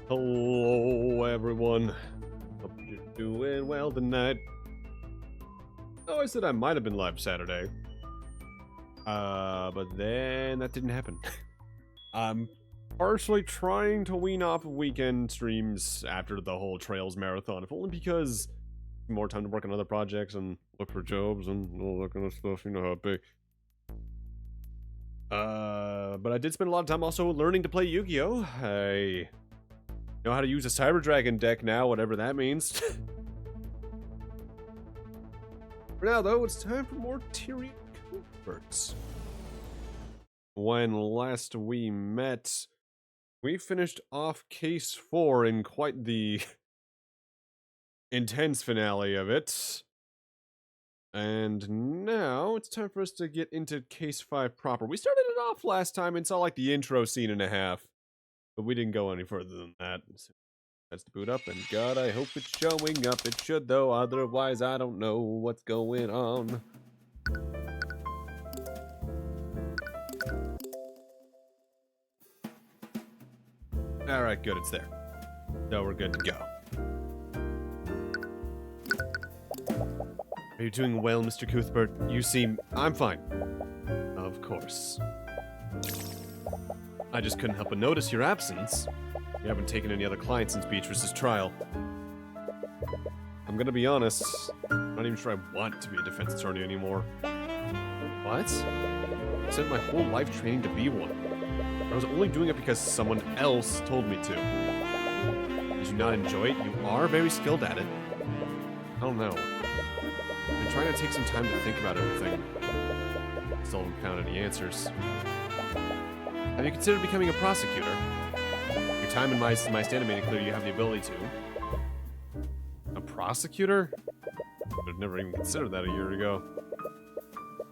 Hello, everyone. Hope you're doing well tonight. Oh, I said I might have been live Saturday. But then that didn't happen. I'm partially trying to wean off of weekend streams after the whole Trails marathon, if only because more time to work on other projects and look for jobs and all that kind of stuff. You know how it be. But I did spend a lot of time also learning to play Yu-Gi-Oh! I know how to use a Cyber Dragon deck now, whatever that means. For now, though, it's time for more Tyrion Cuthberts. When last we met, we finished off Case 4 in quite the intense finale of it. And now it's time for us to get into Case 5 proper. We started it off last time and saw like the intro scene and a half, but we didn't go any further than that. So that's to boot up, and God, I hope it's showing up. It should, though, otherwise I don't know what's going on. Alright, good, it's there. So we're good to go. Are you doing well, Mr. Cuthbert? You seem... I'm fine. Of course. I just couldn't help but notice your absence. You haven't taken any other clients since Beatrice's trial. I'm gonna be honest, I'm not even sure I want to be a defense attorney anymore. What? I spent my whole life training to be one. I was only doing it because someone else told me to. Did you not enjoy it? You are very skilled at it. I don't know. I've been trying to take some time to think about everything. Still haven't found any answers. Have you considered becoming a prosecutor? Your time in my stand made it clear you have the ability to. A prosecutor? I'd never even considered that a year ago.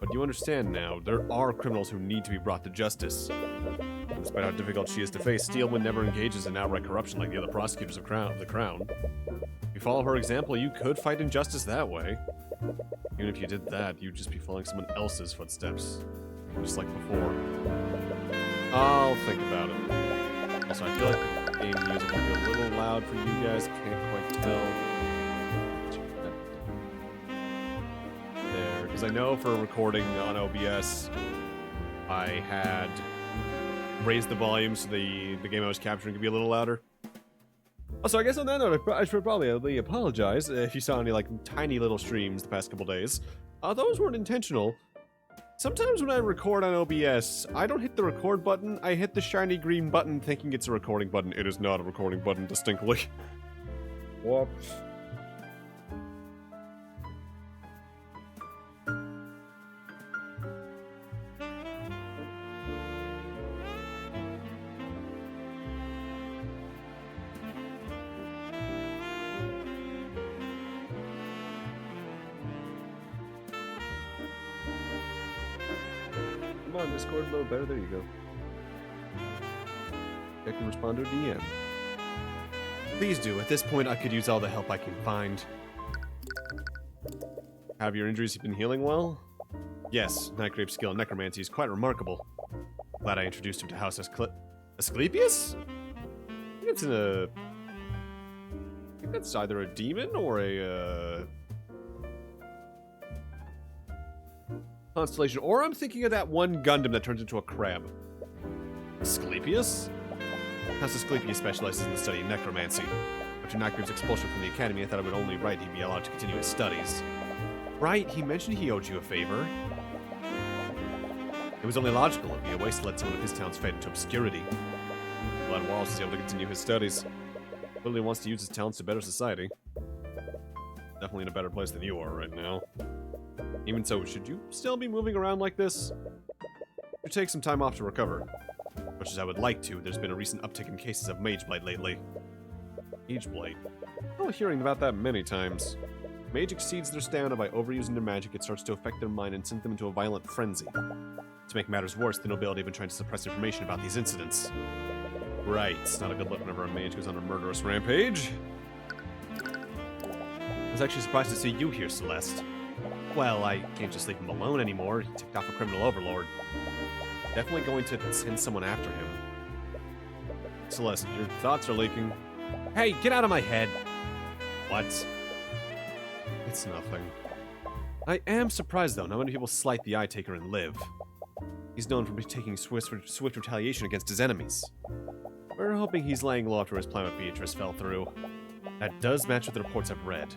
But you understand now, there are criminals who need to be brought to justice. And despite how difficult she is to face, Steelman never engages in outright corruption like the other prosecutors of the Crown. If you follow her example, you could fight injustice that way. Even if you did that, you'd just be following someone else's footsteps. Just like before. I'll think about it. Also, I feel like the game music will be a little loud for you guys. Can't quite tell. There, because I know for recording on OBS, I had raised the volume so the game I was capturing could be a little louder. Also, I guess on that note, I should probably apologize if you saw any like tiny little streams the past couple days. Those weren't intentional. Sometimes when I record on OBS, I don't hit the record button, I hit the shiny green button thinking it's a recording button. It is not a recording button, distinctly. Whoops. Come on, Discord, a little better. There you go. I can respond to a DM. Please do. At this point, I could use all the help I can find. Have your injuries been healing well? Yes, Nightgrave's skill in necromancy is quite remarkable. Glad I introduced him to House Asclepius? I think that's either a demon or a, constellation, or I'm thinking of that one Gundam that turns into a crab. Asclepius? House Asclepius specializes in the study of necromancy. After Nightgrave's expulsion from the academy, I thought it would only right he'd be allowed to continue his studies. Right, he mentioned he owed you a favor. It was only logical. It'd be a waste to let someone of his talents fade into obscurity. Glad Wallace is able to continue his studies. Clearly wants to use his talents to better society. Definitely in a better place than you are right now. Even so, should you still be moving around like this? You take some time off to recover. Much as I would like to, there's been a recent uptick in cases of Mage Blight lately. Mage Blight? I'm not hearing about that many times. Mage exceeds their stamina by overusing their magic. It starts to affect their mind and send them into a violent frenzy. To make matters worse, the nobility have been trying to suppress information about these incidents. Right, it's not a good look whenever a mage goes on a murderous rampage. I was actually surprised to see you here, Celeste. Well, I can't just leave him alone anymore. He ticked off a criminal overlord. Definitely going to send someone after him. Celeste, your thoughts are leaking. Hey, get out of my head! What? It's nothing. I am surprised, though, how many people slight the Eye Taker and live. He's known for taking swift retaliation against his enemies. We're hoping he's laying low after his plan with Beatrice fell through. That does match with the reports I've read.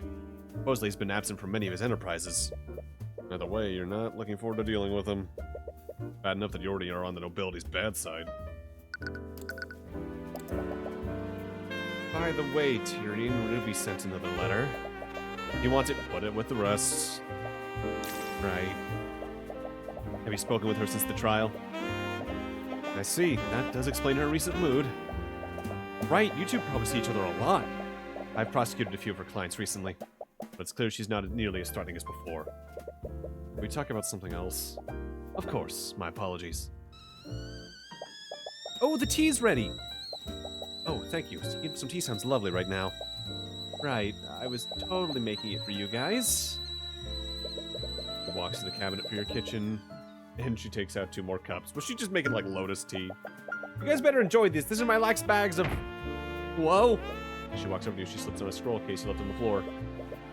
Supposedly he's been absent from many of his enterprises. Either way, you're not looking forward to dealing with him. Bad enough that you already are on the nobility's bad side. By the way, Tyrion, Ruby sent another letter. He wants it, put it with the rest. Right. Have you spoken with her since the trial? I see. That does explain her recent mood. Right, you two probably see each other a lot. I've prosecuted a few of her clients recently, but it's clear she's not nearly as threatening as before. Can we talk about something else? Of course. My apologies. Oh, the tea's ready! Oh, thank you. Some tea sounds lovely right now. Right, I was totally making it for you guys. She walks to the cabinet for your kitchen, and she takes out 2 more cups. Was she just making, like, lotus tea? You guys better enjoy this. These are my lax bags of... Whoa! As she walks over to you, she slips on a scroll case you left on the floor.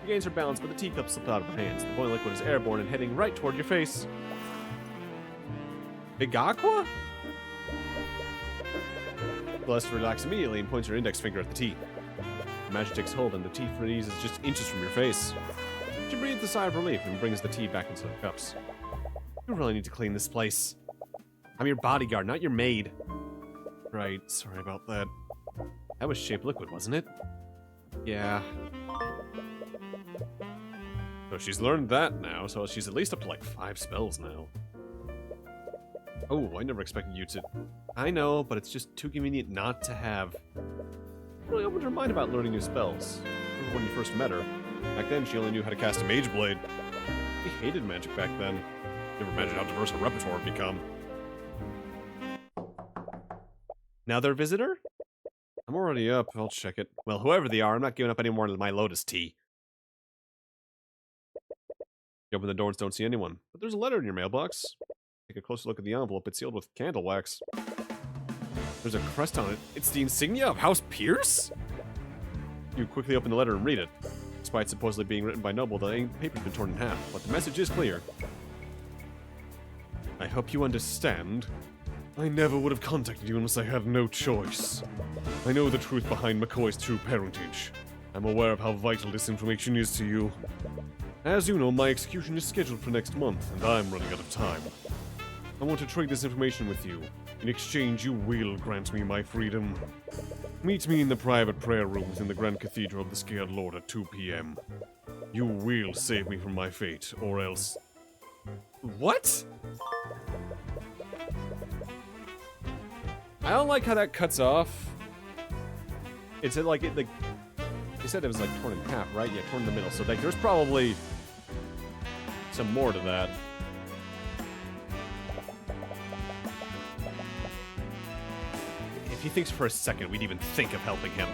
She gains her balance, but the teacup slipped out of her hands. The boiling liquid is airborne and heading right toward your face. Big Aqua? Celeste relaxes immediately and points her index finger at the tea. The magic takes hold and the tea freezes just inches from your face. She breathes a sigh of relief and brings the tea back into the cups. You really need to clean this place. I'm your bodyguard, not your maid. Right, sorry about that. That was shaped liquid, wasn't it? Yeah. So she's learned that now, so she's at least up to like 5 spells now. Oh, I never expected you to... I know, but it's just too convenient not to have. Really opened her mind about learning new spells. Remember when you first met her? Back then, she only knew how to cast a Mage Blade. She hated magic back then. Never imagined how diverse her repertoire would become. Another visitor? I'm already up. I'll check it. Well, whoever they are, I'm not giving up any more of my lotus tea. You open the door and don't see anyone, but there's a letter in your mailbox. Take a closer look at the envelope. It's sealed with candle wax. There's a crest on it. It's the insignia of House Pierce? You quickly open the letter and read it. Despite supposedly being written by Noble, the paper's been torn in half, but the message is clear. I hope you understand. I never would have contacted you unless I had no choice. I know the truth behind McCoy's true parentage. I'm aware of how vital this information is to you. As you know, my execution is scheduled for next month, and I'm running out of time. I want to trade this information with you. In exchange, you will grant me my freedom. Meet me in the private prayer rooms in the Grand Cathedral of the Scared Lord at 2 p.m. You will save me from my fate, or else... What? I don't like how that cuts off. It's like it, like they said it was like torn in half, right? Yeah, torn in the middle. So like, there's probably some more to that. If he thinks for a second we'd even think of helping him.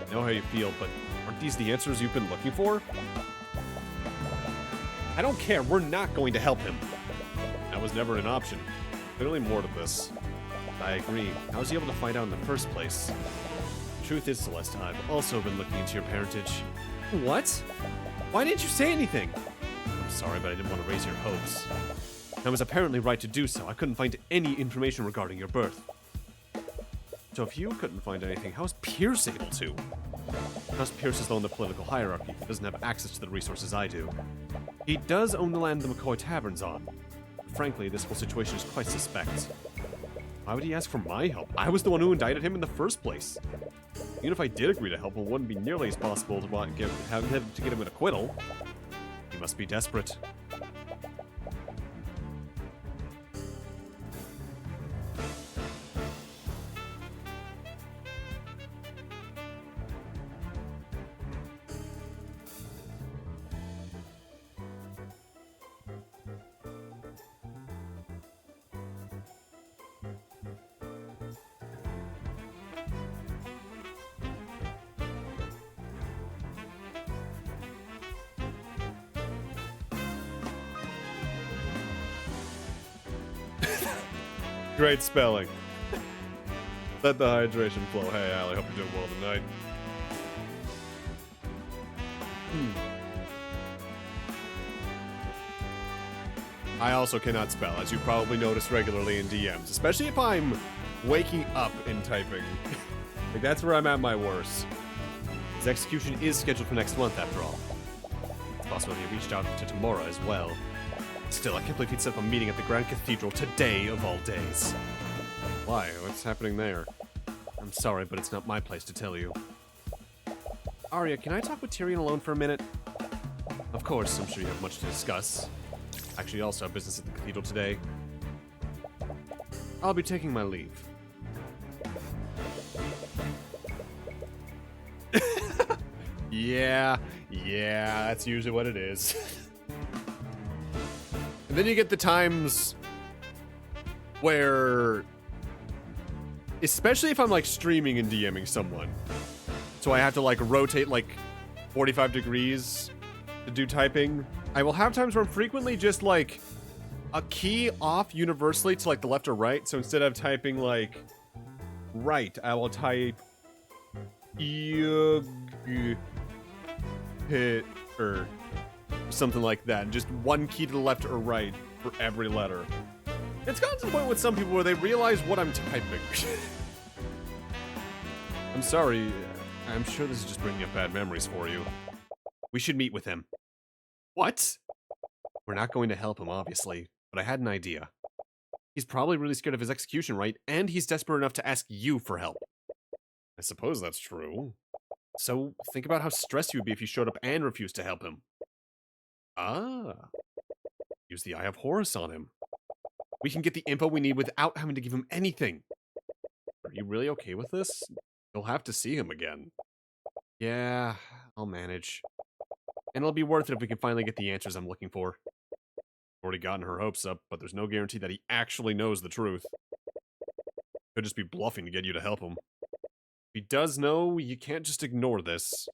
I know how you feel, but aren't these the answers you've been looking for? I don't care. We're not going to help him. That was never an option. Clearly more to this. I agree. How was he able to find out in the first place? The truth is, Celeste, I've also been looking into your parentage. What? Why didn't you say anything? I'm sorry, but I didn't want to raise your hopes. I was apparently right to do so. I couldn't find any information regarding your birth. So if you couldn't find anything, how's Pierce able to? House Pierce is low in the political hierarchy. He doesn't have access to the resources I do. He does own the land the McCoy Tavern's on. Frankly, this whole situation is quite suspect. Why would he ask for my help? I was the one who indicted him in the first place. Even if I did agree to help, it wouldn't be nearly as possible to get him an acquittal. He must be desperate. Great spelling. Let the hydration flow. Hey, Al, I hope you're doing well tonight. I also cannot spell, as you probably notice regularly in DMs, especially if I'm waking up and typing. Like, that's where I'm at my worst. His execution is scheduled for next month, after all. It's possible he reached out to Tamora as well. Still, I can't believe he'd set up a meeting at the Grand Cathedral today of all days. Why? What's happening there? I'm sorry, but it's not my place to tell you. Arya, can I talk with Tyrion alone for a minute? Of course, I'm sure you have much to discuss. Actually, I also have business at the cathedral today. I'll be taking my leave. Yeah, that's usually what it is. And then you get the times where, especially if I'm like streaming and DMing someone, so I have to like rotate like 45 degrees to do typing. I will have times where I'm frequently just like a key off universally to like the left or right. So instead of typing like right, I will type or something like that. Just one key to the left or right for every letter. It's gotten to the point with some people where they realize what I'm typing. I'm sorry. I'm sure this is just bringing up bad memories for you. We should meet with him. What? We're not going to help him, obviously, but I had an idea. He's probably really scared of his execution, right? And he's desperate enough to ask you for help. I suppose that's true. So, think about how stressed you would be if you showed up and refused to help him. Ah. Use the Eye of Horus on him. We can get the info we need without having to give him anything. Are you really okay with this? You'll have to see him again. Yeah, I'll manage. And it'll be worth it if we can finally get the answers I'm looking for. I've already gotten her hopes up, but there's no guarantee that he actually knows the truth. Could just be bluffing to get you to help him. If he does know, you can't just ignore this.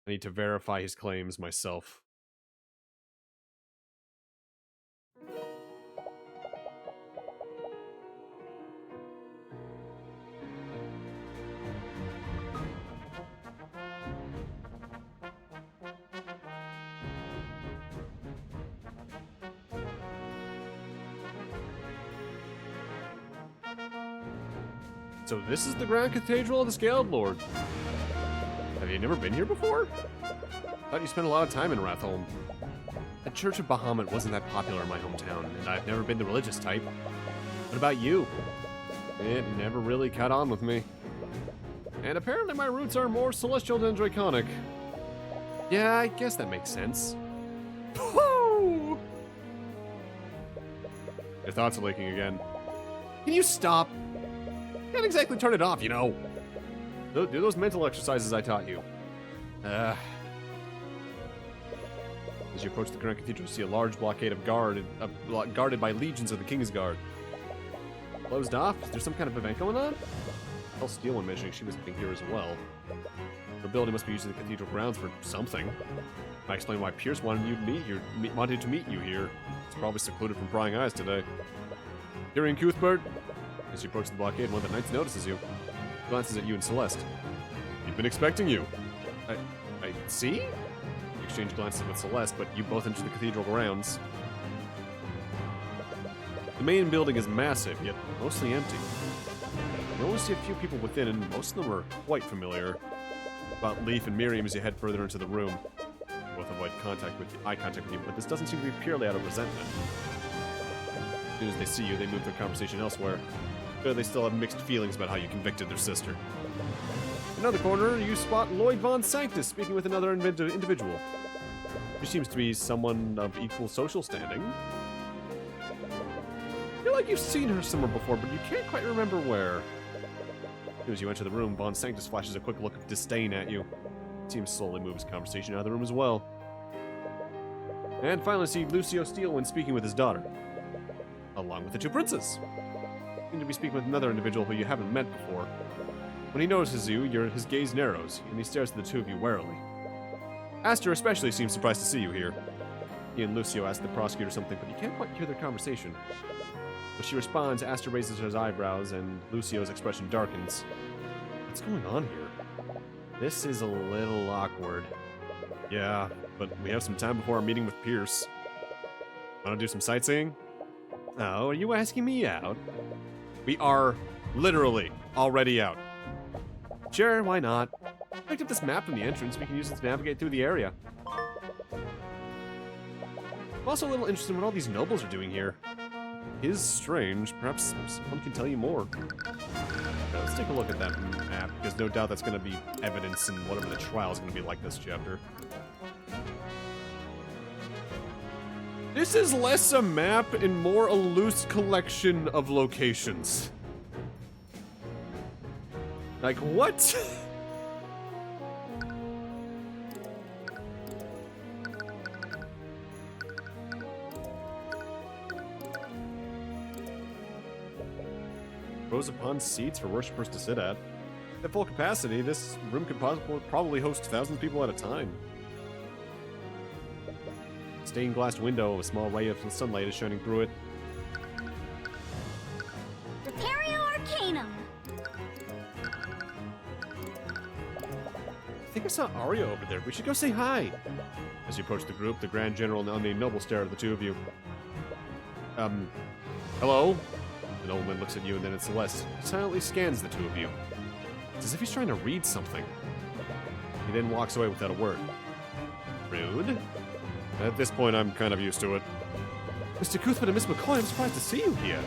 I need to verify his claims myself. So this is the Grand Cathedral of the Scaled Lord. Have you never been here before? Thought you spent a lot of time in Ratholm. The Church of Bahamut wasn't that popular in my hometown, and I've never been the religious type. What about you? It never really caught on with me. And apparently my roots are more celestial than draconic. Yeah, I guess that makes sense. Woo! Your thoughts are leaking again. Can you stop? Can't exactly turn it off, you know. Do those mental exercises I taught you. As you approach the Grand Cathedral, you see a large blockade of guarded by legions of the King's Guard. Closed off? Is there some kind of event going on? I'll steal one mentioning she was here as well. The building must be using the cathedral grounds for something. I explained why Pierce wanted to meet you here. It's probably secluded from prying eyes today. Tyrion Cuthbert. As you approach the blockade, one of the knights notices you. Glances at you and Celeste. You've been expecting you. I see? You exchange glances with Celeste, but you both enter the cathedral grounds. The main building is massive, yet mostly empty. You only see a few people within, and most of them are quite familiar. About Leaf and Miriam as you head further into the room. Both avoid eye contact with you, but this doesn't seem to be purely out of resentment. As soon as they see you, they move their conversation elsewhere. They still have mixed feelings about how you convicted their sister. In another corner, you spot Lloyd Von Sanctus speaking with another individual. She seems to be someone of equal social standing. I feel like you've seen her somewhere before, but you can't quite remember where. As soon as you enter the room, Von Sanctus flashes a quick look of disdain at you. Seems to slowly move his conversation out of the room as well. And finally see Lucio Steele when speaking with his daughter, along with the two princes. To be speaking with another individual who you haven't met before. When he notices you, his gaze narrows, and he stares at the two of you warily. Aster especially seems surprised to see you here. He and Lucio ask the prosecutor something, but you can't quite hear their conversation. When she responds, Aster raises his eyebrows, and Lucio's expression darkens. What's going on here? This is a little awkward. Yeah, but we have some time before our meeting with Pierce. Wanna do some sightseeing? Oh, are you asking me out? We are literally already out. Sure, why not? I picked up this map from the entrance. We can use it to navigate through the area. I'm also a little interested in what all these nobles are doing here. It is strange. Perhaps someone can tell you more. Okay, let's take a look at that map, because no doubt that's going to be evidence in whatever the trial is going to be like this chapter. This is less a map and more a loose collection of locations. Like, what? Rows upon seats for worshippers to sit at. At full capacity, this room could probably host thousands of people at a time. Stained glass window, a small ray of sunlight is shining through it. Arcanum. I think I saw Arya over there. We should go say hi. As you approach the group, the Grand General and the unnamed noble stare at the two of you. Hello? The nobleman looks at you and then at Celeste. He silently scans the two of you. It's as if he's trying to read something. He then walks away without a word. Rude? At this point, I'm kind of used to it. Mr. Cuthbert and Miss McCoy, I'm surprised to see you here.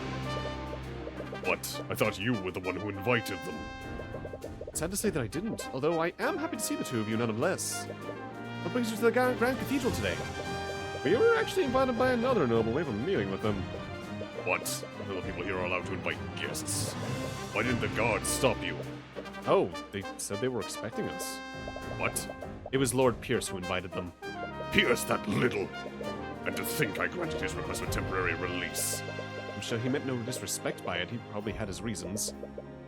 What? I thought you were the one who invited them. Sad to say that I didn't, although I am happy to see the two of you nonetheless. What brings you to the Grand Cathedral today? We were actually invited by another noble. We have a meeting with them. What? None of the people here are allowed to invite guests. Why didn't the guards stop you? Oh, they said they were expecting us. What? It was Lord Pierce who invited them. Pierce, that little... And to think I granted his request for temporary release. I'm sure he meant no disrespect by it. He probably had his reasons.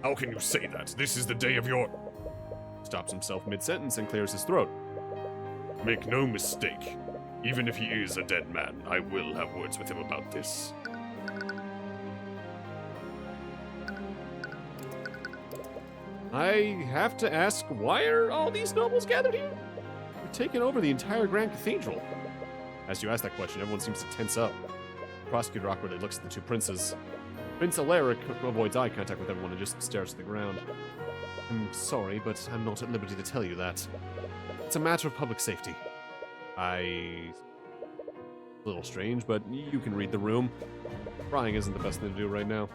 How can you say that? This is the day of your... Stops himself mid-sentence and clears his throat. Make no mistake. Even if he is a dead man, I will have words with him about this. I have to ask, why are all these nobles gathered here? We've taken over the entire Grand Cathedral. As you ask that question, everyone seems to tense up. The prosecutor awkwardly looks at the two princes. Prince Alaric avoids eye contact with everyone and just stares at the ground. I'm sorry, but I'm not at liberty to tell you that. It's a matter of public safety. A little strange, but you can read the room. Prying isn't the best thing to do right now.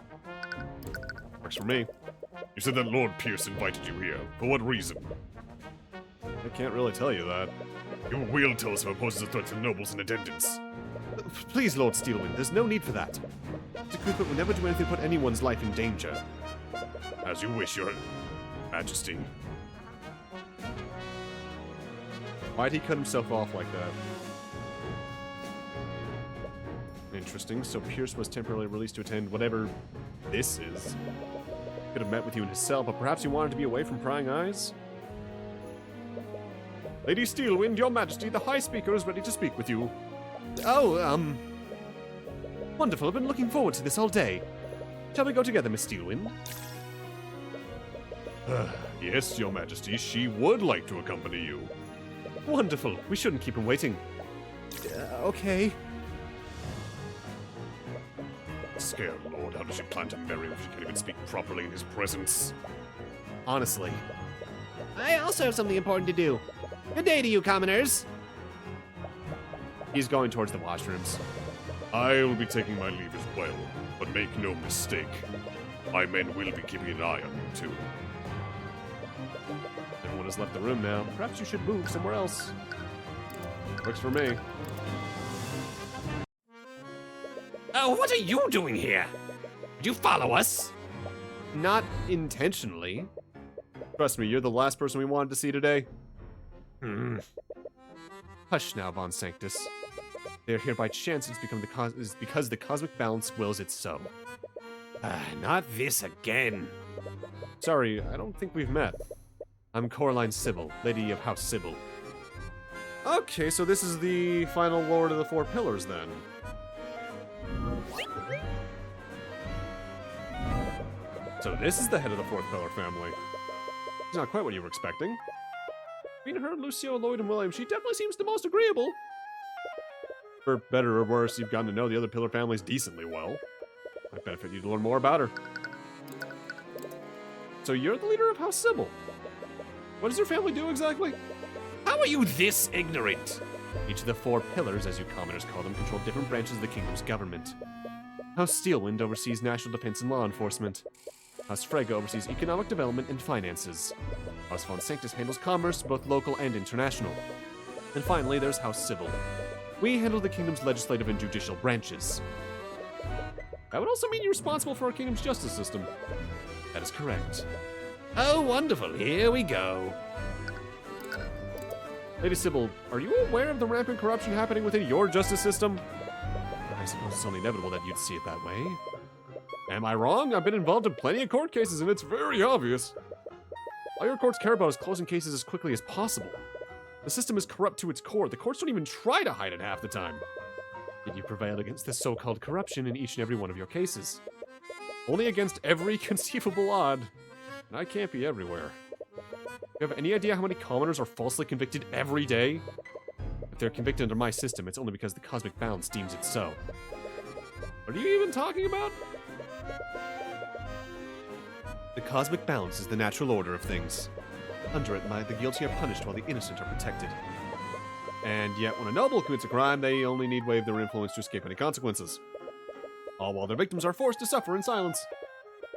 Works for me. You said that Lord Pierce invited you here. For what reason? I can't really tell you that. You will tell us if it poses a threat to nobles in attendance. Please, Lord Steelwind, there's no need for that. Mr. Cuthbert would never do anything to put anyone's life in danger. As you wish, Your Majesty. Why'd he cut himself off like that? Interesting, so Pierce was temporarily released to attend whatever this is. Could have met with you in his cell, but perhaps he wanted to be away from prying eyes? Lady Steelwind, Your Majesty, the High Speaker is ready to speak with you. Oh, wonderful, I've been looking forward to this all day. Shall we go together, Miss Steelwind? Yes, Your Majesty, she would like to accompany you. Wonderful, we shouldn't keep him waiting. Okay. Scared Lord, how does she plan to marry him if she can't even speak properly in his presence? Honestly. I also have something important to do. Good day to you, commoners. He's going towards the washrooms. I will be taking my leave as well, but make no mistake. My men will be keeping an eye on you, too. Everyone has left the room now. Perhaps you should move somewhere else. Works for me. Oh, what are you doing here? Did you follow us? Not intentionally. Trust me, you're the last person we wanted to see today. Hush now, Von Sanctus. They're here by chance. It's because the cosmic balance wills it so. Not this again. Sorry, I don't think we've met. I'm Coraline Sybil, Lady of House Sybil. Okay, so this is the final Lord of the Four Pillars, then. So this is the head of the Fourth Pillar family. He's not quite what you were expecting. Between her, Lucio, Lloyd, and William, she definitely seems the most agreeable. For better or worse, you've gotten to know the other pillar families decently well. Might benefit you to learn more about her. So you're the leader of House Sybil. What does your family do exactly? How are you this ignorant? Each of the 4 pillars, as you commoners call them, control different branches of the kingdom's government. House Steelwind oversees national defense and law enforcement. House Frege oversees economic development and finances. House Von Sanctus handles commerce, both local and international. And finally, there's House Sybil. We handle the kingdom's legislative and judicial branches. That would also mean you're responsible for our kingdom's justice system. That is correct. Oh, wonderful. Here we go. Lady Sybil, are you aware of the rampant corruption happening within your justice system? I suppose it's only inevitable that you'd see it that way. Am I wrong? I've been involved in plenty of court cases, and it's very obvious. All your courts care about is closing cases as quickly as possible. The system is corrupt to its core. The courts don't even try to hide it half the time. Yet you prevailed against this so-called corruption in each and every one of your cases. Only against every conceivable odd. And I can't be everywhere. Do you have any idea how many commoners are falsely convicted every day? If they're convicted under my system, it's only because the cosmic balance deems it so. What are you even talking about? The cosmic balance is the natural order of things. Under it, the guilty are punished while the innocent are protected. And yet, when a noble commits a crime, they only need wave their influence to escape any consequences. All while their victims are forced to suffer in silence.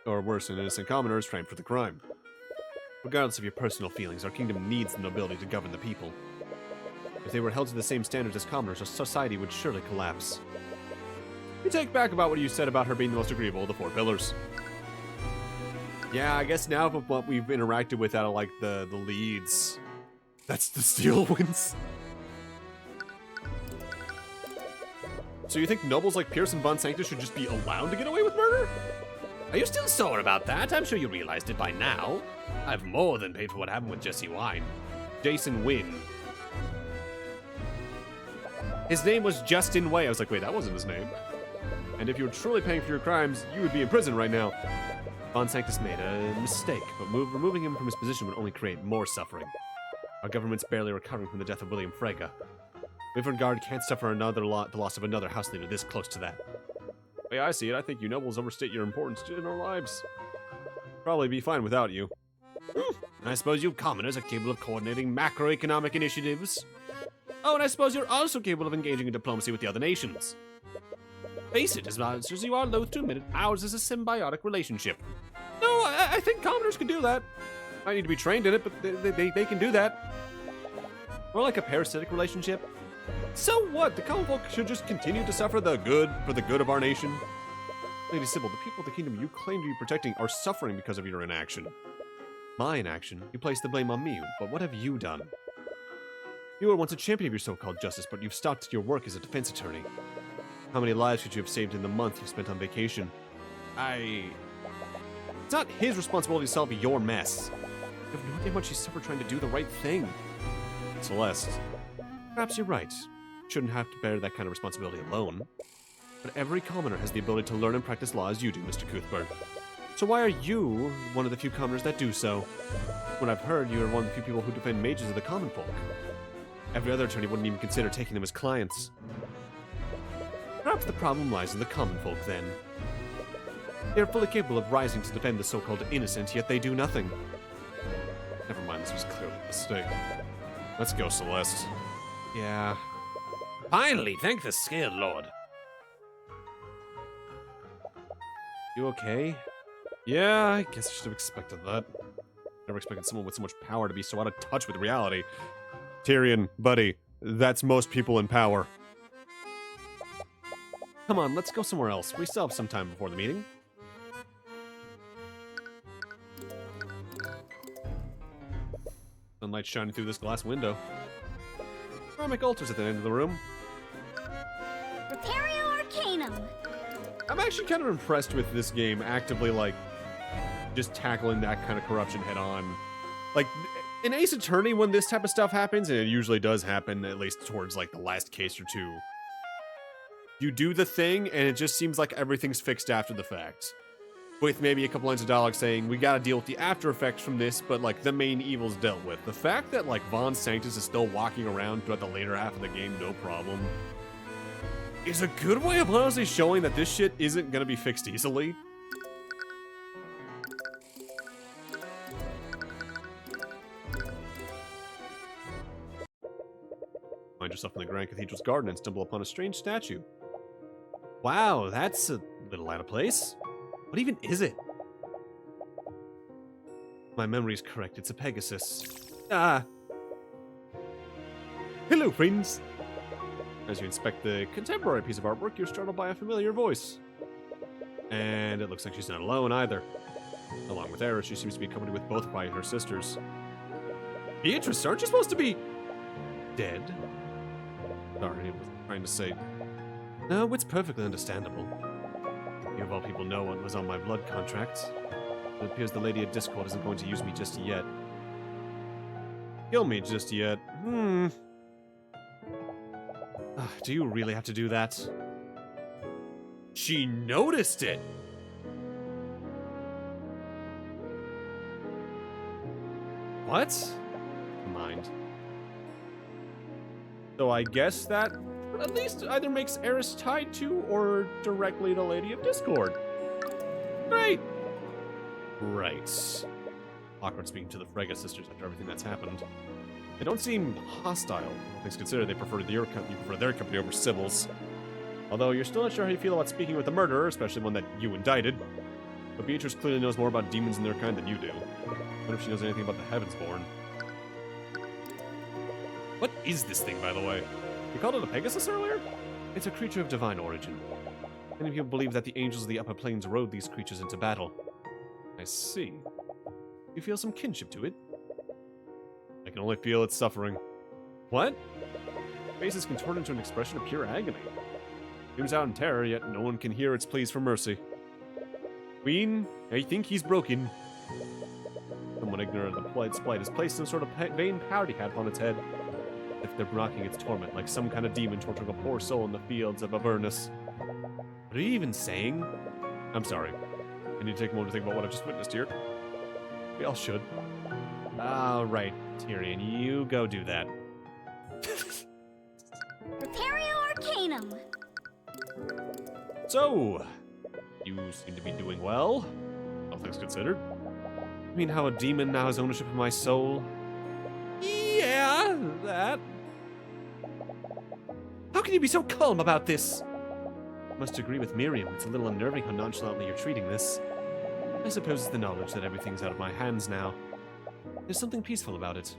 Or worse, an innocent commoner is framed for the crime. Regardless of your personal feelings, our kingdom needs the nobility to govern the people. If they were held to the same standards as commoners, our society would surely collapse. You take back about what you said about her being the most agreeable of the 4 pillars. Yeah, I guess now with what we've interacted with out of, like, the leads, that's the Steelwinds. So you think nobles like Pierce and Von Sanctus should just be allowed to get away with murder? Are you still sore about that? I'm sure you realized it by now. I've more than paid for what happened with Jesse Wine. Jason Wynn. His name was Justin Way. I was like, wait, that wasn't his name. And if you were truly paying for your crimes, you would be in prison right now. Von Sanctus made a mistake, but removing him from his position would only create more suffering. Our government's barely recovering from the death of William Frege. Guard can't suffer the loss of another house leader this close to that. The way I see it, I think you nobles overstate your importance in our lives. Probably be fine without you. I suppose you commoners are capable of coordinating macroeconomic initiatives. Oh, and I suppose you're also capable of engaging in diplomacy with the other nations. Face it, as much as you are loath to admit it, ours is a symbiotic relationship. No, I think commoners can do that. I need to be trained in it, but they can do that. More like a parasitic relationship. So what? The common folk should just continue to suffer for the good of our nation. Lady Sybil, the people of the kingdom you claim to be protecting are suffering because of your inaction. My inaction? You place the blame on me, but what have you done? You were once a champion of your so-called justice, but you've stopped your work as a defense attorney. How many lives could you have saved in the month you spent on vacation? It's not his responsibility to solve your mess. You have no idea how much he suffered trying to do the right thing. Celeste, perhaps you're right. Shouldn't have to bear that kind of responsibility alone. But every commoner has the ability to learn and practice law as you do, Mr. Cuthbert. So why are you one of the few commoners that do so? When I've heard, you are one of the few people who defend mages of the common folk. Every other attorney wouldn't even consider taking them as clients. Perhaps the problem lies in the common folk, then. They are fully capable of rising to defend the so-called innocent, yet they do nothing. Never mind, this was clearly a mistake. Let's go, Celeste. Yeah. Finally, thank the skilled lord. You okay? Yeah, I guess I should have expected that. Never expected someone with so much power to be so out of touch with reality. Tyrion, buddy, that's most people in power. Come on, let's go somewhere else. We still have some time before the meeting. Sunlight shining through this glass window. Ceramic altars at the end of the room. Repario Arcanum. I'm actually kind of impressed with this game actively, like, just tackling that kind of corruption head on. Like, in Ace Attorney, when this type of stuff happens, and it usually does happen, at least towards, like, the last case or two, you do the thing, and it just seems like everything's fixed after the fact. With maybe a couple lines of dialogue saying, we gotta deal with the after effects from this, but, like, the main evil's dealt with. The fact that, like, Von Sanctus is still walking around throughout the later half of the game, no problem. is a good way of honestly showing that this shit isn't gonna be fixed easily. Find yourself in the Grand Cathedral's garden and stumble upon a strange statue. Wow, that's a little out of place. What even is it? My memory's correct, it's a Pegasus. Ah. Hello, friends. As you inspect the contemporary piece of artwork, you're startled by a familiar voice. And it looks like she's not alone either. Along with Eris, she seems to be accompanied with both by her sisters. Beatrice, aren't you supposed to be dead? Sorry, I was trying to say. No, it's perfectly understandable. You of all people know what was on my blood contract. It appears the Lady of Discord isn't going to use me just yet. Kill me just yet. Do you really have to do that? She noticed it! What? Mind. So I guess that at least either makes Eris tied to or directly to Lady of Discord. Great! Right. Awkward speaking to the Frege sisters after everything that's happened. They don't seem hostile. Things considered, they prefer their company over Sybil's. Although you're still not sure how you feel about speaking with a murderer, especially one that you indicted. But Beatrice clearly knows more about demons and their kind than you do. I wonder if she knows anything about the Heavensborn. What is this thing, by the way? You called it a Pegasus earlier? It's a creature of divine origin. Many people believe that the angels of the upper planes rode these creatures into battle. I see. You feel some kinship to it? I can only feel its suffering. What? Face is contorted into an expression of pure agony. Screams out in terror, yet no one can hear its pleas for mercy. Queen, I think he's broken. Someone ignorant of the plight has placed some sort of vain party hat upon its head. If they're blocking its torment, like some kind of demon torturing a poor soul in the fields of Avernus. What are you even saying? I'm sorry. I need to take a moment to think about what I've just witnessed here. We all should. Alright, Tyrion, you go do that. Prepario Arcanum. So, you seem to be doing well, all things considered. I mean, how a demon now has ownership of my soul? Yeah, that. How can you be so calm about this? I must agree with Miriam, it's a little unnerving how nonchalantly you're treating this. I suppose it's the knowledge that everything's out of my hands now. There's something peaceful about it.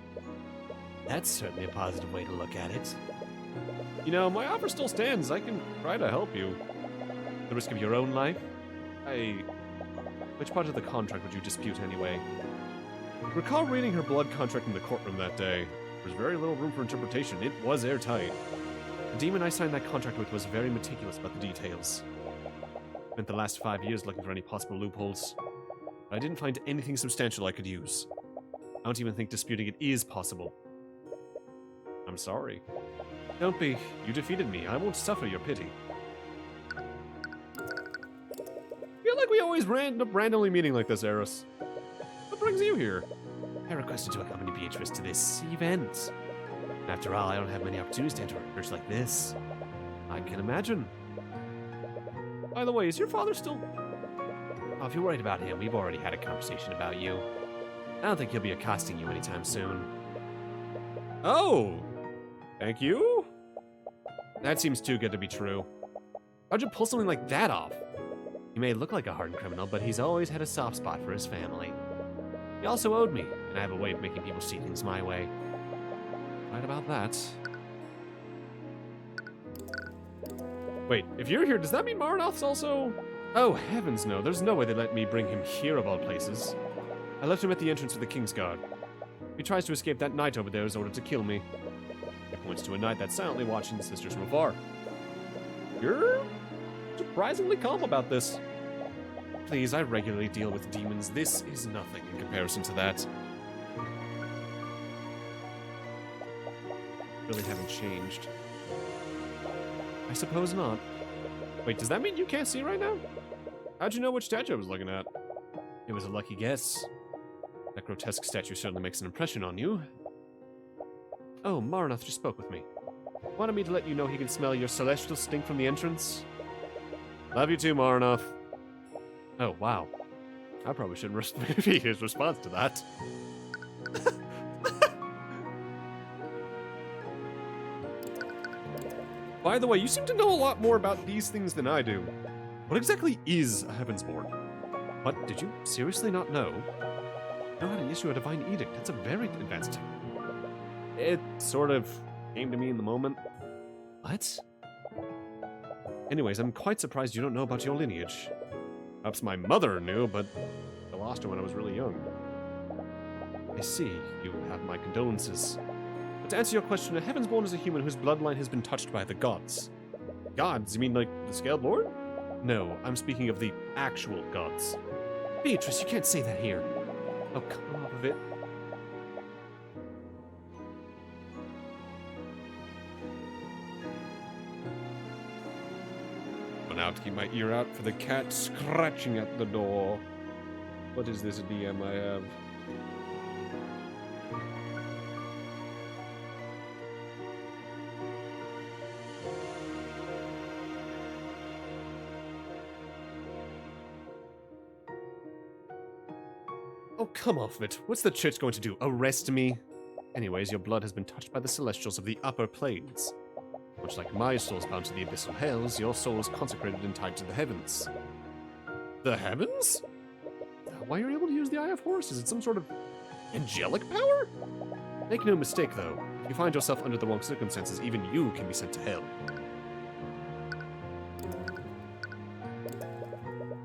That's certainly a positive way to look at it. You know, my offer still stands. I can try to help you. At the risk of your own life? Which part of the contract would you dispute anyway? Recall reading her blood contract in the courtroom that day. There was very little room for interpretation. It was airtight. The demon I signed that contract with was very meticulous about the details. Spent the last 5 years looking for any possible loopholes. But I didn't find anything substantial I could use. I don't even think disputing it is possible. I'm sorry. Don't be. You defeated me. I won't suffer your pity. I feel like we always end up randomly meeting like this, Eris. What brings you here? I requested to accompany Beatrice to this event. After all, I don't have many opportunities to enter a church like this. I can imagine. By the way, is your father still... Oh, if you're worried about him, we've already had a conversation about you. I don't think he'll be accosting you anytime soon. Oh! Thank you? That seems too good to be true. How'd you pull something like that off? He may look like a hardened criminal, but he's always had a soft spot for his family. He also owed me, and I have a way of making people see things my way. Right about that. Wait, if you're here, does that mean Marnoth's also... Oh, heavens no, there's no way they let me bring him here of all places. I left him at the entrance of the Kingsguard. If he tries to escape, that knight over there is ordered to kill me. He points to a knight that's silently watching the sisters from afar. You're surprisingly calm about this. Please, I regularly deal with demons. This is nothing in comparison to that. Really haven't changed. I suppose not. Wait, does that mean you can't see right now? How'd you know which statue I was looking at? It was a lucky guess. That grotesque statue certainly makes an impression on you. Oh, Marnoth just spoke with me. Wanted me to let you know he can smell your celestial stink from the entrance? Love you too, Marnoth. Oh, wow. I probably shouldn't be his response to that. By the way, you seem to know a lot more about these things than I do. What exactly is a Heavensborn? What, did you seriously not know? You know how to issue a divine edict. That's a very advanced technique. It sort of came to me in the moment. What? Anyways, I'm quite surprised you don't know about your lineage. Perhaps my mother knew, but I lost her when I was really young. I see. You have my condolences. But to answer your question, a Heavensborn is a human whose bloodline has been touched by the gods. Gods? You mean like the Scaled Lord? No, I'm speaking of the actual gods. Beatrice, you can't say that here. Oh, come off of it. But now to keep my ear out for the cat scratching at the door. What is this DM I have? Oh, come off it. What's the church going to do? Arrest me? Anyways, your blood has been touched by the celestials of the upper planes. Much like my soul's bound to the abyssal hells, your soul is consecrated and tied to the heavens. The heavens? Why are you able to use the Eye of Horus? Is it some sort of angelic power? Make no mistake, though. If you find yourself under the wrong circumstances, even you can be sent to hell.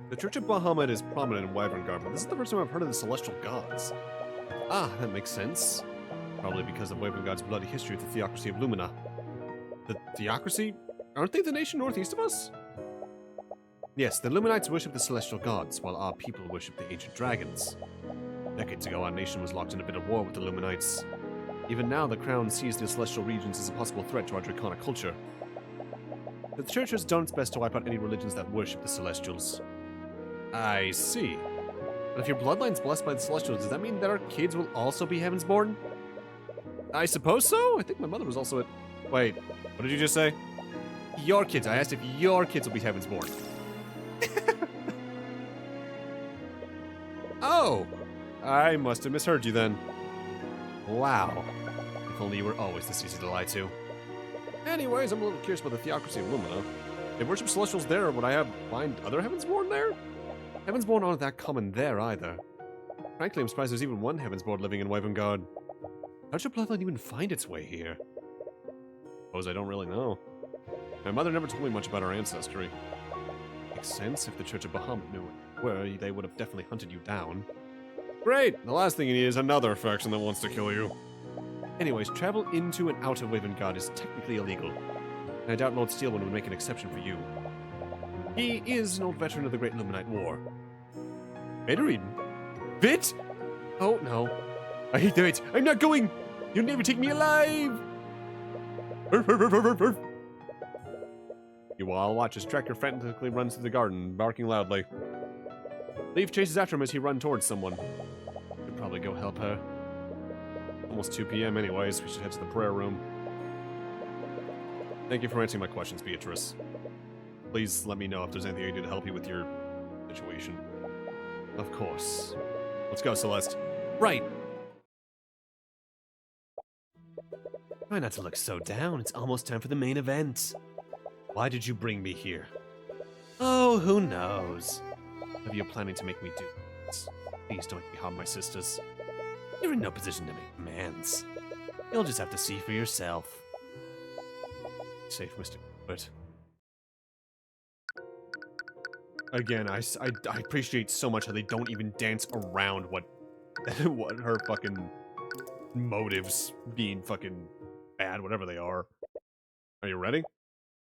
The Church of Bahamut is prominent in Wyvern-Garb, but this is the first time I've heard of the Celestial Gods. Ah, that makes sense. Probably because of Wyvern-God's bloody history with the Theocracy of Lumina. The Theocracy? Aren't they the nation northeast of us? Yes, the Luminites worship the Celestial Gods, while our people worship the Ancient Dragons. Decades ago, our nation was locked in a bit of war with the Luminites. Even now, the Crown sees the Celestial regions as a possible threat to our Draconic culture. The Church has done its best to wipe out any religions that worship the Celestials. I see. But if your bloodline's blessed by the Celestials, does that mean that our kids will also be Heavensborn? I suppose so? I think my mother was also at... Wait, what did you just say? Your kids. I asked if your kids will be Heavensborn. Oh! I must have misheard you then. Wow. If only you were always this easy to lie to. Anyways, I'm a little curious about the Theocracy of Lumina. If worship Celestials there, would I find other Heavensborn there? Heavensborn aren't that common there either. Frankly, I'm surprised there's even one Heavensborn living in Wyvern-Guard. How'd your bloodline even find its way here? Suppose I don't really know. My mother never told me much about our ancestry. Makes sense. If the Church of Bahamut knew where, they would have definitely hunted you down. Great! The last thing you need is another faction that wants to kill you. Anyways, travel into and out of Wyvern-Guard is technically illegal. And I doubt Lord Steelwind would make an exception for you. He is an old veteran of the Great Luminite War. Vader Eden? Vit? Oh, no. I hate that. I'm not going! You'll never take me alive! You all watch as Tracker frantically runs through the garden, barking loudly. Leaf chases after him as he runs towards someone. Should probably go help her. Almost 2 p.m. anyways, we should head to the prayer room. Thank you for answering my questions, Beatrice. Please let me know if there's anything I can do to help you with your situation. Of course. Let's go, Celeste. Right! Try not to look so down. It's almost time for the main event. Why did you bring me here? Oh, who knows? Maybe you're planning to make me do this. Please don't make me harm my sisters. You're in no position to make demands. You'll just have to see for yourself. Safe, Mr. Cuthbert. Again, I appreciate so much how they don't even dance around what her fucking motives being fucking bad, whatever they are. Are you ready?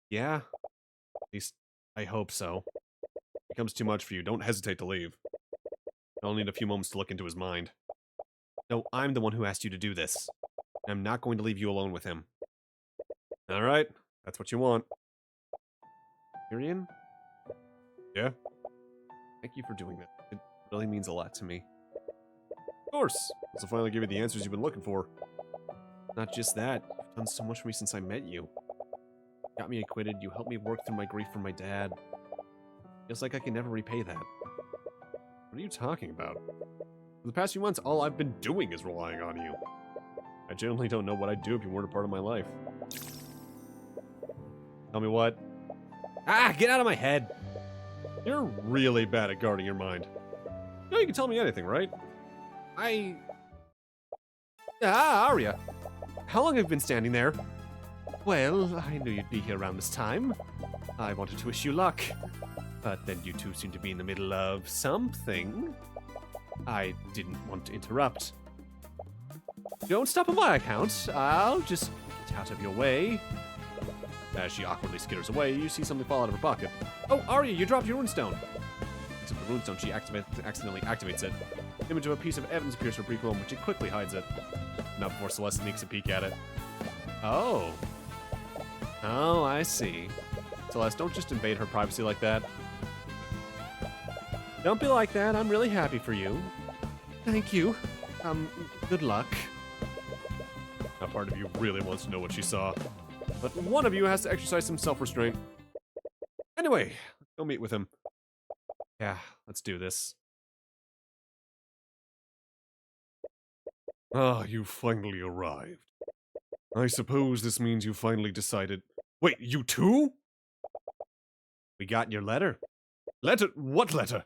Yeah. At least, I hope so. If it becomes too much for you, don't hesitate to leave. I'll need a few moments to look into his mind. No, I'm the one who asked you to do this. I'm not going to leave you alone with him. Alright, that's what you want. Tyrion? Yeah? Thank you for doing that. It really means a lot to me. Of course! This will finally give you the answers you've been looking for. Not just that, you've done so much for me since I met you. got me acquitted, you helped me work through my grief for my dad. Feels like I can never repay that. What are you talking about? For the past few months, all I've been doing is relying on you. I genuinely don't know what I'd do if you weren't a part of my life. Tell me what? Ah, get out of my head! You're really bad at guarding your mind. You can tell me anything, right? Arya. How long have you been standing there? Well, I knew you'd be here around this time. I wanted to wish you luck. But then you two seem to be in the middle of something. I didn't want to interrupt. Don't stop on my account. I'll just get out of your way. As she awkwardly skitters away, you see something fall out of her pocket. Oh, Arya, you dropped your runestone. Except the runestone, she accidentally activates it. Image of a piece of evidence appears for a brief moment, but she quickly hides it. Not before Celeste sneaks a peek at it. Oh. Oh, I see. Celeste, don't just invade her privacy like that. Don't be like that. I'm really happy for you. Thank you. Good luck. Now, part of you really wants to know what she saw. But one of you has to exercise some self-restraint. Anyway, go meet with him. Yeah, let's do this. Ah, you finally arrived. I suppose this means you finally decided... Wait, you too? We got your letter. Letter? What letter?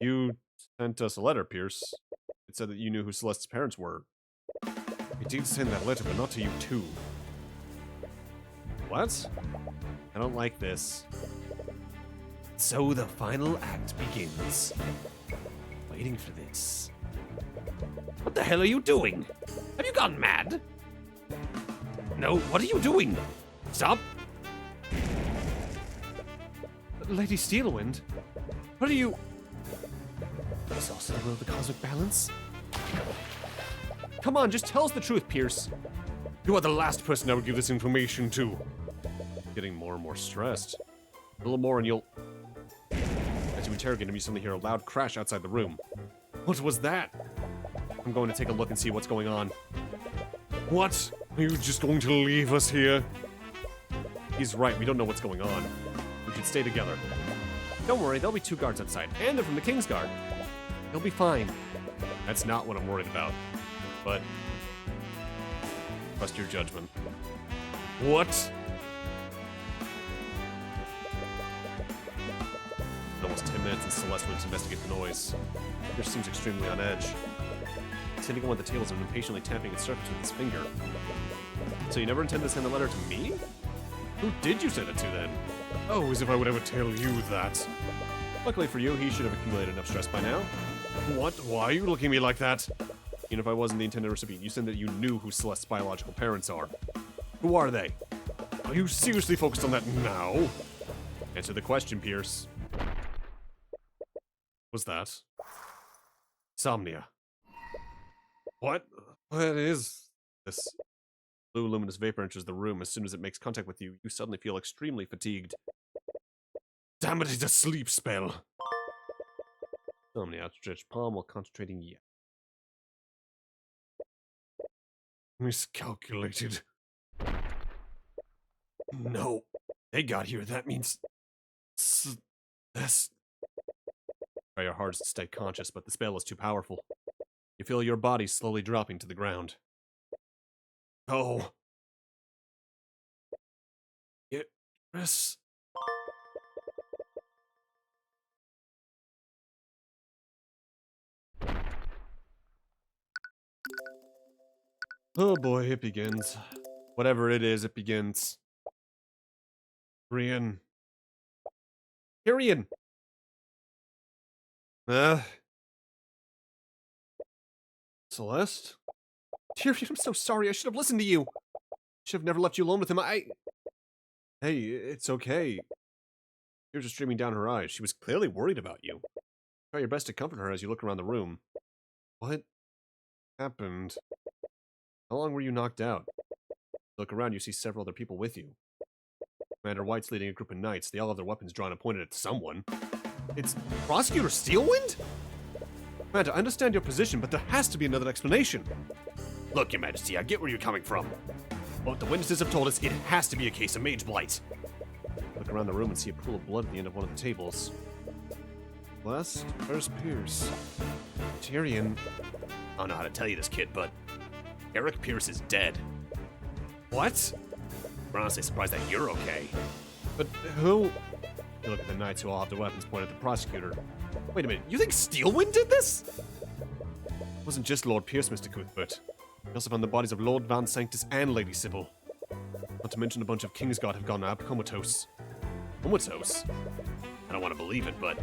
You sent us a letter, Pierce. It said that you knew who Celeste's parents were. I did send that letter, but not to you too. What? I don't like this. So the final act begins. Waiting for this. What the hell are you doing? Have you gone mad? No, what are you doing? Stop! Lady Steelwind? What are you... Is also the will of the cosmic balance? Come on, just tell us the truth, Pierce. You are the last person I would give this information to. Getting more and more stressed. A little more and you'll... As you interrogate him, you suddenly hear a loud crash outside the room. What was that? I'm going to take a look and see what's going on. What? Are you just going to leave us here? He's right, we don't know what's going on. We should stay together. Don't worry, there'll be 2 guards outside, and they're from the King's Guard. They'll be fine. That's not what I'm worried about. But... trust your judgment. What? Almost 10 minutes and Celeste went to investigate the noise. Pierce seems extremely on edge. Sitting on the tables and impatiently tapping its surface with his finger. So you never intended to send the letter to me? Who did you send it to then? Oh, as if I would ever tell you that. Luckily for you, he should have accumulated enough stress by now. What? Why are you looking at me like that? Even if I wasn't the intended recipient, you said that you knew who Celeste's biological parents are. Who are they? Are you seriously focused on that now? Answer the question, Pierce. What's that? Somnia. What? What is... This blue luminous vapor enters the room. As soon as it makes contact with you, you suddenly feel extremely fatigued. Damn it, it's a sleep spell. Somnia outstretched palm while concentrating yet. Miscalculated. No. They got here, that means... That's... Try your hardest to stay conscious, but the spell is too powerful. You feel your body slowly dropping to the ground. Oh. Yes. Oh boy, it begins. Whatever it is, it begins. Tyrion. Tyrion! Celeste? Tyrion, I'm so sorry. I should have listened to you. Should have never left you alone with him. Hey, it's okay. Tears are streaming down her eyes. She was clearly worried about you. Try your best to comfort her as you look around the room. What happened? How long were you knocked out? Look around, you see several other people with you. Commander White's leading a group of knights. They all have their weapons drawn and pointed at someone. It's Prosecutor Steelwind? Commander, I understand your position, but there has to be another explanation. Look, Your Majesty, I get where you're coming from. What the witnesses have told us, it has to be a case of mage blight. Look around the room and see a pool of blood at the end of one of the tables. Last, where's Pierce? Tyrion. I don't know how to tell you this, kid, but Eric Pierce is dead. What? We're honestly surprised that you're okay. But who? You look at the knights who all have their weapons pointed at the prosecutor. Wait a minute, you think Steelwind did this? It wasn't just Lord Pierce, Mr. Cuthbert. We also found the bodies of Lord Van Sanctus and Lady Sybil. Not to mention a bunch of Kingsguard have gone up comatose. Comatose? I don't want to believe it, but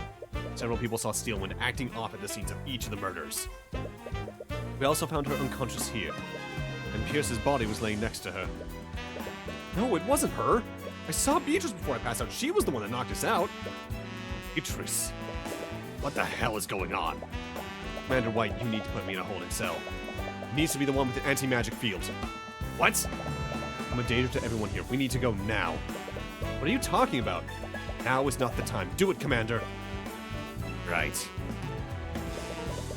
Several people saw Steelwind acting off at the scenes of each of the murders. We also found her unconscious here, and Pierce's body was laying next to her. No, it wasn't her. I saw Beatrice before I passed out. She was the one that knocked us out. Beatrice. What the hell is going on? Commander White, you need to put me in a holding cell. It needs to be the one with the anti-magic field. What? I'm a danger to everyone here. We need to go now. What are you talking about? Now is not the time. Do it, Commander. Right.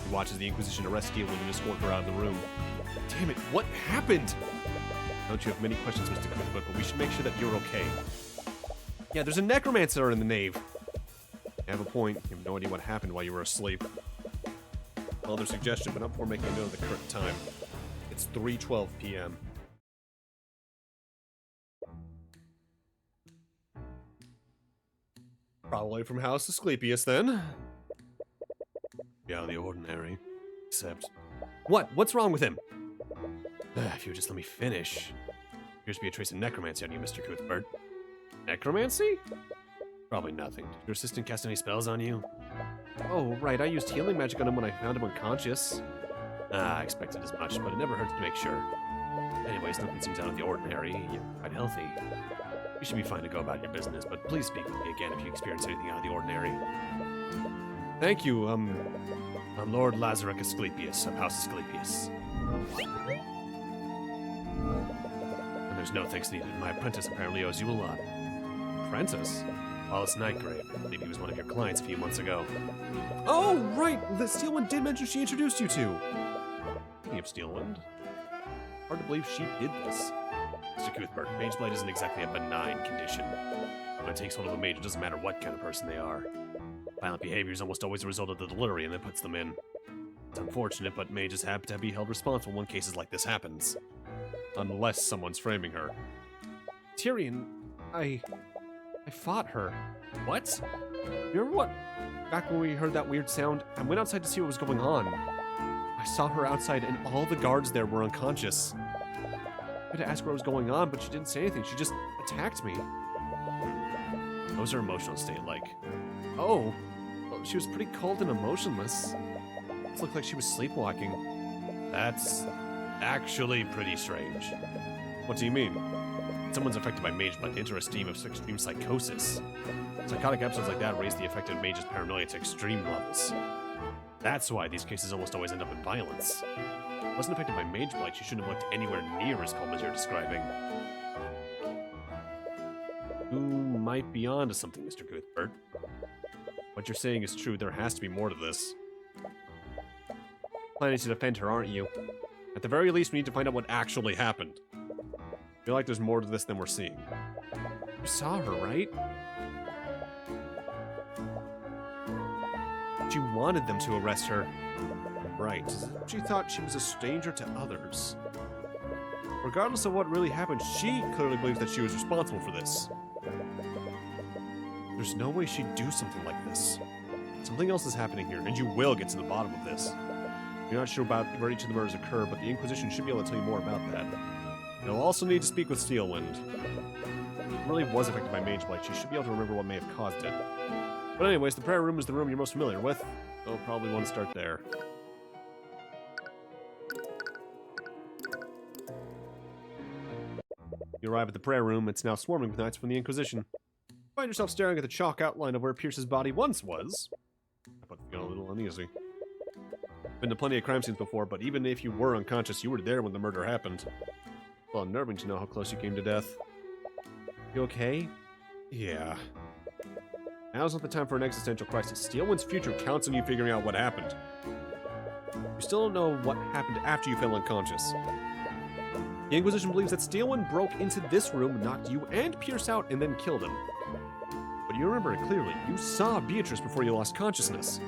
He watches the Inquisition arrest Steelwind and escort her out of the room. Damn it, what happened? Don't you have many questions, Mr. Cuthbert, but we should make sure that you're okay. Yeah, there's a necromancer in the nave. You have a point. You have no idea what happened while you were asleep. Well, their suggestion, but not before making a note of the correct time. It's 3:12 p.m. Probably from House Asclepius, then. Be out of the ordinary. Except... What? What's wrong with him? If you would just let me finish. Appears to be a trace of necromancy on you, Mr. Cuthbert. Necromancy? Probably nothing. Did your assistant cast any spells on you? Oh, right. I used healing magic on him when I found him unconscious. I expected as much, but it never hurts to make sure. Anyways, nothing seems out of the ordinary. You're quite healthy. You should be fine to go about your business, but please speak with me again if you experience anything out of the ordinary. Thank you, I'm Lord Lazarus Asclepius of House Asclepius. And there's no thanks needed. My apprentice apparently owes you a lot. Apprentice? Wallace Nightgrave. I believe he was one of your clients a few months ago. Oh, right! The Steelwind did mention she introduced you to. Speaking of Steelwind, hard to believe she did this. Mr. Cuthbert, mage blight isn't exactly a benign condition. When it takes hold of a mage, it doesn't matter what kind of person they are. Violent behavior is almost always a result of the delirium that puts them in. It's unfortunate, but mages have to be held responsible when cases like this happens. Unless someone's framing her. Tyrion, I fought her. What? Remember what? Back when we heard that weird sound, I went outside to see what was going on. I saw her outside and all the guards there were unconscious. I had to ask her what was going on, but she didn't say anything. She just attacked me. What was her emotional state like? Oh, well, she was pretty cold and emotionless. It looked like she was sleepwalking. That's actually pretty strange. What do you mean? When someone's affected by mage blight, they enter a state of extreme psychosis. Psychotic episodes like that raise the affected mage's paranoia to extreme levels. That's why these cases almost always end up in violence. If she wasn't affected by mage blight, she shouldn't have looked anywhere near as calm as you're describing. You might be onto something, Mr. Cuthbert. What you're saying is true. There has to be more to this. Planning to defend her, aren't you? At the very least, we need to find out what actually happened. I feel like there's more to this than we're seeing. You saw her, right? But you wanted them to arrest her. Right. She thought she was a stranger to others. Regardless of what really happened, she clearly believes that she was responsible for this. There's no way she'd do something like this. Something else is happening here, and you will get to the bottom of this. You're not sure about where each of the murders occur, but the Inquisition should be able to tell you more about that. You'll also need to speak with Steelwind. If it really was affected by mage blight, she should be able to remember what may have caused it. But anyways, the prayer room is the room you're most familiar with. You'll probably want to start there. You arrive at the prayer room. It's now swarming with knights from the Inquisition. Find yourself staring at the chalk outline of where Pierce's body once was. But feeling a little uneasy. Been to plenty of crime scenes before, but even if you were unconscious, you were there when the murder happened. Well, unnerving to know how close you came to death. You okay? Yeah. Now's not the time for an existential crisis. Steelwind's future counts on you figuring out what happened. You still don't know what happened after you fell unconscious. The Inquisition believes that Steelwind broke into this room, knocked you and Pierce out, and then killed him. But you remember it clearly. You saw Beatrice before you lost consciousness.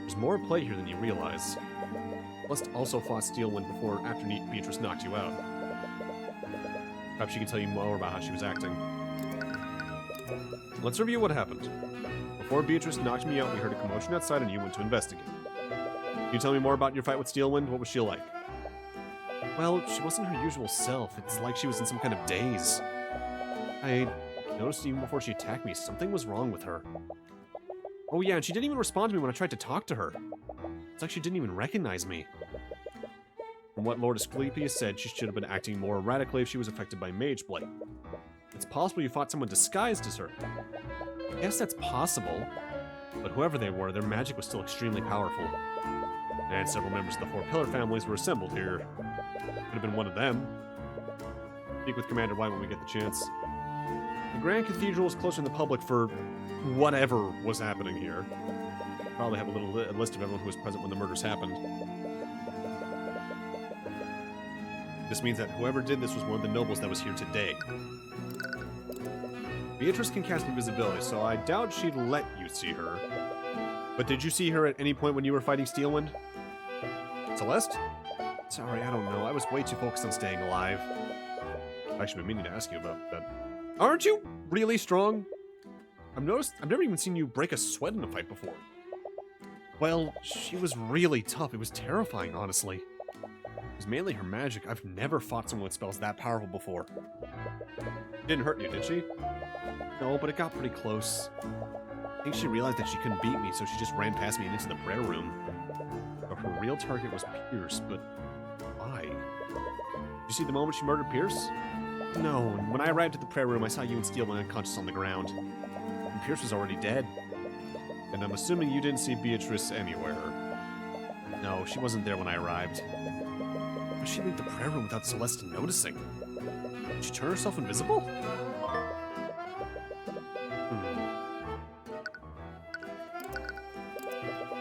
There's more at play here than you realize. Lust also fought Steelwind after Beatrice knocked you out. Perhaps she can tell you more about how she was acting. Let's review what happened. Before Beatrice knocked me out, we heard a commotion outside and you went to investigate. Can you tell me more about your fight with Steelwind? What was she like? Well, she wasn't her usual self. It's like she was in some kind of daze. I noticed even before she attacked me, something was wrong with her. Oh yeah, and she didn't even respond to me when I tried to talk to her. It's like she didn't even recognize me. From what Lord Asclepius said, she should have been acting more erratically if she was affected by Mage Blight. It's possible you fought someone disguised as her. Yes, that's possible. But whoever they were, their magic was still extremely powerful. And several members of the Four Pillar families were assembled here. Could have been one of them. Speak with Commander White when we get the chance. The Grand Cathedral is closer to the public for whatever was happening here. Probably have a little list of everyone who was present when the murders happened. This means that whoever did this was one of the nobles that was here today. Beatrice can cast invisibility, so I doubt she'd let you see her. But did you see her at any point when you were fighting Steelwind? Celeste? Sorry, I don't know. I was way too focused on staying alive. I've actually been meaning to ask you about that. Aren't you really strong? I've never even seen you break a sweat in a fight before. Well, she was really tough. It was terrifying, honestly. It was mainly her magic. I've never fought someone with spells that powerful before. Didn't hurt you, did she? No, but it got pretty close. I think she realized that she couldn't beat me, so she just ran past me and into the prayer room. But her real target was Pierce, but why? Did you see the moment she murdered Pierce? No, when I arrived at the prayer room, I saw you and Steelwind unconscious on the ground. And Pierce was already dead. And I'm assuming you didn't see Beatrice anywhere. No, she wasn't there when I arrived. How did she leave the prayer room without Celeste noticing? Did she turn herself invisible?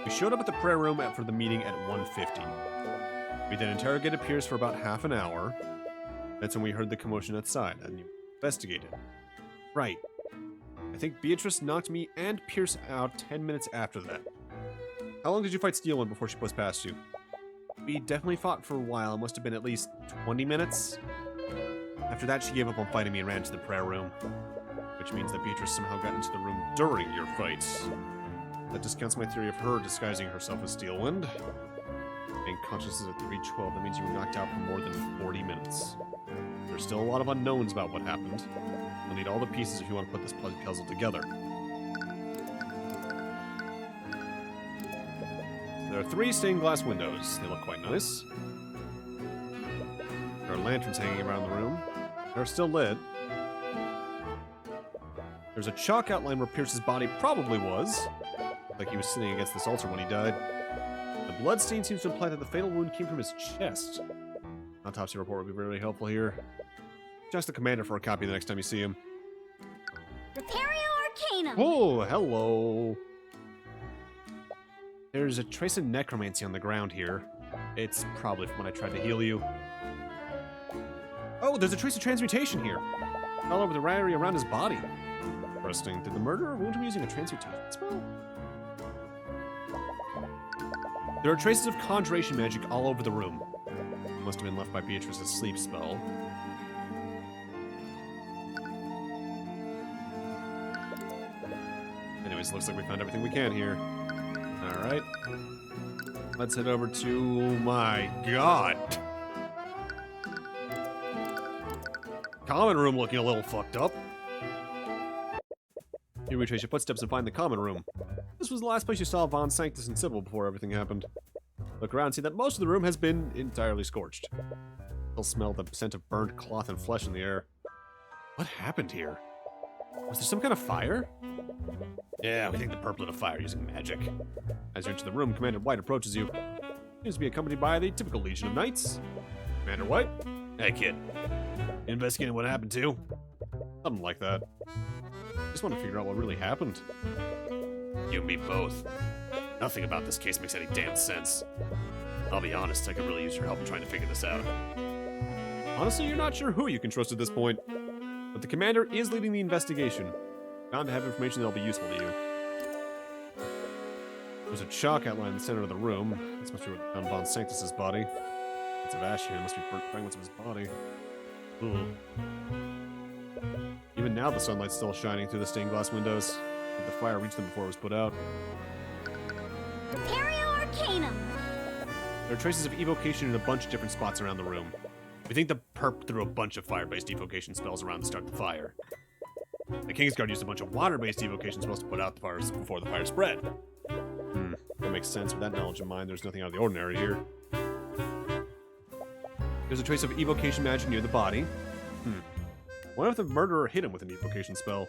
We showed up at the prayer room for the meeting at 1:50. We then interrogated Pierce for about half an hour. That's when we heard the commotion outside, and you investigated. Right. I think Beatrice knocked me and Pierce out 10 minutes after that. How long did you fight Steelwind before she pushed past you? We definitely fought for a while. It must have been at least 20 minutes. After that, she gave up on fighting me and ran to the prayer room. Which means that Beatrice somehow got into the room during your fights. That discounts my theory of her disguising herself as Steelwind. Being conscious is at 3:12, that means you were knocked out for more than 40 minutes. There's still a lot of unknowns about what happened. You'll need all the pieces if you want to put this puzzle together. There are 3 stained glass windows. They look quite nice. There are lanterns hanging around the room. They're still lit. There's a chalk outline where Pierce's body probably was. Like he was sitting against this altar when he died. The bloodstain seems to imply that the fatal wound came from his chest. Autopsy report would be really helpful here. Just the commander for a copy the next time you see him. Repario Arcanum. Oh, hello. There's a trace of necromancy on the ground here. It's probably from when I tried to heal you. Oh, there's a trace of transmutation here. All over the area around his body. Interesting. Did the murderer wound him using a transmutation spell? There are traces of conjuration magic all over the room. It must have been left by Beatrice's sleep spell. Anyways, looks like we found everything we can here. Alright. Let's head over to... my god! Common room looking a little fucked up. You retrace your footsteps and find the common room. This was the last place you saw Von Sanctus and Sybil before everything happened. Look around and see that most of the room has been entirely scorched. You'll smell the scent of burned cloth and flesh in the air. What happened here? Was there some kind of fire? Yeah, we think the purple lit a fire using magic. As you enter the room, Commander White approaches you. Seems to be accompanied by the typical Legion of Knights. Commander White? Hey, kid. Investigating what happened to? Something like that. Just want to figure out what really happened. You and me both. Nothing about this case makes any damn sense. I'll be honest, I could really use your help in trying to figure this out. Honestly, you're not sure who you can trust at this point. But the commander is leading the investigation. Bound to have information that'll be useful to you. There's a chalk outline in the center of the room. This must be where they found Von Sanctus's body. Bits of ash here must be burnt fragments of his body. Ooh. Even now, the sunlight's still shining through the stained glass windows. But the fire reached them before it was put out. Imperio Arcanum. There are traces of evocation in a bunch of different spots around the room. We think the perp threw a bunch of fire-based evocation spells around to start the fire. The Kingsguard used a bunch of water-based evocation spells to put out the fires before the fire spread. That makes sense. With that knowledge in mind, there's nothing out of the ordinary here. There's a trace of evocation magic near the body. Wonder if the murderer hit him with an evocation spell.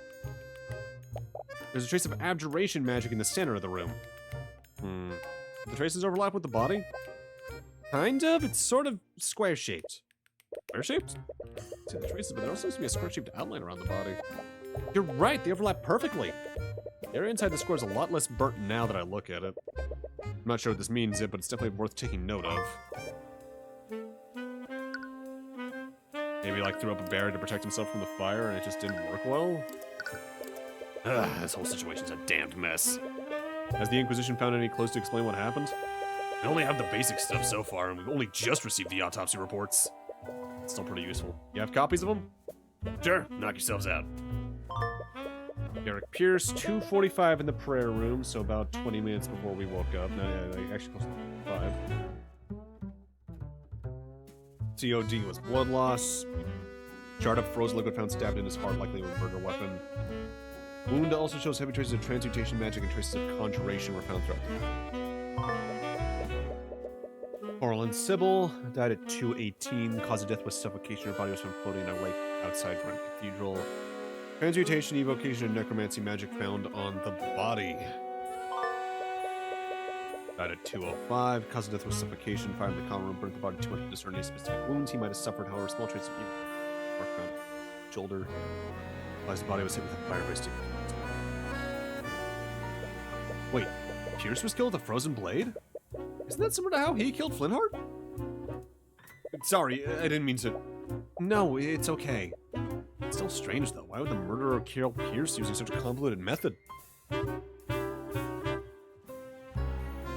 There's a trace of abjuration magic in the center of the room. The traces overlap with the body? Kind of. It's sort of square-shaped. Square-shaped? See the traces, but there also seems to be a square-shaped outline around the body. You're right, they overlap perfectly. The area inside the square is a lot less burnt now that I look at it. I'm not sure what this means yet, but it's definitely worth taking note of. Maybe like threw up a barrier to protect himself from the fire and it just didn't work well? This whole situation's a damned mess. Has the Inquisition found any clues to explain what happened? We only have the basic stuff so far, and we've only just received the autopsy reports. It's still pretty useful. You have copies of them? Sure, knock yourselves out. Derek Pierce, 2:45 in the prayer room, so about 20 minutes before we woke up. No, yeah, actually close to 5. COD was blood loss. Charred up frozen liquid found stabbed in his heart, likely with a murder weapon. Wound also shows heavy traces of transmutation magic and traces of conjuration were found throughout the Orlin Sybil died at 2:18. Cause of death was suffocation. Her body was found floating in a lake outside Grand Cathedral. Transmutation, evocation, and necromancy magic found on the body. Died at 2:05. Cause of death was suffocation. Fire in the common room burnt the body too much to discern any specific wounds he might have suffered. However, small traces of mark found shoulder. Implies the body was hit with a fire-based evocation. Wait, Pierce was killed with a frozen blade? Isn't that similar to how he killed Flintheart? Sorry, I didn't mean to... No, it's okay. It's still strange, though. Why would the murderer kill Pierce using such a convoluted method?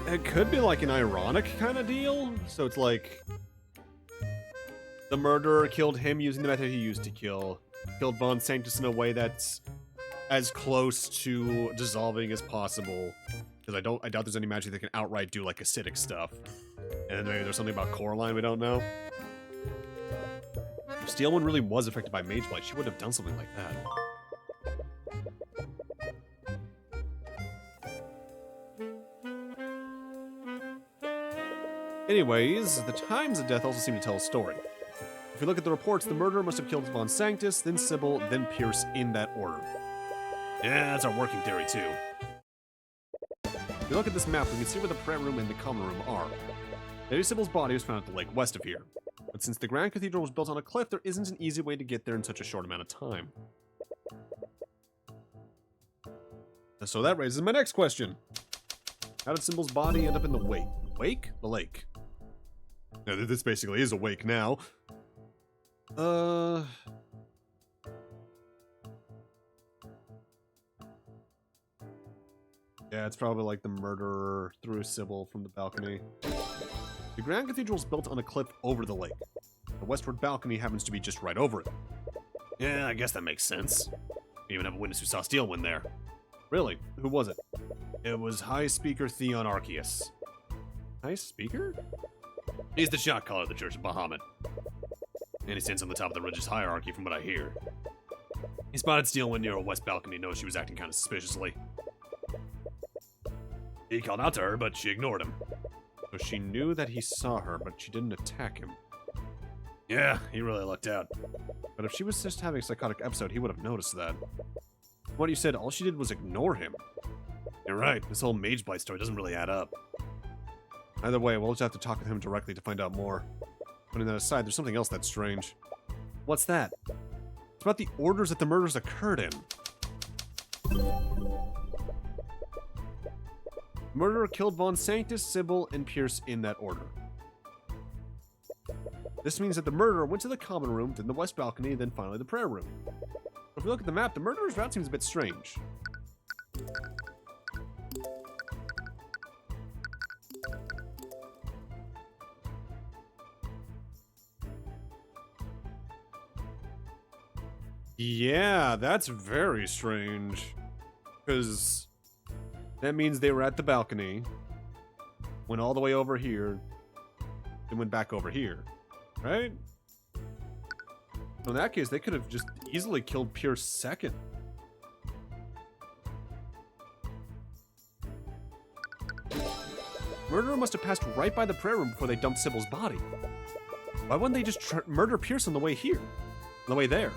It could be like an ironic kind of deal. So it's like... the murderer killed him using the method he used to kill. Killed Von Sanctus in a way that's as close to dissolving as possible. Because I doubt there's any magic that can outright do like acidic stuff. And then maybe there's something about Coraline we don't know. If Steelwind really was affected by Mage Blight, she would have done something like that. Anyways, the times of death also seem to tell a story. If we look at the reports, the murderer must have killed Von Sanctus, then Sybil, then Pierce in that order. Yeah, that's our working theory too. If we look at this map, we can see where the prayer room and the common room are. Lady Sybil's body was found at the lake west of here. But since the Grand Cathedral was built on a cliff, there isn't an easy way to get there in such a short amount of time. So that raises my next question. How did Sybil's body end up in the wake? Wake? The lake. Now, this basically is a wake now. Yeah, it's probably like the murderer threw Sybil from the balcony. The Grand Cathedral is built on a cliff over the lake. The westward balcony happens to be just right over it. Yeah, I guess that makes sense. We even have a witness who saw Steelwind there. Really? Who was it? It was High Speaker Theon Arceus. High Speaker? He's the shot caller of the Church of Bahamut. And he stands on the top of the religious hierarchy from what I hear. He spotted Steelwind near a west balcony and noticed she was acting kind of suspiciously. He called out to her, but she ignored him. So she knew that he saw her, but she didn't attack him. Yeah, he really lucked out. But if she was just having a psychotic episode, he would have noticed that. What you said, all she did was ignore him. You're right, this whole Mage Blight story doesn't really add up. Either way, we'll just have to talk with him directly to find out more. Putting that aside, there's something else that's strange. What's that? It's about the orders that the murders occurred in. Murderer killed Von Sanctus, Sybil, and Pierce in that order. This means that the murderer went to the common room, then the west balcony, then finally the prayer room. If we look at the map, the murderer's route seems a bit strange. Yeah, that's very strange. Because that means they were at the balcony, went all the way over here, then went back over here, right? So in that case, they could have just easily killed Pierce second. Murderer must have passed right by the prayer room before they dumped Sybil's body. Why wouldn't they just murder Pierce on the way here? On the way there?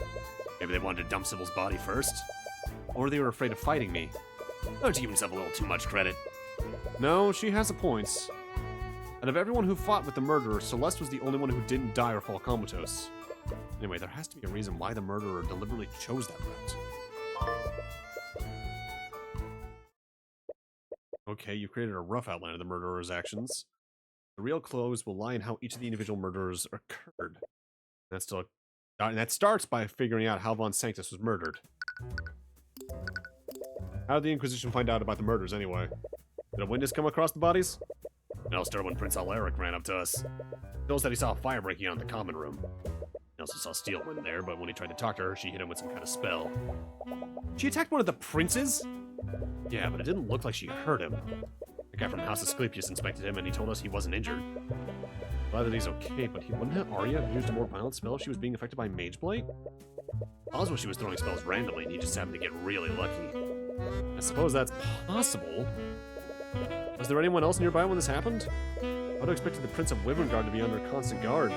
Maybe they wanted to dump Sybil's body first. Or they were afraid of fighting me. Don't you give himself a little too much credit? No, she has a point. Out of everyone who fought with the murderer, Celeste was the only one who didn't die or fall comatose. Anyway, there has to be a reason why the murderer deliberately chose that route. Okay, you created a rough outline of the murderer's actions. The real clues will lie in how each of the individual murders occurred. And that starts by figuring out how Von Sanctus was murdered. How did the Inquisition find out about the murders anyway? Did a witness come across the bodies? It all started when Prince Alaric ran up to us. He told us that he saw a fire breaking out in the common room. He also saw Steelwind there, but when he tried to talk to her, she hit him with some kind of spell. She attacked one of the princes? Yeah, but it didn't look like she hurt him. The guy from House Asclepius inspected him, and he told us he wasn't injured. Glad that he's okay, but wouldn't have Arya have used a more violent spell if she was being affected by Mage Blight? Possible she was throwing spells randomly, and he just happened to get really lucky. I suppose that's possible. Was there anyone else nearby when this happened? I would have expected the Prince of Wyverngard to be under constant guard.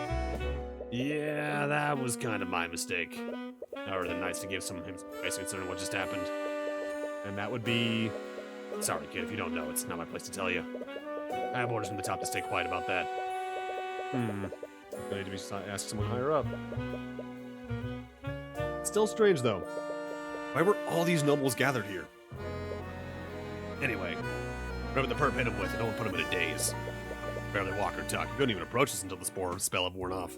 Yeah, that was kind of my mistake. I ordered the knights to give some advice concerning what just happened. And that would be... Sorry, kid, if you don't know, it's not my place to tell you. I have orders from the top to stay quiet about that. I need to ask someone higher up. Still strange, though. Why were all these nobles gathered here? Anyway, whatever the perp hit him with, no one put him in a daze. Barely walk or talk. He couldn't even approach us until the spell had worn off.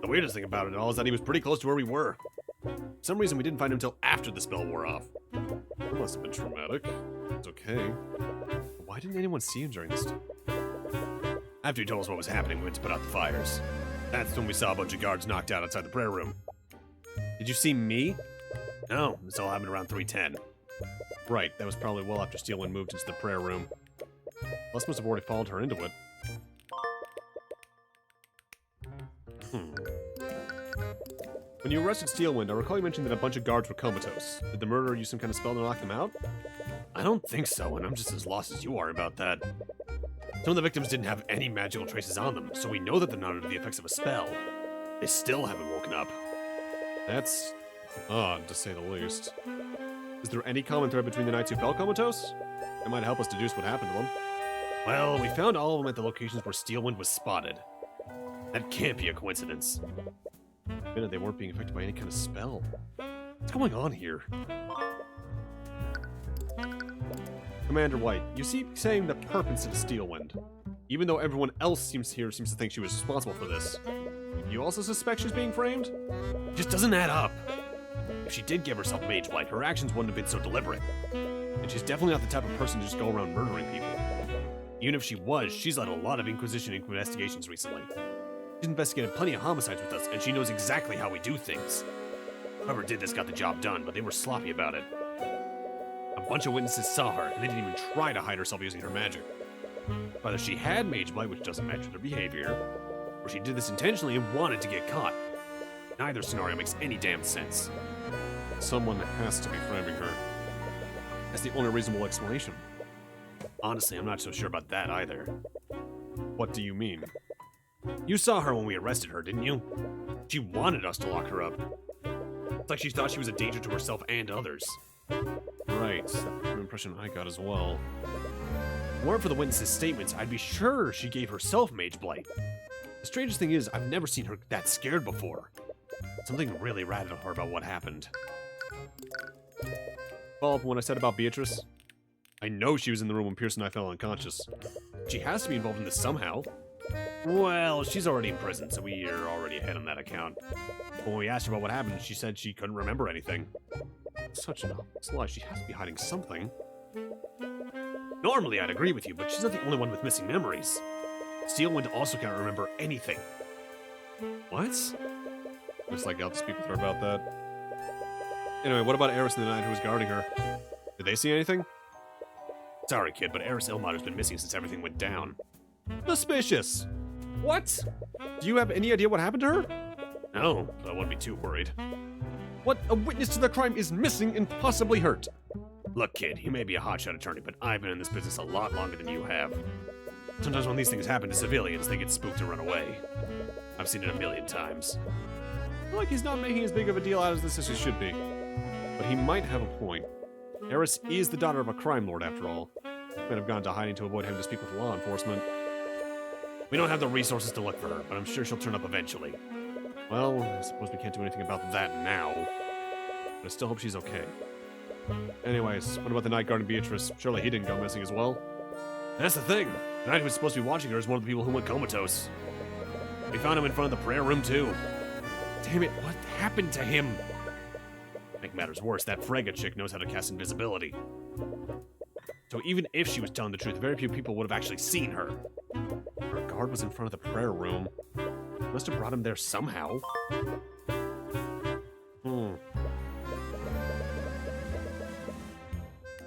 The weirdest thing about it all is that he was pretty close to where we were. For some reason, we didn't find him until after the spell wore off. That must have been traumatic. It's okay. Why didn't anyone see him during this time? After he told us what was happening, we went to put out the fires. That's when we saw a bunch of guards knocked out outside the prayer room. Did you see me? No, this all happened around 3:10. Right, that was probably well after Steelwind moved into the prayer room. Les must have already followed her into it. When you arrested Steelwind, I recall you mentioned that a bunch of guards were comatose. Did the murderer use some kind of spell to knock them out? I don't think so, and I'm just as lost as you are about that. Some of the victims didn't have any magical traces on them, so we know that they're not under the effects of a spell. They still haven't woken up. That's odd, to say the least. Is there any common thread between the knights who fell comatose? That might help us deduce what happened to them. Well, we found all of them at the locations where Steelwind was spotted. That can't be a coincidence. Admitted they weren't being affected by any kind of spell. What's going on here? Commander White, you see saying the perp instead of Steelwind. Even though everyone else seems to think she was responsible for this. You also suspect she's being framed? It just doesn't add up. If she did give herself Mage Blight, her actions wouldn't have been so deliberate. And she's definitely not the type of person to just go around murdering people. Even if she was, she's led a lot of Inquisition investigations recently. She's investigated plenty of homicides with us, and she knows exactly how we do things. Whoever did this got the job done, but they were sloppy about it. A bunch of witnesses saw her, and they didn't even try to hide herself using her magic. Whether she had Mage Blight, which doesn't match with her behavior, or she did this intentionally and wanted to get caught. Neither scenario makes any damn sense. Someone has to be framing her. That's the only reasonable explanation. Honestly, I'm not so sure about that either. What do you mean? You saw her when we arrested her, didn't you? She wanted us to lock her up. It's like she thought she was a danger to herself and others. Right, that's the impression I got as well. If it weren't for the witnesses' statements, I'd be sure she gave herself Mage Blight. The strangest thing is, I've never seen her that scared before. Something really rattled her about what happened. Follow up on what I said about Beatrice? I know she was in the room when Pierce and I fell unconscious. She has to be involved in this somehow. Well, she's already in prison, so we are already ahead on that account. But when we asked her about what happened, she said she couldn't remember anything. Such an obvious lie. She has to be hiding something. Normally, I'd agree with you, but she's not the only one with missing memories. Steelwind also can't remember anything. What? Looks like I'll have to speak with her about that. Anyway, what about Eris and the knight who was guarding her? Did they see anything? Sorry, kid, but Eris Ilmater's been missing since everything went down. Suspicious! What? Do you have any idea what happened to her? No, but I wouldn't be too worried. What? A witness to the crime is missing and possibly hurt. Look, kid, you may be a hotshot attorney, but I've been in this business a lot longer than you have. Sometimes when these things happen to civilians, they get spooked and run away. I've seen it a million times. I feel like he's not making as big of a deal out of this as he should be. But he might have a point. Eris is the daughter of a crime lord, after all. Might have gone to hiding to avoid having to speak with law enforcement. We don't have the resources to look for her, but I'm sure she'll turn up eventually. Well, I suppose we can't do anything about that now. But I still hope she's okay. Anyways, what about the night guard and Beatrice? Surely he didn't go missing as well? That's the thing. The knight who's supposed to be watching her is one of the people who went comatose. We found him in front of the prayer room, too. Damn it, what happened to him? Make matters worse, that Frega chick knows how to cast invisibility. So even if she was telling the truth, very few people would have actually seen her. Her guard was in front of the prayer room. Must have brought him there somehow.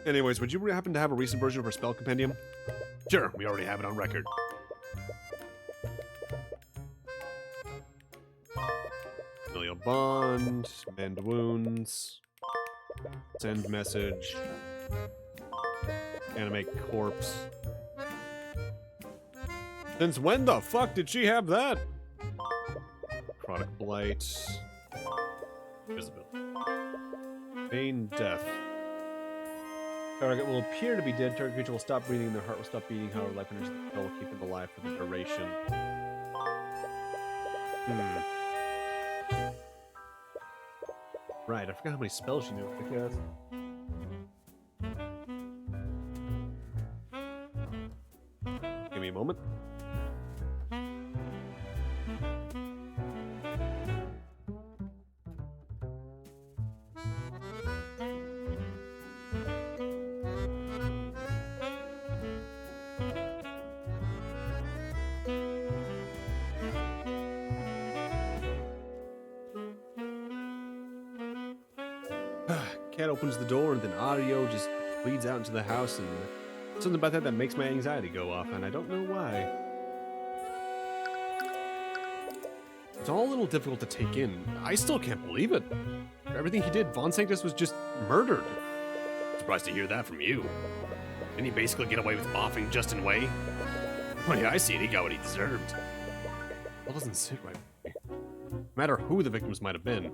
Anyways, would you happen to have a recent version of her spell compendium? Sure, we already have it on record. Familial bond, mend wounds, send message, animate corpse. Since when the fuck did she have that? Chronic blight, visibility, feign death. Target will appear to be dead. Target creature will stop breathing. Their heart will stop beating. However, life energy of the spell will keep them alive for the duration. Right, I forgot how many spells she knew. Give me a moment. Cat opens the door and then audio just bleeds out into the house, and something about that makes my anxiety go off, and I don't know why. It's all a little difficult to take in. I still can't believe it. For everything he did, Von Sanctus was just murdered. Surprised to hear that from you. Didn't he basically get away with boffing Justin Way? Oh yeah, I see it. He got what he deserved. That doesn't sit right with me. No matter who the victims might have been,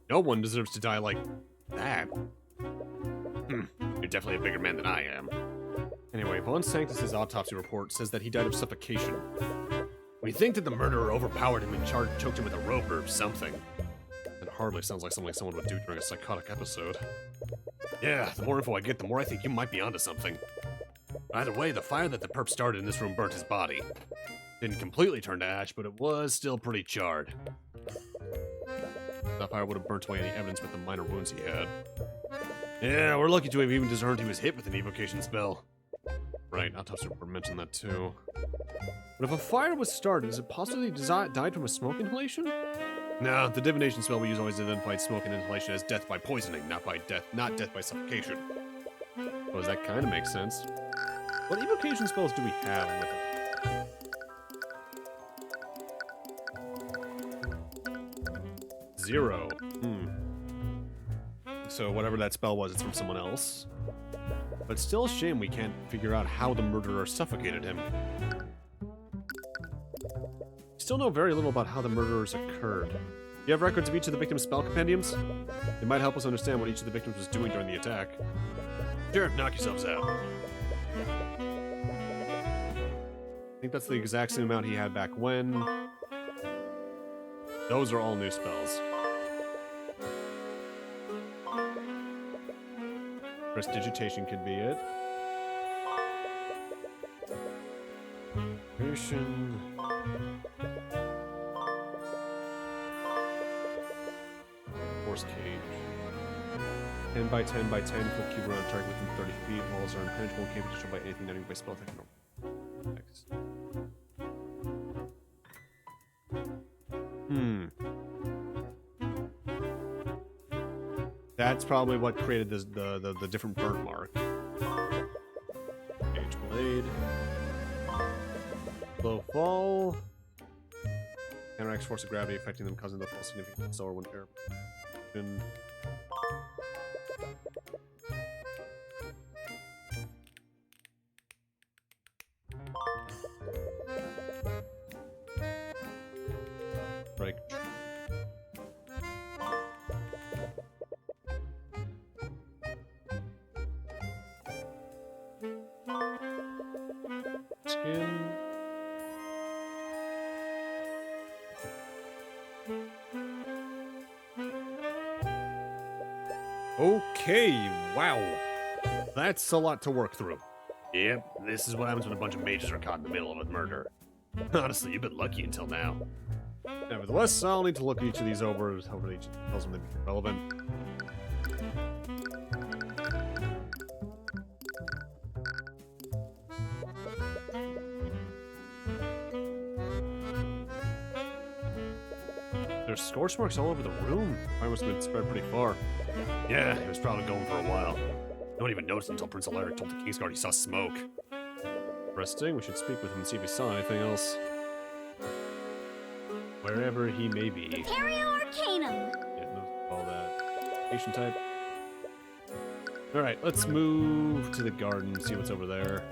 no one deserves to die like that. You're definitely a bigger man than I am. Anyway, Von Sanctus's autopsy report says that he died of suffocation. We think that the murderer overpowered him and choked him with a rope or something. That hardly sounds like something someone would do during a psychotic episode. Yeah, the more info I get, the more I think you might be onto something. Either way, the fire that the perp started in this room burnt his body. Didn't completely turn to ash, but it was still pretty charred. That fire would have burnt away any evidence with the minor wounds he had. Yeah, we're lucky to have even discerned he was hit with an evocation spell. Right, autopsy report mentioned that too. But if a fire was started, is it possibly died from a smoke inhalation? No, the divination spell we use always identified smoke and inhalation as death by poisoning, not death by suffocation. Well, that kind of makes sense. What evocation spells do we have with it? Zero. So whatever that spell was, it's from someone else. But still a shame we can't figure out how the murderer suffocated him. Still know very little about how the murderers occurred. Do you have records of each of the victims' spell compendiums? They might help us understand what each of the victims was doing during the attack. Sure, knock yourselves out. I think that's the exact same amount he had back when. Those are all new spells. Prestidigitation could be it. Mission. Force cage. 10 by 10 by 10 foot cube around target within 30 feet. Walls are impenetrable and can't be destroyed by anything, not even by spell attack. That's probably what created this, the different burn mark. Cage blade. Low fall. Counteracts force of gravity, affecting them, causing them to fall significantly slower when air. Break. Skin. Okay, wow. That's a lot to work through. Yep, this is what happens when a bunch of mages are caught in the middle of a murder. Honestly, you've been lucky until now. Nevertheless, I'll need to look each of these over, hopefully each tells them they become relevant. There's scorch marks all over the room. I must have been spread pretty far. Yeah, he was probably going for a while. No one even noticed until Prince Alaric told the Kingsguard he saw smoke. Resting, we should speak with him and see if he saw anything else. Wherever he may be. Imperio Arcanum. Yeah, no, all that. Patient type. Alright, let's move to the garden, see what's over there.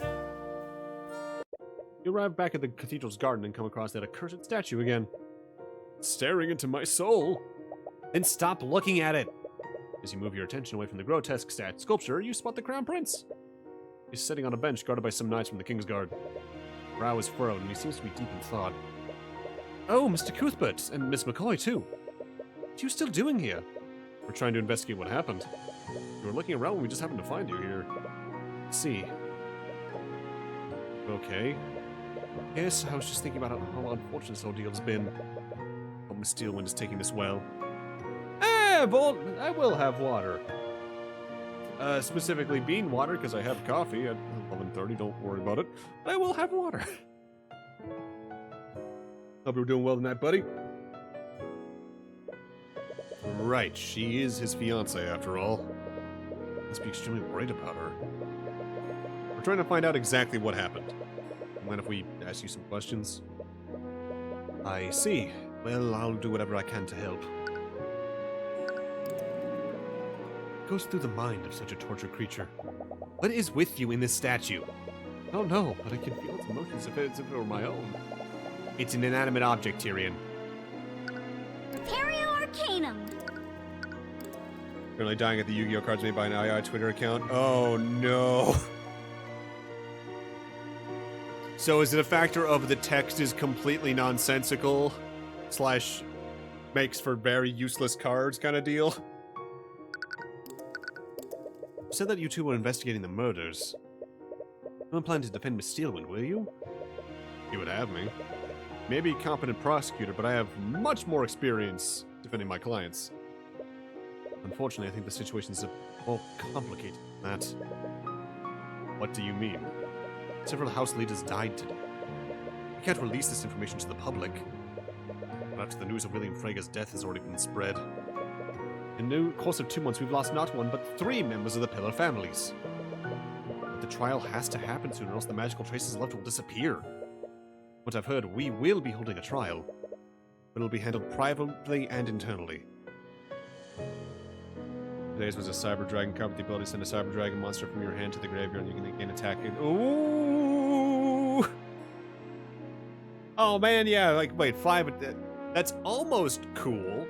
You arrive back at the cathedral's garden and come across that accursed statue again. Staring into my soul. Then stop looking at it! As you move your attention away from the grotesque sculpture, you spot the Crown Prince. He's sitting on a bench guarded by some knights from the Kingsguard. Brow is furrowed and he seems to be deep in thought. Oh, Mr. Cuthbert, and Miss McCoy too. What are you still doing here? We're trying to investigate what happened. We were looking around when we just happened to find you here. Let's see. Okay. Yes, I was just thinking about how unfortunate this ordeal's been. Hope Miss Steelwind is taking this well. Well, I will have water. Specifically bean water, because I have coffee at 11:30, don't worry about it. I will have water. Hope you're doing well tonight, buddy. Right, she is his fiancée after all. Must be extremely worried about her. We're trying to find out exactly what happened. And then if we ask you some questions. I see. Well, I'll do whatever I can to help. Goes through the mind of such a tortured creature. What is with you in this statue? I don't know, but I can feel its emotions if it were my own. It's an inanimate object, Tyrion. Imperio Arcanum. Currently dying at the Yu-Gi-Oh cards made by an II Twitter account. Oh no. So is it a factor of the text is completely nonsensical / makes for very useless cards kind of deal? You said that you two were investigating the murders. You don't plan to defend Miss Steelwind, will you? You would have me. Maybe a competent prosecutor, but I have much more experience defending my clients. Unfortunately, I think the situation is more complicated than that. What do you mean? Several house leaders died today. We can't release this information to the public. But after the news of William Frega's death has already been spread. In the course of 2 months, we've lost not one, but 3 members of the Pillar families. But the trial has to happen soon, or else the magical traces left will disappear. What I've heard, we will be holding a trial, but it'll be handled privately and internally. Today's was a Cyber Dragon card with the ability to send a Cyber Dragon monster from your hand to the graveyard, and you can again attack it. Ooh! Oh man, yeah, like, wait, 5... That's almost cool.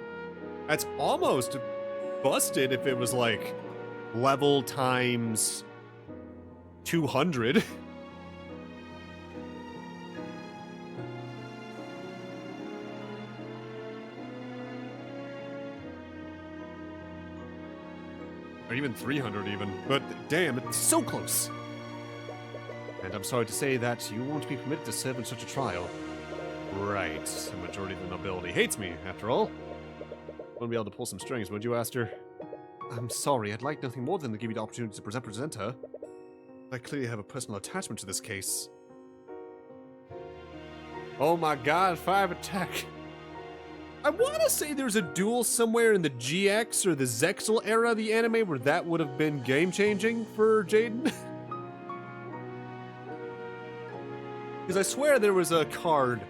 That's almost busted if it was like level times 200. Or even 300 even. But damn, it's so close. And I'm sorry to say that you won't be permitted to serve in such a trial. Right. The majority of the nobility hates me, after all. Wouldn't be able to pull some strings, would you, Aster? I'm sorry, I'd like nothing more than to give you the opportunity to present her. I clearly have a personal attachment to this case. Oh my god, 5 attack. I want to say there's a duel somewhere in the GX or the Zexal era of the anime where that would have been game-changing for Jaden. Because I swear there was a card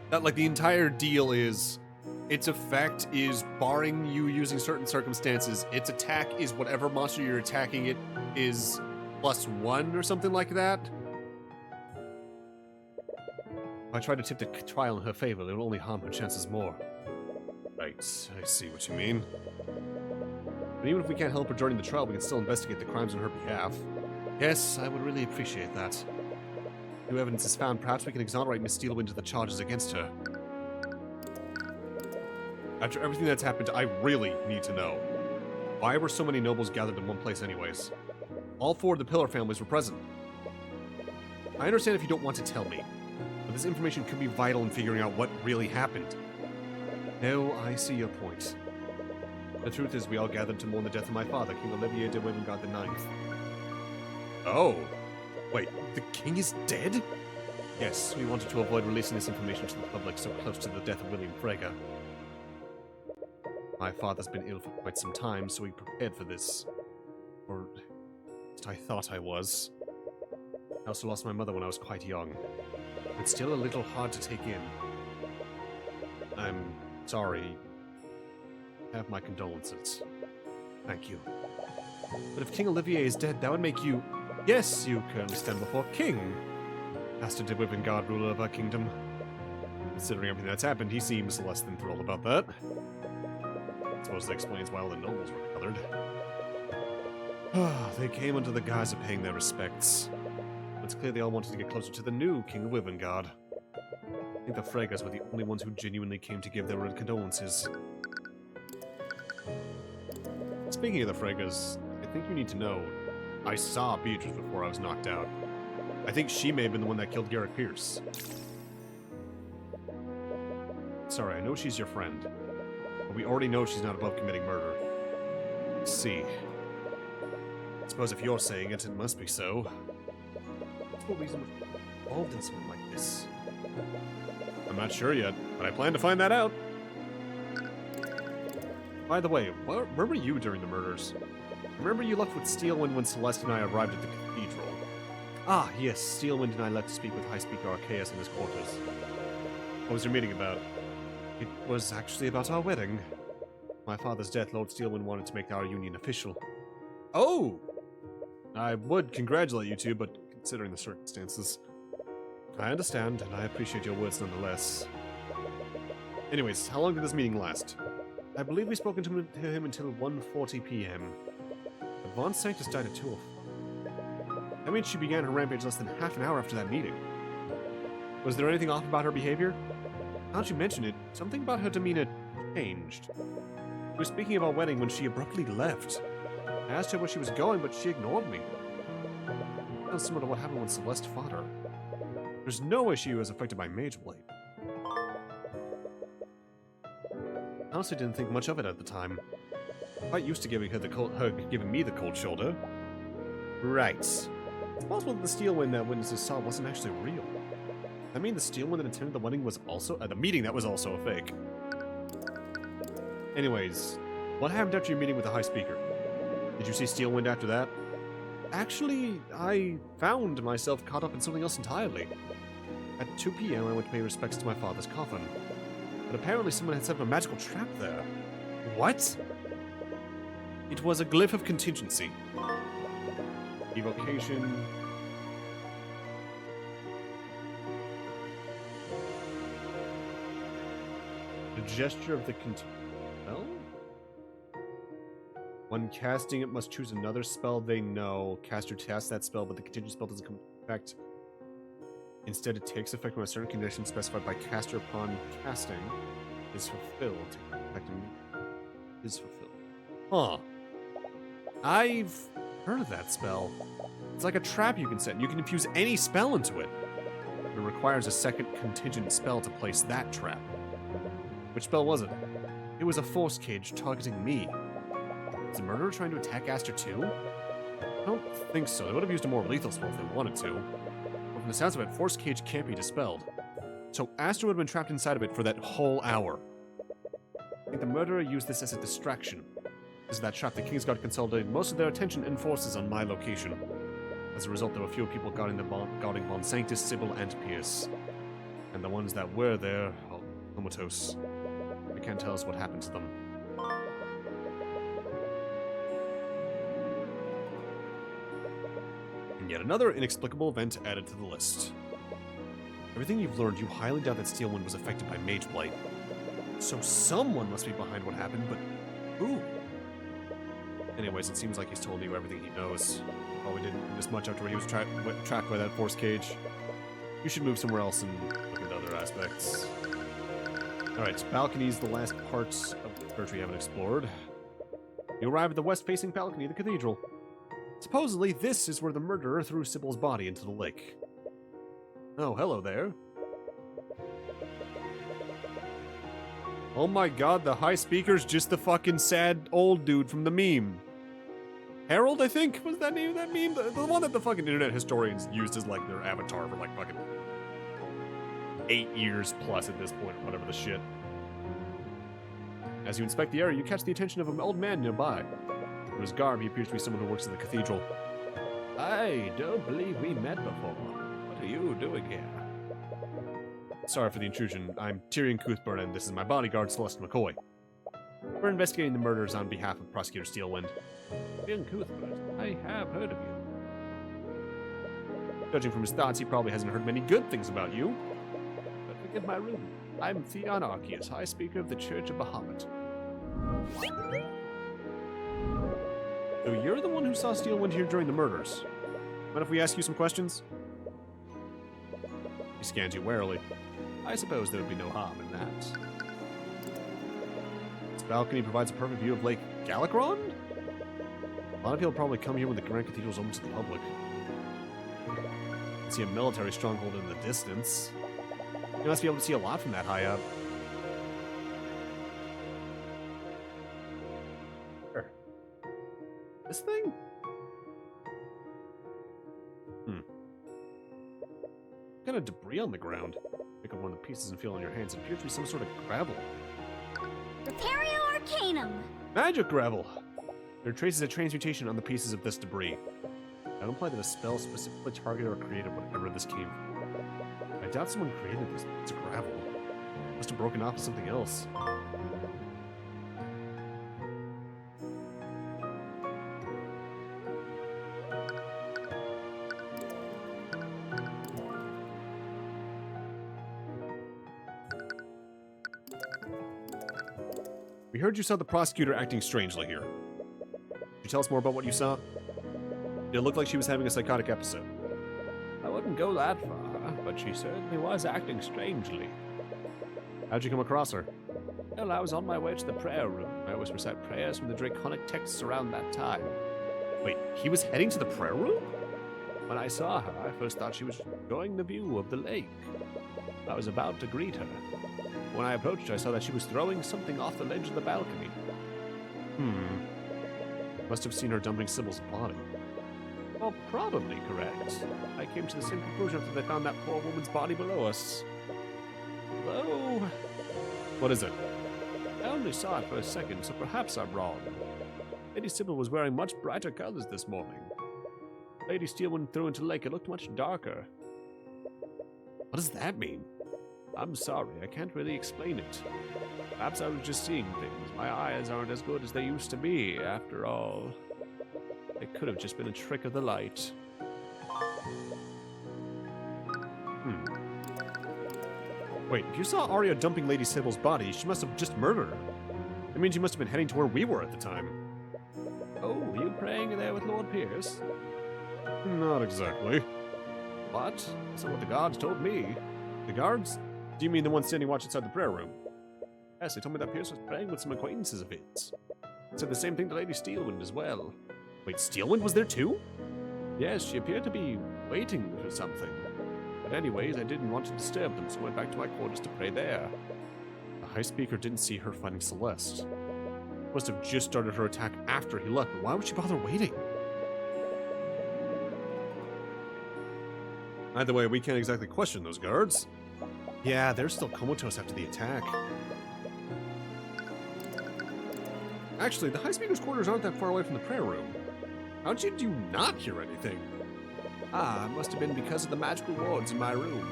that, like, the entire deal is, its effect is barring you using certain circumstances, its attack is whatever monster you're attacking it is +1 or something like that. If I try to tip the trial in her favor, it will only harm her chances more. Right, I see what you mean. But even if we can't help her during the trial, we can still investigate the crimes on her behalf. Yes, I would really appreciate that. New evidence is found, perhaps we can exonerate Miss Steelwind of the charges against her. After everything that's happened, I really need to know. Why were so many nobles gathered in one place anyways? All 4 of the Pillar families were present. I understand if you don't want to tell me, but this information could be vital in figuring out what really happened. No, I see your point. The truth is, we all gathered to mourn the death of my father, King Olivier de Wivengard IX. Oh. Wait, the king is dead? Yes, we wanted to avoid releasing this information to the public so close to the death of William Frege. My father's been ill for quite some time, so we prepared for this. Or, at least I thought I was. I also lost my mother when I was quite young. It's still a little hard to take in. I'm sorry. Have my condolences. Thank you. But if King Olivier is dead, that would make you... Yes, you currently stand before King. Master de Wivengard, ruler of our kingdom. Considering everything that's happened, he seems less than thrilled about that. I suppose that explains why all the nobles were gathered. They came under the guise of paying their respects. It's clear they all wanted to get closer to the new King of Wivengard. I think the Fregas were the only ones who genuinely came to give their condolences. Speaking of the Fregas, I think you need to know, I saw Beatrice before I was knocked out. I think she may have been the one that killed Garrett Pierce. Sorry, I know she's your friend, but we already know she's not above committing murder. Let's see. I suppose if you're saying it, it must be so. What's the reason we're involved in something like this? I'm not sure yet, but I plan to find that out. By the way, where were you during the murders? Remember you left with Steelwind when Celeste and I arrived at the cathedral? Ah, yes, Steelwind and I left to speak with High Speaker Arcane in his quarters. What was your meeting about? It was actually about our wedding. My father's death, Lord Steelwind wanted to make our union official. Oh! I would congratulate you two, but considering the circumstances. I understand, and I appreciate your words nonetheless. Anyways, how long did this meeting last? I believe we spoke to him until 1:40 p.m. Advanced Sanctus died at 2. That means she began her rampage less than half an hour after that meeting. Was there anything off about her behavior? Now that you mention it, something about her demeanor changed. We were speaking of our wedding when she abruptly left. I asked her where she was going, but she ignored me. Sounds similar to what happened when Celeste fought her. There's no way she was affected by Mage Blade. I honestly didn't think much of it at the time. Quite used to giving her giving me the cold shoulder. Right. It's possible that the Steelwind that witnesses saw wasn't actually real. I mean, the Steelwind that attended the wedding was also the meeting that was also a fake. Anyways, what happened after your meeting with the High Speaker? Did you see Steelwind after that? Actually, I found myself caught up in something else entirely. At 2 p.m., I went to pay respects to my father's coffin. But apparently someone had set up a magical trap there. What? It was a glyph of contingency. Evocation. The gesture of the spell? When casting it must choose another spell they know. Caster casts that spell, but the contingent spell doesn't come into effect. Instead, it takes effect when a certain condition specified by caster upon casting is fulfilled. Is fulfilled. Huh. I've heard of that spell. It's like a trap you can set, and you can infuse any spell into it. It requires a second contingent spell to place that trap. Which spell was it? It was a force cage targeting me. Is the murderer trying to attack Aster too? I don't think so. They would have used a more lethal spell if they wanted to. But from the sounds of it, force cage can't be dispelled. So Aster would have been trapped inside of it for that whole hour. I think the murderer used this as a distraction. As of that trap, the Kingsguard consolidated most of their attention and forces on my location. As a result, there were fewer people guarding Bon Sanctus, Sybil, and Pierce. And the ones that were there, well, comatose. They can't tell us what happened to them. And yet another inexplicable event added to the list. Everything you've learned, you highly doubt that Steelwind was affected by Mage Blight. So someone must be behind what happened, but who? Anyways, it seems like he's told you everything he knows. Probably didn't this much after he was trapped by that force cage. You should move somewhere else and look at other aspects. Alright, balcony's the last parts of the church we haven't explored. You arrive at the west-facing balcony of the cathedral. Supposedly, this is where the murderer threw Sybil's body into the lake. Oh, hello there. Oh my god, the high speaker's just the fucking sad old dude from the meme. Harold, I think, was that name of that meme? The one that the fucking internet historians used as, like, their avatar for, like, fucking 8 years plus at this point, or whatever the shit. As you inspect the area, you catch the attention of an old man nearby. In his garb, he appears to be someone who works in the cathedral. I don't believe we met before. What are you doing here? Sorry for the intrusion. I'm Tyrion Cuthbert, and this is my bodyguard, Celeste McCoy. We're investigating the murders on behalf of Prosecutor Steelwind. Tyrion Cuthbert, I have heard of you. Judging from his thoughts, he probably hasn't heard many good things about you. But forgive my rudeness. I'm Theon Arceus, High Speaker of the Church of Bahamut. So you're the one who saw Steelwind here during the murders. Mind if we ask you some questions? He scans you warily. I suppose there would be no harm in that. This balcony provides a perfect view of Lake Galakron? A lot of people probably come here when the Grand Cathedral is open to the public. You can see a military stronghold in the distance. You must be able to see a lot from that high up. Sure. This thing? What kind of debris on the ground? Pick up one of the pieces and feel on your hands. It appears to be some sort of gravel. Prepario Arcanum. Magic gravel! There are traces of transmutation on the pieces of this debris. That would imply that a spell specifically targeted or created whatever this came from. I doubt someone created this. It's gravel. It must have broken off of something else. We heard you saw the prosecutor acting strangely here. Could you tell us more about what you saw? Did it look like she was having a psychotic episode? I wouldn't go that far, but she certainly was acting strangely. How'd you come across her? Well, I was on my way to the prayer room. I always recite prayers from the Draconic texts around that time. Wait, he was heading to the prayer room? When I saw her, I first thought she was enjoying the view of the lake. I was about to greet her. When I approached her, I saw that she was throwing something off the ledge of the balcony. Must have seen her dumping Sybil's body. Well, probably correct. I came to the same conclusion after they found that poor woman's body below us. Though, What is it? I only saw it for a second, so perhaps I'm wrong. Lady Sybil was wearing much brighter colors this morning. Lady Steelwind threw into the lake, it looked much darker. What does that mean? I'm sorry, I can't really explain it. Perhaps I was just seeing things. My eyes aren't as good as they used to be, after all. It could have just been a trick of the light. Wait, if you saw Arya dumping Lady Sybil's body, she must have just murdered her. That means you must have been heading to where we were at the time. Oh, were you praying there with Lord Pierce? Not exactly. What? That's not what the guards told me. The guards? Do you mean the one standing watch outside the prayer room? Yes, they told me that Pierce was praying with some acquaintances of his. Said the same thing to Lady Steelwind as well. Wait, Steelwind was there too? Yes, she appeared to be waiting for something. But anyways, I didn't want to disturb them, so I went back to my quarters to pray there. The High Speaker didn't see her finding Celeste. Must have just started her attack after he left, but why would she bother waiting? Either way, we can't exactly question those guards. Yeah, they're still comatose after the attack. Actually, the High Speaker's quarters aren't that far away from the prayer room. How did you not hear anything? Ah, it must have been because of the magical wards in my room.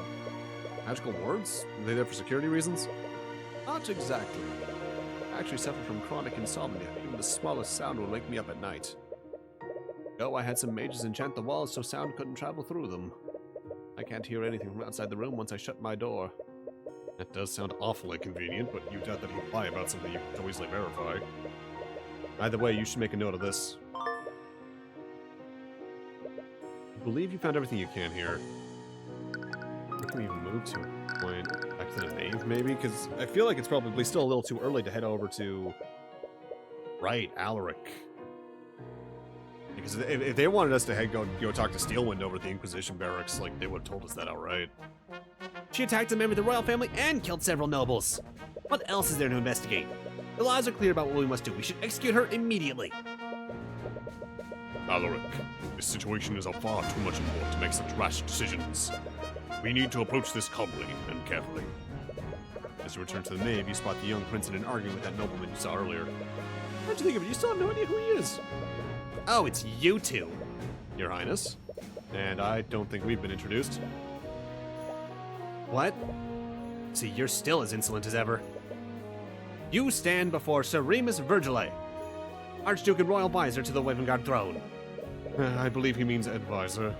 Magical wards? Are they there for security reasons? Not exactly. I actually suffer from chronic insomnia. Even the smallest sound will wake me up at night. Oh, I had some mages enchant the walls so sound couldn't travel through them. I can't hear anything from outside the room once I shut my door. That does sound awfully convenient, but you doubt that he'd lie about something you could always verify. Either way, you should make a note of this. I believe you found everything you can here. Where can we even move to? Point back to the nave, maybe? Because I feel like it's probably still a little too early to head over to... Right, Alaric. Because if they wanted us to go talk to Steelwind over at the Inquisition barracks, like, they would have told us that outright. She attacked a member of the royal family and killed several nobles. What else is there to investigate? The laws are clear about what we must do. We should execute her immediately. Alaric, this situation is of far too much import to make such rash decisions. We need to approach this calmly and carefully. As you return to the nave, you spot the young prince in an argument with that nobleman you saw earlier. What'd you think of it? You still have no idea who he is. Oh, it's you two. Your Highness. And I don't think we've been introduced. What? See, you're still as insolent as ever. You stand before Sir Remus Virgile, Archduke and Royal Advisor to the Wavengard throne. I believe he means advisor.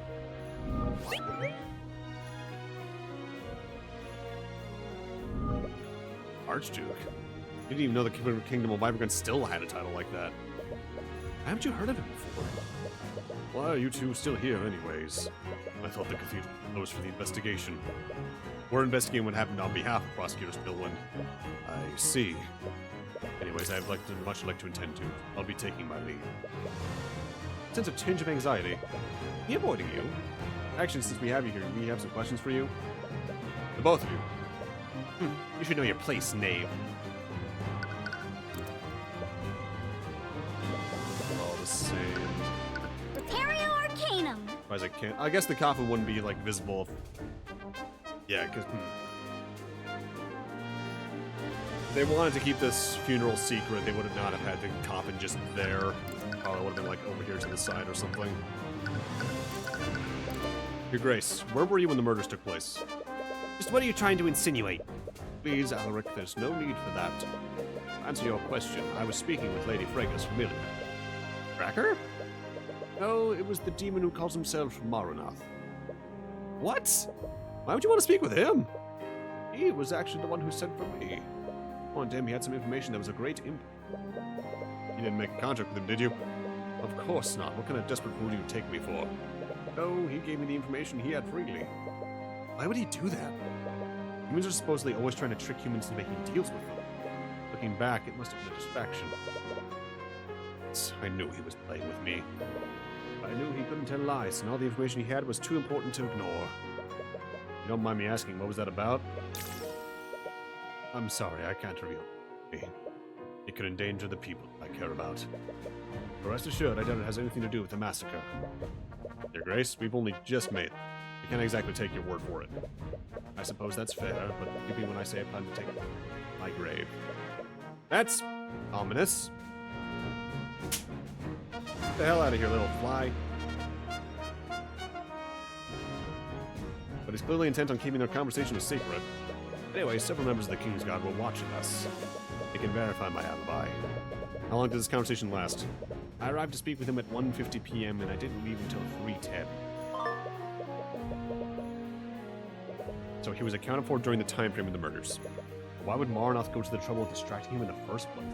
Archduke? You didn't even know the Kingdom of Wavengard still had a title like that. Haven't you heard of him before? Why are you two still here anyways? I thought the cathedral closed for the investigation. We're investigating what happened on behalf of Prosecutor Steelwind. I see. Anyways, I'd much like to attend to. I'll be taking my leave. Sense a tinge of anxiety. He avoiding you? Actually, since we have you here, we have some questions for you. The both of you. You should know your place, knave. All the same. Prepario Arcanum. As I can't. I guess the coffin wouldn't be like visible. Yeah, because they wanted to keep this funeral secret. They would have not have had the coffin just there. Probably would have been like over here to the side or something. Your Grace, where were you when the murders took place? Just what are you trying to insinuate? Please, Alaric, there's no need for that. To answer your question, I was speaking with Lady Frega's familiar. Cracker? No, it was the demon who calls himself Marunath. What? Why would you want to speak with him? He was actually the one who sent for me. One time he had some information that was a great imp. You didn't make a contract with him, did you? Of course not. What kind of desperate fool do you take me for? No, he gave me the information he had freely. Why would he do that? Humans are supposedly always trying to trick humans into making deals with them. Looking back, it must have been a distraction. I knew he was playing with me. I knew he couldn't tell lies, and all the information he had was too important to ignore. You don't mind me asking, what was that about? I'm sorry, I can't reveal. It could endanger the people I care about. But rest assured, I doubt it has anything to do with the massacre. Your Grace, we've only just made it. I can't exactly take your word for it. I suppose that's fair, but believe me when I say I plan to take my grave. That's ominous. Get the hell out of here, little fly. But he's clearly intent on keeping their conversation a secret. Anyway, several members of the King's Guard were watching us. They can verify my alibi. How long did this conversation last? I arrived to speak with him at 1:50 p.m. and I didn't leave until 3:10. So he was accounted for during the time frame of the murders. Why would Marunath go to the trouble of distracting him in the first place?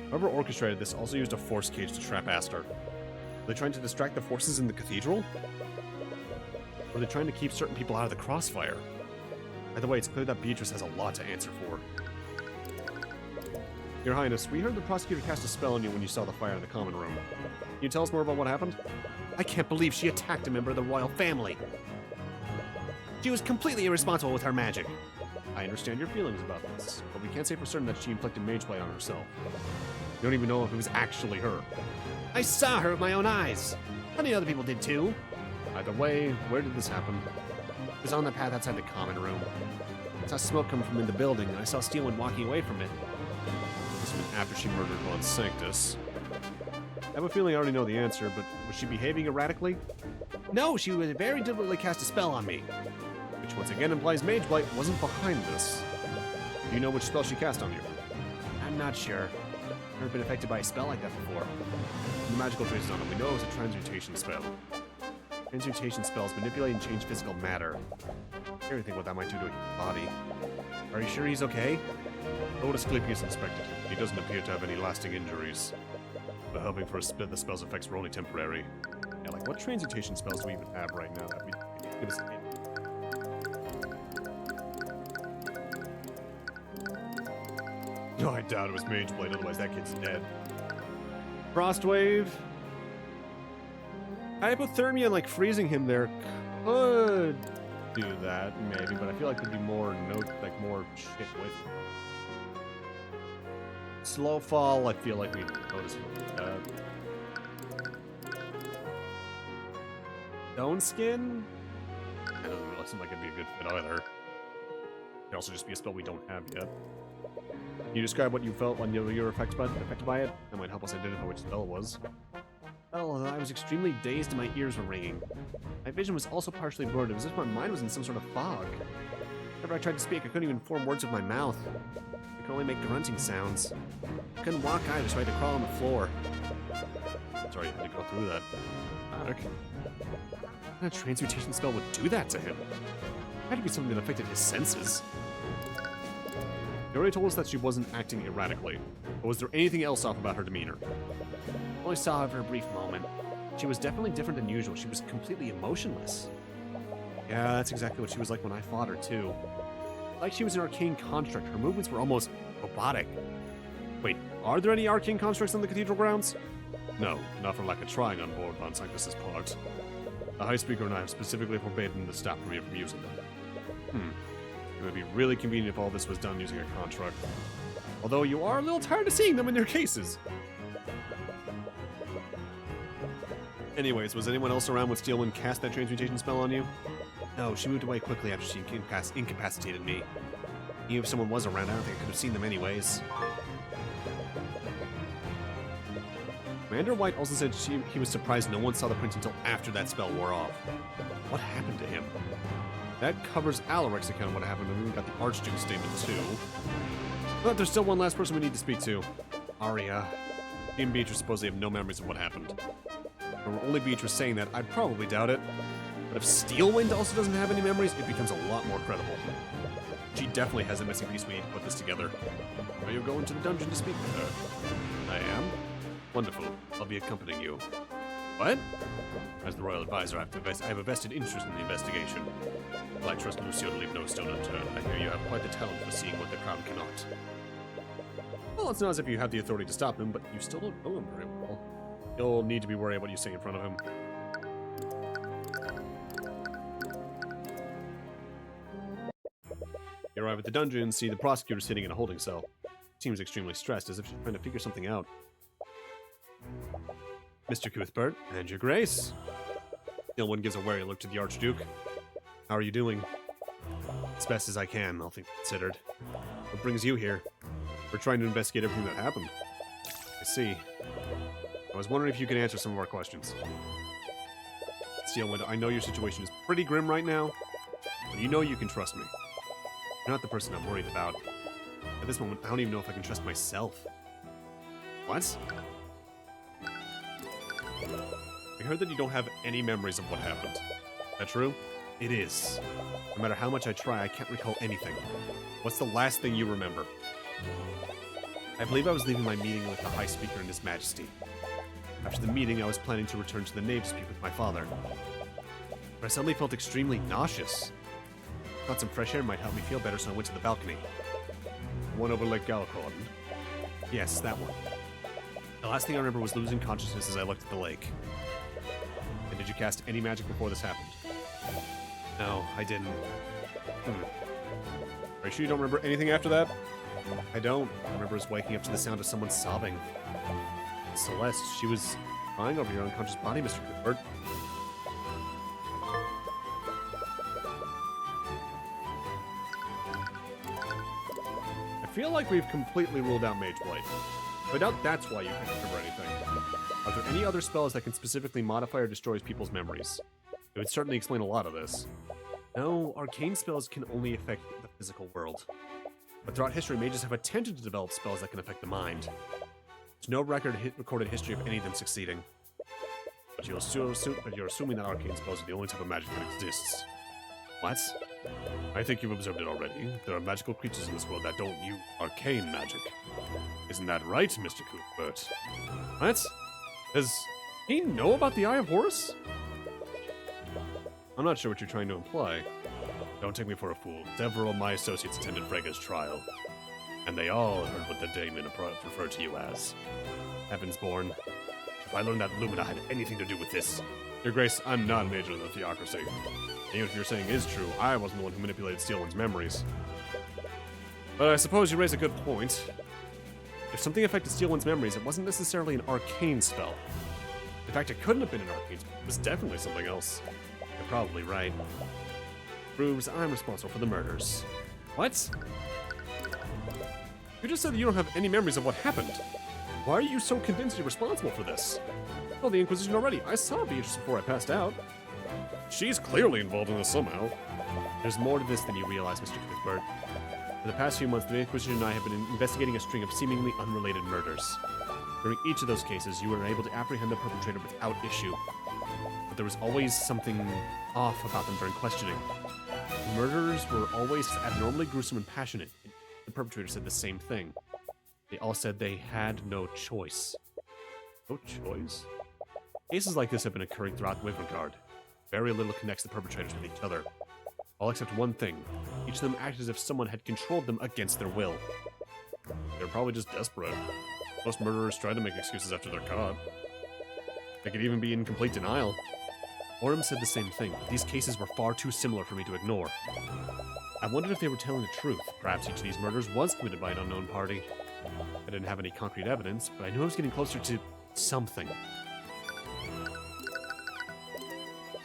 Whoever orchestrated this also used a force cage to trap Astar. Were they trying to distract the forces in the cathedral? Or were they trying to keep certain people out of the crossfire? By the way, it's clear that Beatrice has a lot to answer for. Your Highness, we heard the prosecutor cast a spell on you when you saw the fire in the common room. you tell us more about what happened? I can't believe she attacked a member of the royal family. She was completely irresponsible with her magic. I understand your feelings about this, but we can't say for certain that she inflicted mage blade on herself. You don't even know if it was actually her. I saw her with my own eyes. Plenty of other people did too. Either way, where did this happen? It was on the path outside the common room. I saw smoke coming from in the building, and I saw Steelwind walking away from it. This was after she murdered Von Sanctus. I have a feeling I already know the answer, but was she behaving erratically? No, she would very deliberately cast a spell on me. Which once again implies Mage Blight wasn't behind this. Do you know which spell she cast on you? I'm not sure. Never been affected by a spell like that before. The magical traces on it, we know it was a transmutation spell. Transmutation spells manipulate and change physical matter. I can't think what that might do to your body. Are you sure he's okay? Lord Asclepius inspected him. He doesn't appear to have any lasting injuries. But hoping for a spell, the spell's effects were only temporary. Yeah, like what transmutation spells do we even have right now that we give us a hint? Oh, I doubt it was Mage Blade, otherwise that kid's dead. Frostwave. Hypothermia and like freezing him there could do that, maybe, but I feel like there'd be more more shit with it. Slow fall, I feel like we notice Stone Skin? That doesn't really seem like it'd be a good fit either. It could also just be a spell we don't have yet. Can you describe what you felt when you were affected by it? That might help us identify which spell it was. Well, I was extremely dazed and my ears were ringing. My vision was also partially blurred. It was as if my mind was in some sort of fog. Whenever I tried to speak, I couldn't even form words with my mouth. I could only make grunting sounds. I couldn't walk either, so I had to crawl on the floor. Sorry you had to go through that. What kind of transmutation spell would do that to him? It had to be something that affected his senses. You already told us that she wasn't acting erratically, but was there anything else off about her demeanor? I only saw her for a brief moment. She was definitely different than usual. She was completely emotionless. Yeah, that's exactly what she was like when I fought her, too. Like she was an arcane construct, her movements were almost robotic. Wait, are there any arcane constructs on the cathedral grounds? No, not for lack of trying on board Von Sanctus's part. The High Speaker and I have specifically forbidden the staff premier from using them. It would be really convenient if all this was done using a construct. Although you are a little tired of seeing them in their cases. Anyways, was anyone else around when Steelwind cast that transmutation spell on you? No, she moved away quickly after she incapacitated me. Even if someone was around, I don't think I could have seen them anyways. Commander White also said he was surprised no one saw the prince until after that spell wore off. What happened to him? That covers Alaric's account of what happened, and we got the Archduke's statement too. But there's still one last person we need to speak to. Arya. She and Beatrice supposedly have no memories of what happened. If it were only Beatrice saying that, I'd probably doubt it. But if Steelwind also doesn't have any memories, it becomes a lot more credible. She definitely has a missing piece we need to put this together. Are you going to the dungeon to speak with her? I am. Wonderful. I'll be accompanying you. What? As the royal advisor, I have a vested interest in the investigation. Well, I trust Lucio to leave no stone unturned. I hear you have quite the talent for seeing what the crown cannot. Well, it's not as if you have the authority to stop him, but you still don't know him very well. You'll need to be worried about what you say in front of him. You arrive at the dungeon and see the prosecutor sitting in a holding cell. Seems extremely stressed, as if she's trying to figure something out. Mr. Cuthbert, and your grace. Steelwind gives a wary look to the Archduke. How are you doing? As best as I can, all things considered. What brings you here? We're trying to investigate everything that happened. I see. I was wondering if you could answer some of our questions. Steelwind, I know your situation is pretty grim right now, but you know you can trust me. You're not the person I'm worried about. At this moment, I don't even know if I can trust myself. What? I heard that you don't have any memories of what happened. Is that true? It is. No matter how much I try, I can't recall anything. What's the last thing you remember? I believe I was leaving my meeting with the High Speaker and His Majesty. After the meeting, I was planning to return to the nave to speak with my father. But I suddenly felt extremely nauseous. I thought some fresh air might help me feel better, so I went to the balcony. The one over Lake Galacron. Yes, that one. The last thing I remember was losing consciousness as I looked at the lake. And did you cast any magic before this happened? No, I didn't. Are you sure you don't remember anything after that? I don't. I remember us waking up to the sound of someone sobbing. Celeste, she was crying over your unconscious body, Mr. Cuthbert. I feel like we've completely ruled out Mage Blade. I doubt that's why you can't remember anything. Are there any other spells that can specifically modify or destroy people's memories? It would certainly explain a lot of this. No, arcane spells can only affect the physical world. But throughout history, mages have attempted to develop spells that can affect the mind. There's no recorded history of any of them succeeding. But you're assuming that arcane spells are the only type of magic that exists. What? I think you've observed it already. There are magical creatures in this world that don't use arcane magic. Isn't that right, Mr. Cuthbert? What? Does he know about the Eye of Horus? I'm not sure what you're trying to imply. Don't take me for a fool. Several of my associates attended Frega's trial, and they all heard what the daemon referred to you as. Heavensborn. If I learned that Lumina had anything to do with this... Your Grace, I'm not a major of the theocracy. Even if you're saying is true, I wasn't the one who manipulated Steelwind's memories. But I suppose you raise a good point. If something affected Steelwind's memories, it wasn't necessarily an arcane spell. In fact, it couldn't have been an arcane spell. It was definitely something else. You're probably right. Proves I'm responsible for the murders. What? You just said that you don't have any memories of what happened. Why are you so convinced you're responsible for this? I told the Inquisition already. I saw Beatrice before I passed out. She's clearly involved in this somehow. There's more to this than you realize, Mr. Cuthbert. For the past few months, the Inquisition and I have been investigating a string of seemingly unrelated murders. During each of those cases, you were able to apprehend the perpetrator without issue. But there was always something off about them during questioning. The murderers were always abnormally gruesome and passionate. The perpetrator said the same thing. They all said they had no choice. No choice? Cases like this have been occurring throughout Wyvern. Very little connects the perpetrators with each other. All except one thing. Each of them acted as if someone had controlled them against their will. They're probably just desperate. Most murderers try to make excuses after they're caught. They could even be in complete denial. Orem said the same thing, but these cases were far too similar for me to ignore. I wondered if they were telling the truth. Perhaps each of these murders was committed by an unknown party. I didn't have any concrete evidence, but I knew I was getting closer to something.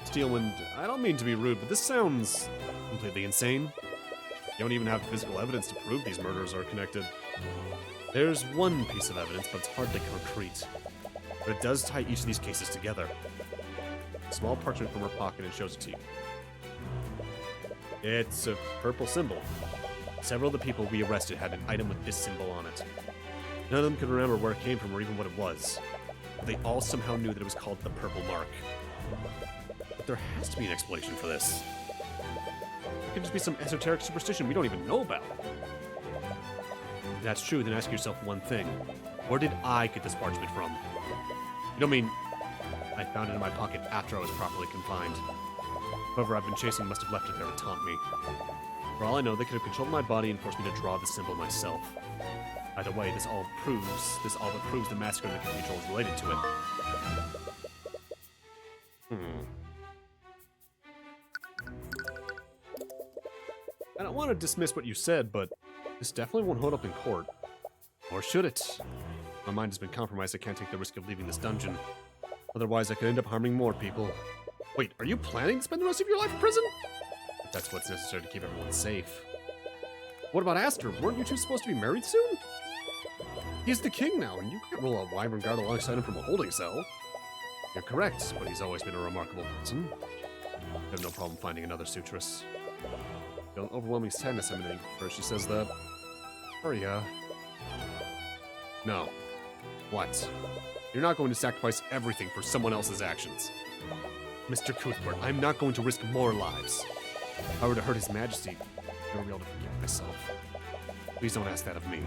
Steelwind, I don't mean to be rude, but this sounds completely insane. You don't even have physical evidence to prove these murders are connected. There's one piece of evidence, but it's hardly concrete. But it does tie each of these cases together. A small parchment from her pocket and shows it to you. It's a purple symbol. Several of the people we arrested had an item with this symbol on it. None of them could remember where it came from or even what it was. But they all somehow knew that it was called the Purple Mark. But there has to be an explanation for this. It could just be some esoteric superstition we don't even know about. If that's true, then ask yourself one thing. Where did I get this parchment from? You don't mean I found it in my pocket after I was properly confined. Whoever I've been chasing must have left it there to taunt me. For all I know, they could have controlled my body and forced me to draw the symbol myself. Either way, this all but proves the massacre in the cathedral is related to it. I don't want to dismiss what you said, but this definitely won't hold up in court. Or should it? My mind has been compromised. I can't take the risk of leaving this dungeon. Otherwise, I could end up harming more people. Wait, are you planning to spend the rest of your life in prison? If that's what's necessary to keep everyone safe. What about Aster? Weren't you two supposed to be married soon? He's the king now, and you can't roll a wyvern guard alongside him from a holding cell. You're correct, but he's always been a remarkable person. I have no problem finding another suitress. I feel an overwhelming sadness emanating from her. She says that... Arya... No. What? You're not going to sacrifice everything for someone else's actions. Mr. Cuthbert, I'm not going to risk more lives. If I were to hurt His Majesty, I would be able to forgive myself. Please don't ask that of me.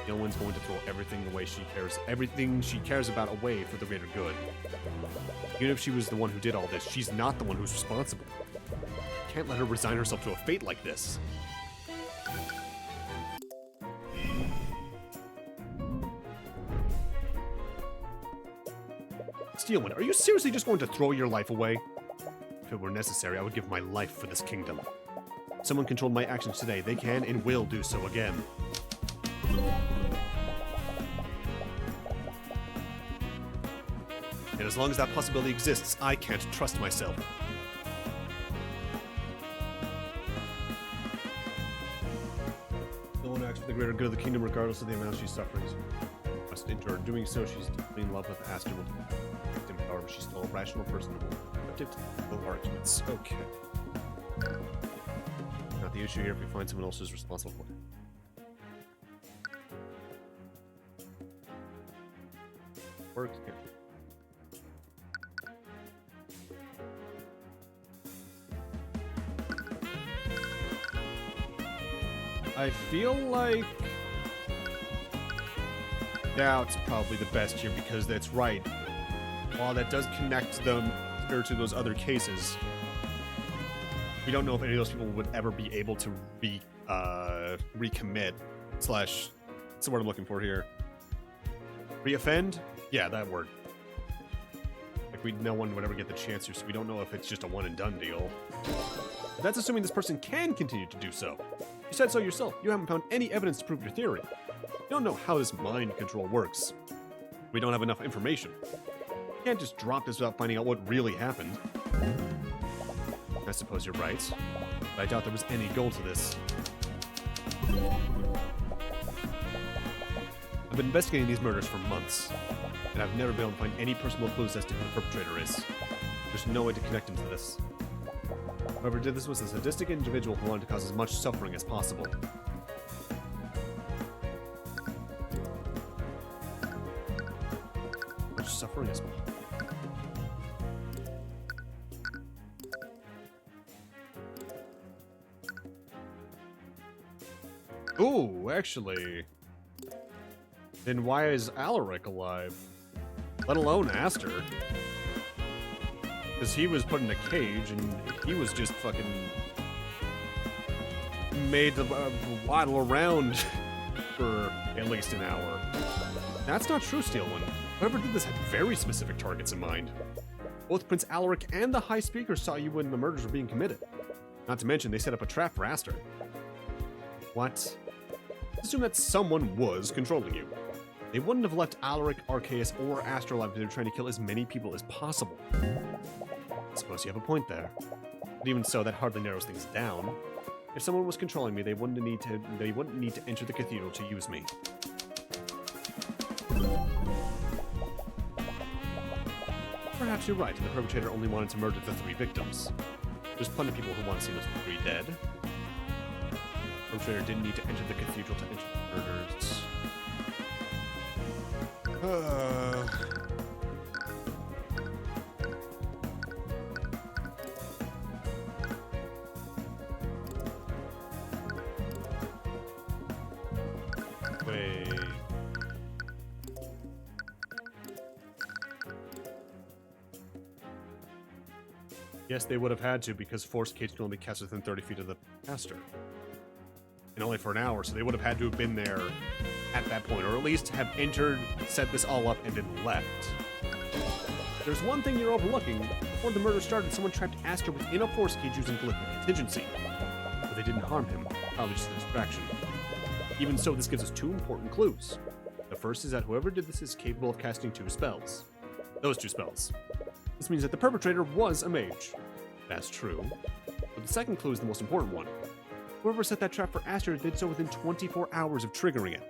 No one's going to throw everything she cares about away for the greater good. Even if she was the one who did all this, she's not the one who's responsible. You can't let her resign herself to a fate like this. Steelwind, are you seriously just going to throw your life away? If it were necessary, I would give my life for this kingdom. If someone controlled my actions today, they can and will do so again. And as long as that possibility exists, I can't trust myself. No one acts for the greater good of the kingdom regardless of the amount she's suffering. Must endure. Doing so, she's deeply in love with Aster. Will victim, however, she's still a rational person who will attempt no arguments. Okay. Not the issue here if we find someone else who's responsible for it. Works here. I feel like doubt's probably the best here because that's right. While that does connect them to those other cases, we don't know if any of those people would ever be able to recommit / that's the word I'm looking for here. Reoffend? Yeah, that word. Like no one would ever get the chance to, so we don't know if it's just a one and done deal. But that's assuming this person can continue to do so. You said so yourself. You haven't found any evidence to prove your theory. You don't know how this mind control works. We don't have enough information. You can't just drop this without finding out what really happened. I suppose you're right, but I doubt there was any goal to this. I've been investigating these murders for months, and I've never been able to find any personal clues as to who the perpetrator is. There's no way to connect him to this. Whoever did this was a sadistic individual who wanted to cause as much suffering as possible. Much suffering as possible. Ooh, actually. Then why is Alaric alive? Let alone Aster. Because he was put in a cage and he was just fucking made to waddle around for at least an hour. That's not true, Steelwind. Whoever did this had very specific targets in mind. Both Prince Alaric and the High Speaker saw you when the murders were being committed. Not to mention, they set up a trap for Aster. What? Assume that someone was controlling you. They wouldn't have left Alaric, Arceus, or Aster alive if they were trying to kill as many people as possible. I suppose you have a point there. But even so, that hardly narrows things down. If someone was controlling me, they wouldn't need to enter the cathedral to use me. Perhaps you're right, and the perpetrator only wanted to murder the 3 victims. There's plenty of people who want to see those 3 dead. The perpetrator didn't need to enter the cathedral to enter the murders. Wait. Yes, they would have had to because Force Cage can only be cast within 30 feet of the caster. And only for an hour, so they would have had to have been there at that point, or at least have entered, set this all up, and then left. There's one thing you're overlooking. Before the murder started, someone trapped Aster within a Force Cage using political contingency. But they didn't harm him, probably just a distraction. Even so, this gives us 2 important clues. The first is that whoever did this is capable of casting 2 spells. Those 2 spells. This means that the perpetrator was a mage. That's true. But the second clue is the most important one. Whoever set that trap for Aster did so within 24 hours of triggering it.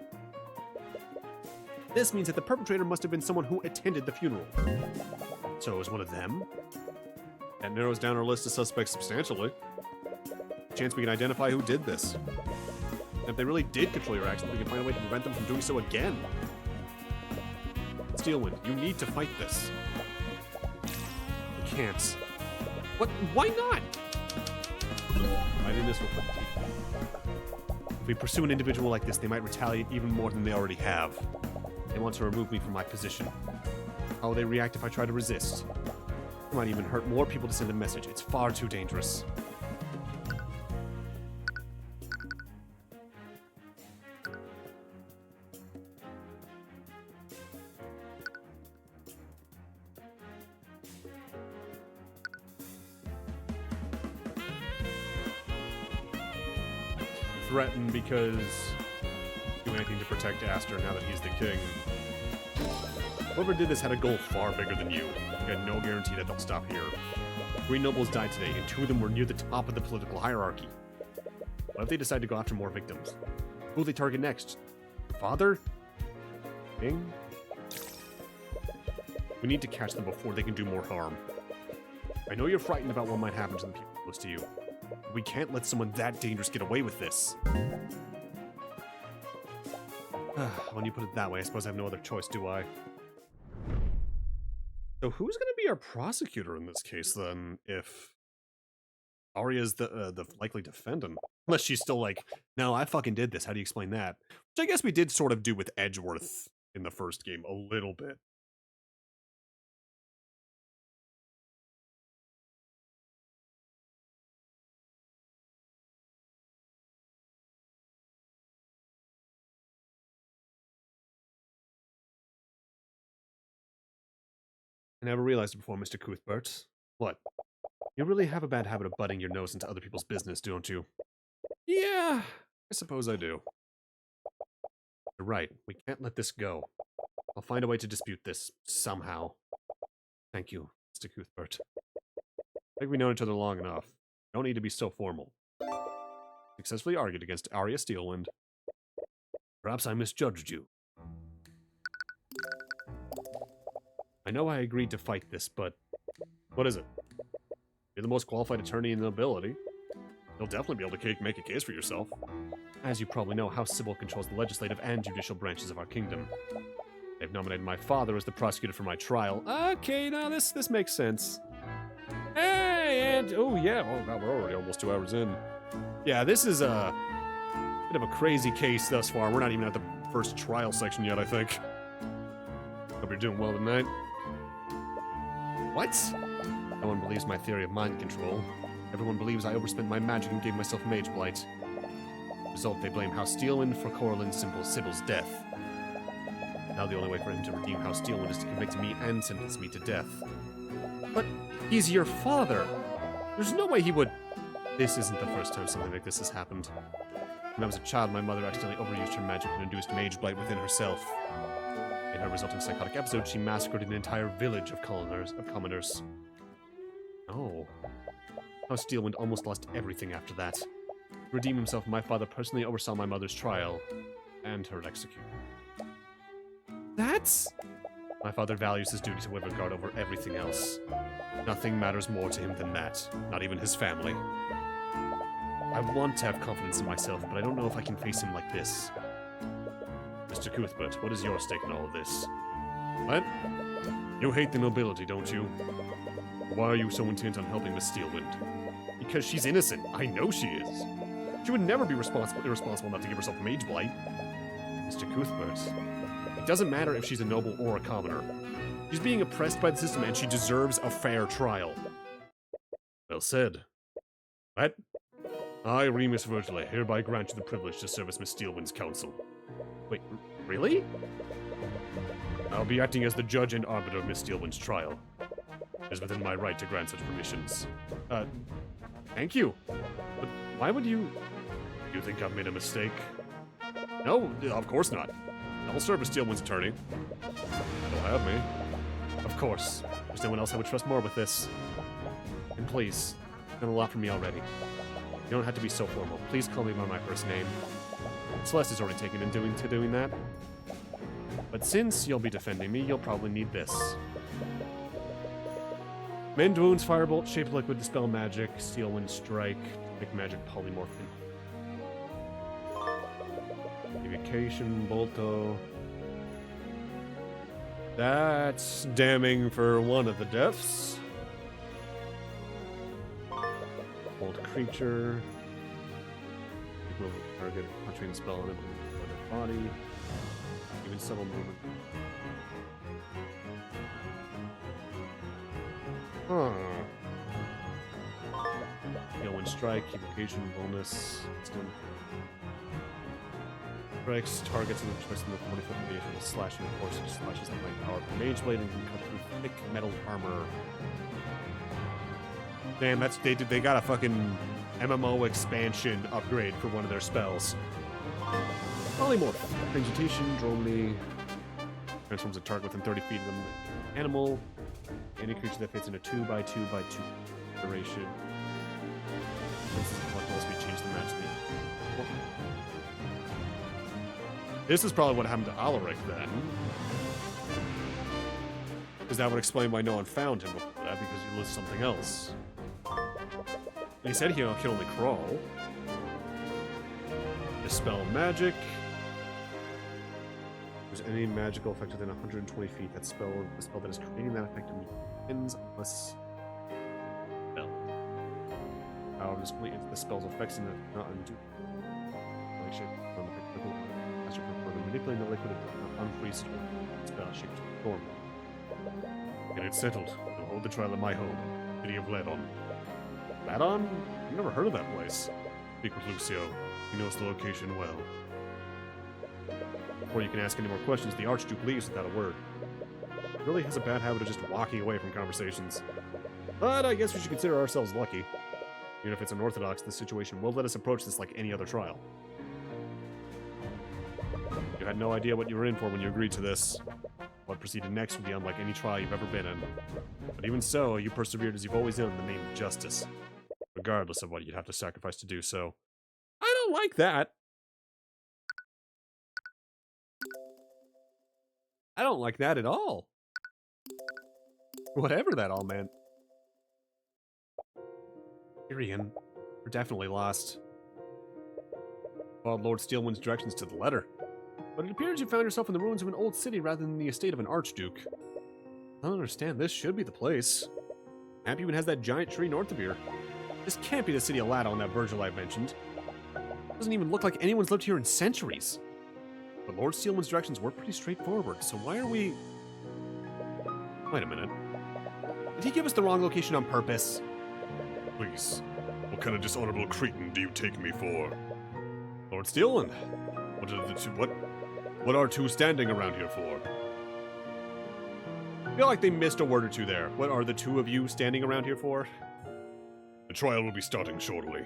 This means that the perpetrator must have been someone who attended the funeral. So it was one of them? That narrows down our list of suspects substantially. Chance we can identify who did this. And if they really did control your actions, we can find a way to prevent them from doing so again. Steelwind, you need to fight this. You can't. What? Why not? Fighting this will put teeth. If we pursue an individual like this, they might retaliate even more than they already have. They want to remove me from my position. How will they react if I try to resist? It might even hurt more people to send a message. It's far too dangerous. threaten because do anything to protect Aster now that he's the king. Whoever did this had a goal far bigger than you. You had no guarantee that they'll stop here. 3 nobles died today, and 2 of them were near the top of the political hierarchy. What if they decide to go after more victims? Who will they target next? Father? King? We need to catch them before they can do more harm. I know you're frightened about what might happen to the people close to you. But we can't let someone that dangerous get away with this. When you put it that way, I suppose I have no other choice, do I? So who's going to be our prosecutor in this case, then, if Arya's the likely defendant? Unless she's still like, no, I fucking did this. How do you explain that? Which I guess we did sort of do with Edgeworth in the first game a little bit. I never realized it before, Mr. Cuthbert. What? You really have a bad habit of butting your nose into other people's business, don't you? Yeah, I suppose I do. You're right. We can't let this go. I'll find a way to dispute this, somehow. Thank you, Mr. Cuthbert. I think we've known each other long enough. Don't need to be so formal. Successfully argued against Arya Steelwind. Perhaps I misjudged you. I know I agreed to fight this, but what is it? You're the most qualified attorney in the nobility. You'll definitely be able to make a case for yourself. As you probably know, House Sybil controls the legislative and judicial branches of our kingdom. They've nominated my father as the prosecutor for my trial. Okay, now this makes sense. Hey, and oh yeah, oh god, we're already almost 2 hours in. Yeah, this is a bit of a crazy case thus far. We're not even at the first trial section yet, I think. Hope you're doing well tonight. What? No one believes my theory of mind control. Everyone believes I overspent my magic and gave myself mage blight. Result, they blame House Steelwind for Coralyn Sybil's death. Now the only way for him to redeem House Steelwind is to convict me and sentence me to death. But he's your father! There's no way he would... This isn't the first time something like this has happened. When I was a child, my mother accidentally overused her magic and induced mage blight within herself. In her resulting psychotic episode, she massacred an entire village of commoners. Oh. House Steelwind almost lost everything after that. To redeem himself, my father personally oversaw my mother's trial and her execution. That's... My father values his duty to Wyvern over everything else. Nothing matters more to him than that, not even his family. I want to have confidence in myself, but I don't know if I can face him like this. Mr. Cuthbert, what is your stake in all of this? What? You hate the nobility, don't you? Why are you so intent on helping Miss Steelwind? Because she's innocent. I know she is. She would never be irresponsible enough to give herself mage blight. Mr. Cuthbert, it doesn't matter if she's a noble or a commoner. She's being oppressed by the system and she deserves a fair trial. Well said. What? I, Remus Virgile, hereby grant you the privilege to serve as Miss Steelwind's counsel. Wait, really? I'll be acting as the judge and arbiter of Miss Steelwind's trial. It is within my right to grant such permissions. Thank you. But why would you... You think I've made a mistake? No, of course not. I'll serve as Steelwind's attorney. You'll have me. Of course. There's no one else I would trust more with this. And please, you've done a lot for me already. You don't have to be so formal. Please call me by my first name. Celeste is already taken in doing that. But since you'll be defending me, you'll probably need this. Mend wounds, firebolt, shape liquid, dispel magic, steel wind strike, make magic polymorphin. Evocation, bolto. That's damning for one of the deaths. Hold creature. Move target, punching spell on it, their body. Even subtle movement. Huh. Wind strike, evocation, bonus. Strikes targets and twists in the 20-foot radius with a slashing force which slashes the light power. Mage blade and can cut through thick metal armor. Damn, they got a fucking MMO expansion upgrade for one of their spells. Polymorph. Vegetation, Dromedy. Transforms a target within 30 feet of an animal. Any creature that fits in a 2x2x2 duration. This is probably what happened to Alaric then. Because that would explain why no one found him before that, because he lists something else. And he said he could only crawl. Dispel magic. If there's any magical effect within 120 feet, the spell that is creating that effect ends unless spell. However, this only ends the spell's effects and not undo. Manipulating the liquid to unfreeze spell shape to form. And it's settled. We'll hold the trial at my home, City of Ladon. Ladon? I've never heard of that place. Speak with Lucio. He knows the location well. Before you can ask any more questions, the Archduke leaves without a word. He really has a bad habit of just walking away from conversations. But I guess we should consider ourselves lucky. Even if it's unorthodox, this situation will let us approach this like any other trial. You had no idea what you were in for when you agreed to this. What proceeded next would be unlike any trial you've ever been in. But even so, you persevered as you've always done in the name of justice. Regardless of what you'd have to sacrifice to do so. I don't like that. I don't like that at all. Whatever that all meant. Tyrion, we're definitely lost. Followed Lord Steelwind's directions to the letter. But it appears you found yourself in the ruins of an old city rather than the estate of an archduke. I don't understand. This should be the place. Map even has that giant tree north of here. This can't be the city of Ladon that Virgil I mentioned. It doesn't even look like anyone's lived here in centuries. But Lord Steelman's directions were pretty straightforward, so why are we... Wait a minute. Did he give us the wrong location on purpose? Please, what kind of dishonorable cretin do you take me for? Lord Steelman, what are two standing around here for? I feel like they missed a word or two there. What are the two of you standing around here for? The trial will be starting shortly.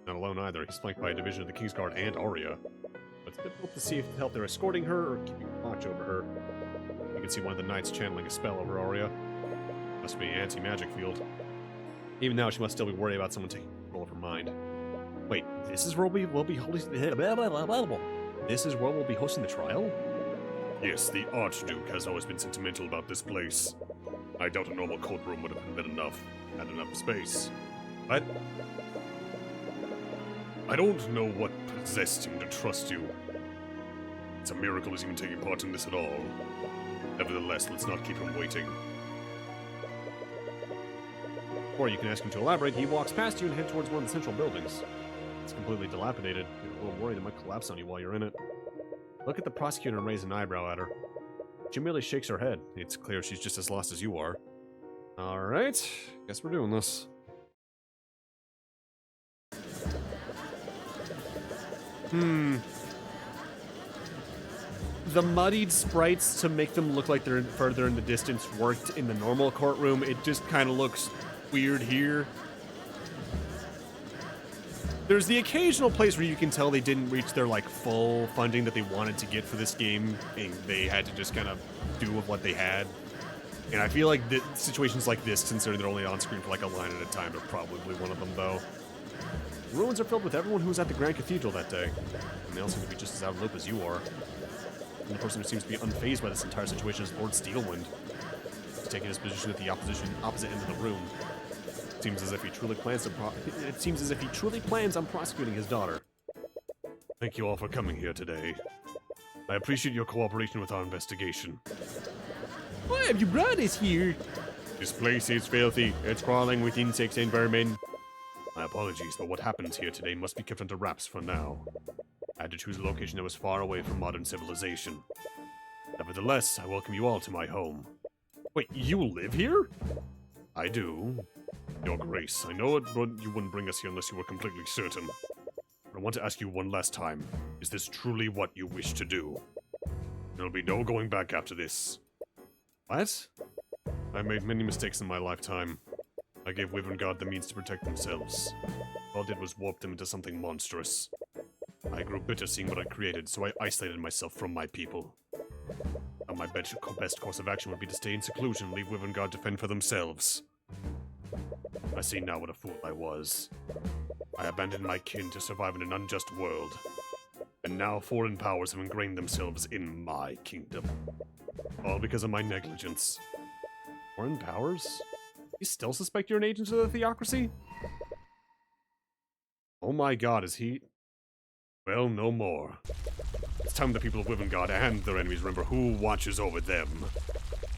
Not alone either. He's flanked by a division of the Kingsguard and Arya. But it's difficult to see if the help they're escorting her or keeping watch over her. You can see one of the knights channeling a spell over Arya. Must be an anti-magic field. Even now, she must still be worried about someone taking control of her mind. Wait, this is where we'll be hosting... This is where we'll be hosting the trial? Yes, the Archduke has always been sentimental about this place. I doubt a normal courtroom would have been enough. Had enough space. What? I don't know what possessed him to trust you. It's a miracle he's even taking part in this at all. Nevertheless, let's not keep him waiting. Or you can ask him to elaborate. He walks past you and heads towards one of the central buildings. It's completely dilapidated. You're a little worried it might collapse on you while you're in it. Look at the prosecutor and raise an eyebrow at her. She merely shakes her head. It's clear she's just as lost as you are. Alright, guess we're doing this. The muddied sprites to make them look like they're further in the distance worked in the normal courtroom. It just kind of looks weird here. There's the occasional place where you can tell they didn't reach their like full funding that they wanted to get for this game, and they had to just kind of do with what they had. And I feel like situations like this, considering they're only on screen for like a line at a time, are probably one of them though. The ruins are filled with everyone who was at the Grand Cathedral that day, and they all seem to be just as out of loop as you are. And the person who seems to be unfazed by this entire situation is Lord Steelwind. He's taking his position at the opposite end of the room. It seems as if he truly plans on prosecuting his daughter. Thank you all for coming here today. I appreciate your cooperation with our investigation. Why have you brought us here? This place is filthy. It's crawling with insects and vermin. My apologies, but what happens here today must be kept under wraps for now. I had to choose a location that was far away from modern civilization. Nevertheless, I welcome you all to my home. Wait, you live here? I do. Your Grace, I know you wouldn't bring us here unless you were completely certain. But I want to ask you one last time. Is this truly what you wish to do? There'll be no going back after this. What? I made many mistakes in my lifetime. I gave Wyvern the means to protect themselves. All I did was warp them into something monstrous. I grew bitter seeing what I created, so I isolated myself from my people. Now my best course of action would be to stay in seclusion and leave Wyvern to fend for themselves. I see now what a fool I was. I abandoned my kin to survive in an unjust world. And now foreign powers have ingrained themselves in my kingdom. All because of my negligence. Foreign powers? You still suspect you're an agent of the theocracy? Oh my god, is he... Well, no more. It's time the people of Wyvern and their enemies remember who watches over them.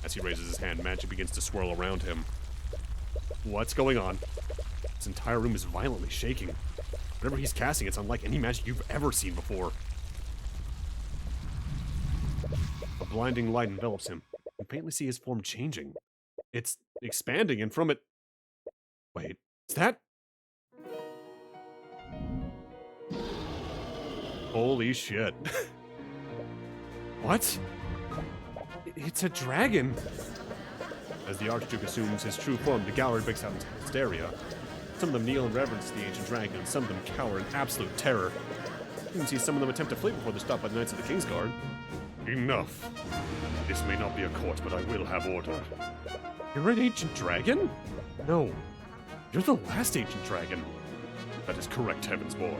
As he raises his hand, magic begins to swirl around him. What's going on? This entire room is violently shaking. Whatever he's casting, it's unlike any magic you've ever seen before. A blinding light envelops him. You can faintly see his form changing. It's expanding, and from it... Wait, is that... Holy shit. What? It's a dragon! As the Archduke assumes his true form, the gallery breaks out into hysteria. Some of them kneel in reverence to the ancient dragon, and some of them cower in absolute terror. You can see some of them attempt to flee before they're stopped by the Knights of the Kingsguard. Enough. This may not be a court, but I will have order. You're an ancient dragon? No. You're the last ancient dragon. That is correct, Heavensborn.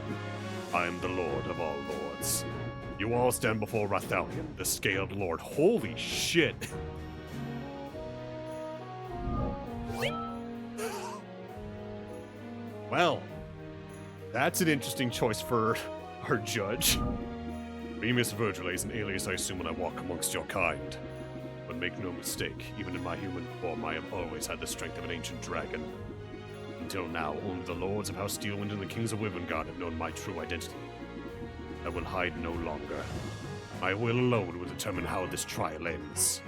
I am the Lord of all lords. You all stand before Rathalion, the Scaled Lord. Holy shit! Well, that's an interesting choice for our judge. Remus Virgile is an alias I assume when I walk amongst your kind. But make no mistake, even in my human form, I have always had the strength of an ancient dragon. Until now, only the Lords of House Steelwind and the Kings of Wyverngard have known my true identity. I will hide no longer. My will alone will determine how this trial ends.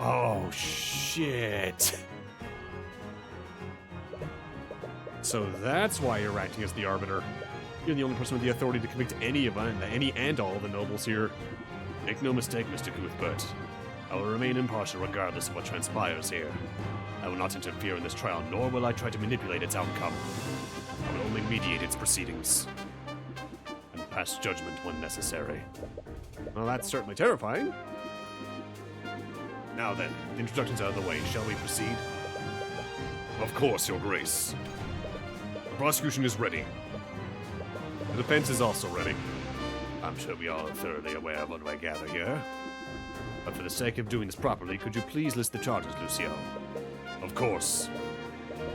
Oh, shit. So that's why you're acting as the arbiter. You're the only person with the authority to convict any and all of the nobles here. Make no mistake, Mr. Cuthbert. I will remain impartial regardless of what transpires here. I will not interfere in this trial, nor will I try to manipulate its outcome. I will only mediate its proceedings. And pass judgment when necessary. Well, that's certainly terrifying. Now then, with introductions out of the way, shall we proceed? Of course, Your Grace. The prosecution is ready. The defense is also ready. I'm sure we all are thoroughly aware of what I gather here. But for the sake of doing this properly, could you please list the charges, Lucio? Of course.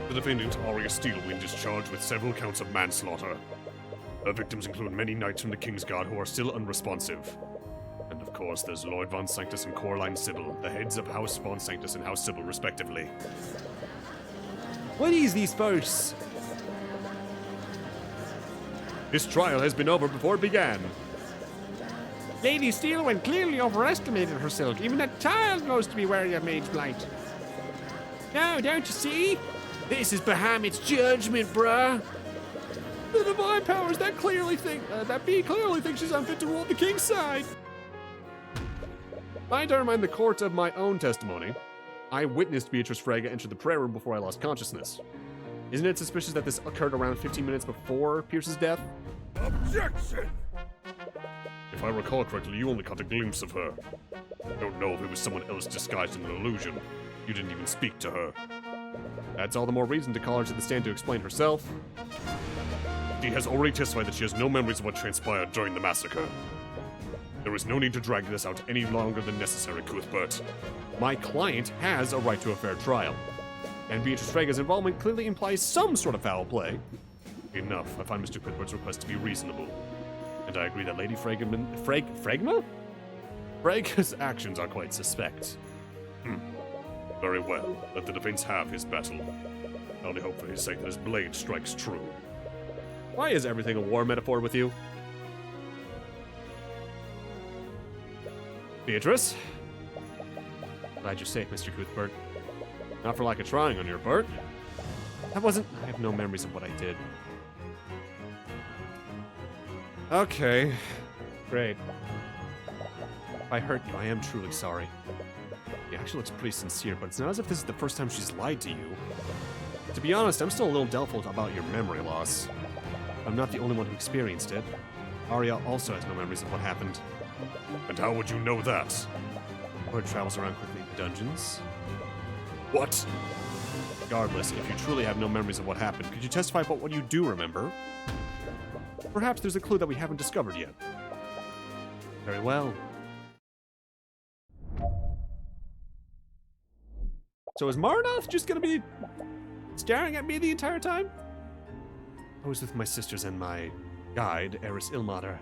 The defendant, Arya Steelwind, is charged with several counts of manslaughter. Her victims include many knights from the Kingsguard who are still unresponsive. And of course, there's Lloyd Von Sanctus and Coraline Sybil, the heads of House Von Sanctus and House Sybil, respectively. What is this farce? This trial has been over before it began. Lady Steelwind clearly overestimated herself. Even a child knows to be wary of Mage Blight. No, don't you see? This is Bahamut's judgment, bruh. The divine powers that clearly think she's unfit to rule the king's side. I to remind the court of my own testimony. I witnessed Beatrice Frege enter the prayer room before I lost consciousness. Isn't it suspicious that this occurred around 15 minutes before Pierce's death? Objection! If I recall correctly, you only caught a glimpse of her. I don't know if it was someone else disguised in an illusion. You didn't even speak to her. That's all the more reason to call her to the stand to explain herself. She has already testified that she has no memories of what transpired during the massacre. There is no need to drag this out any longer than necessary, Cuthbert. My client has a right to a fair trial. And Beatrice Frege's involvement clearly implies some sort of foul play. Enough. I find Mr. Cuthbert's request to be reasonable. And I agree that Lady Fregma? Frege's actions are quite suspect. Very well. Let the defense have his battle. I only hope for his sake that his blade strikes true. Why is everything a war metaphor with you? Beatrice? Glad you're safe, Mr. Cuthbert. Not for lack of trying on your part. I have no memories of what I did. Okay. Great. If I hurt you, I am truly sorry. He actually looks pretty sincere, but it's not as if this is the first time she's lied to you. To be honest, I'm still a little doubtful about your memory loss. I'm not the only one who experienced it. Arya also has no memories of what happened. And how would you know that? Word travels around quickly in dungeons. What? Regardless, if you truly have no memories of what happened, could you testify about what you do remember? Perhaps there's a clue that we haven't discovered yet. Very well. So is Marnoth just gonna be staring at me the entire time? I was with my sisters and my guide, Eris Ilmater.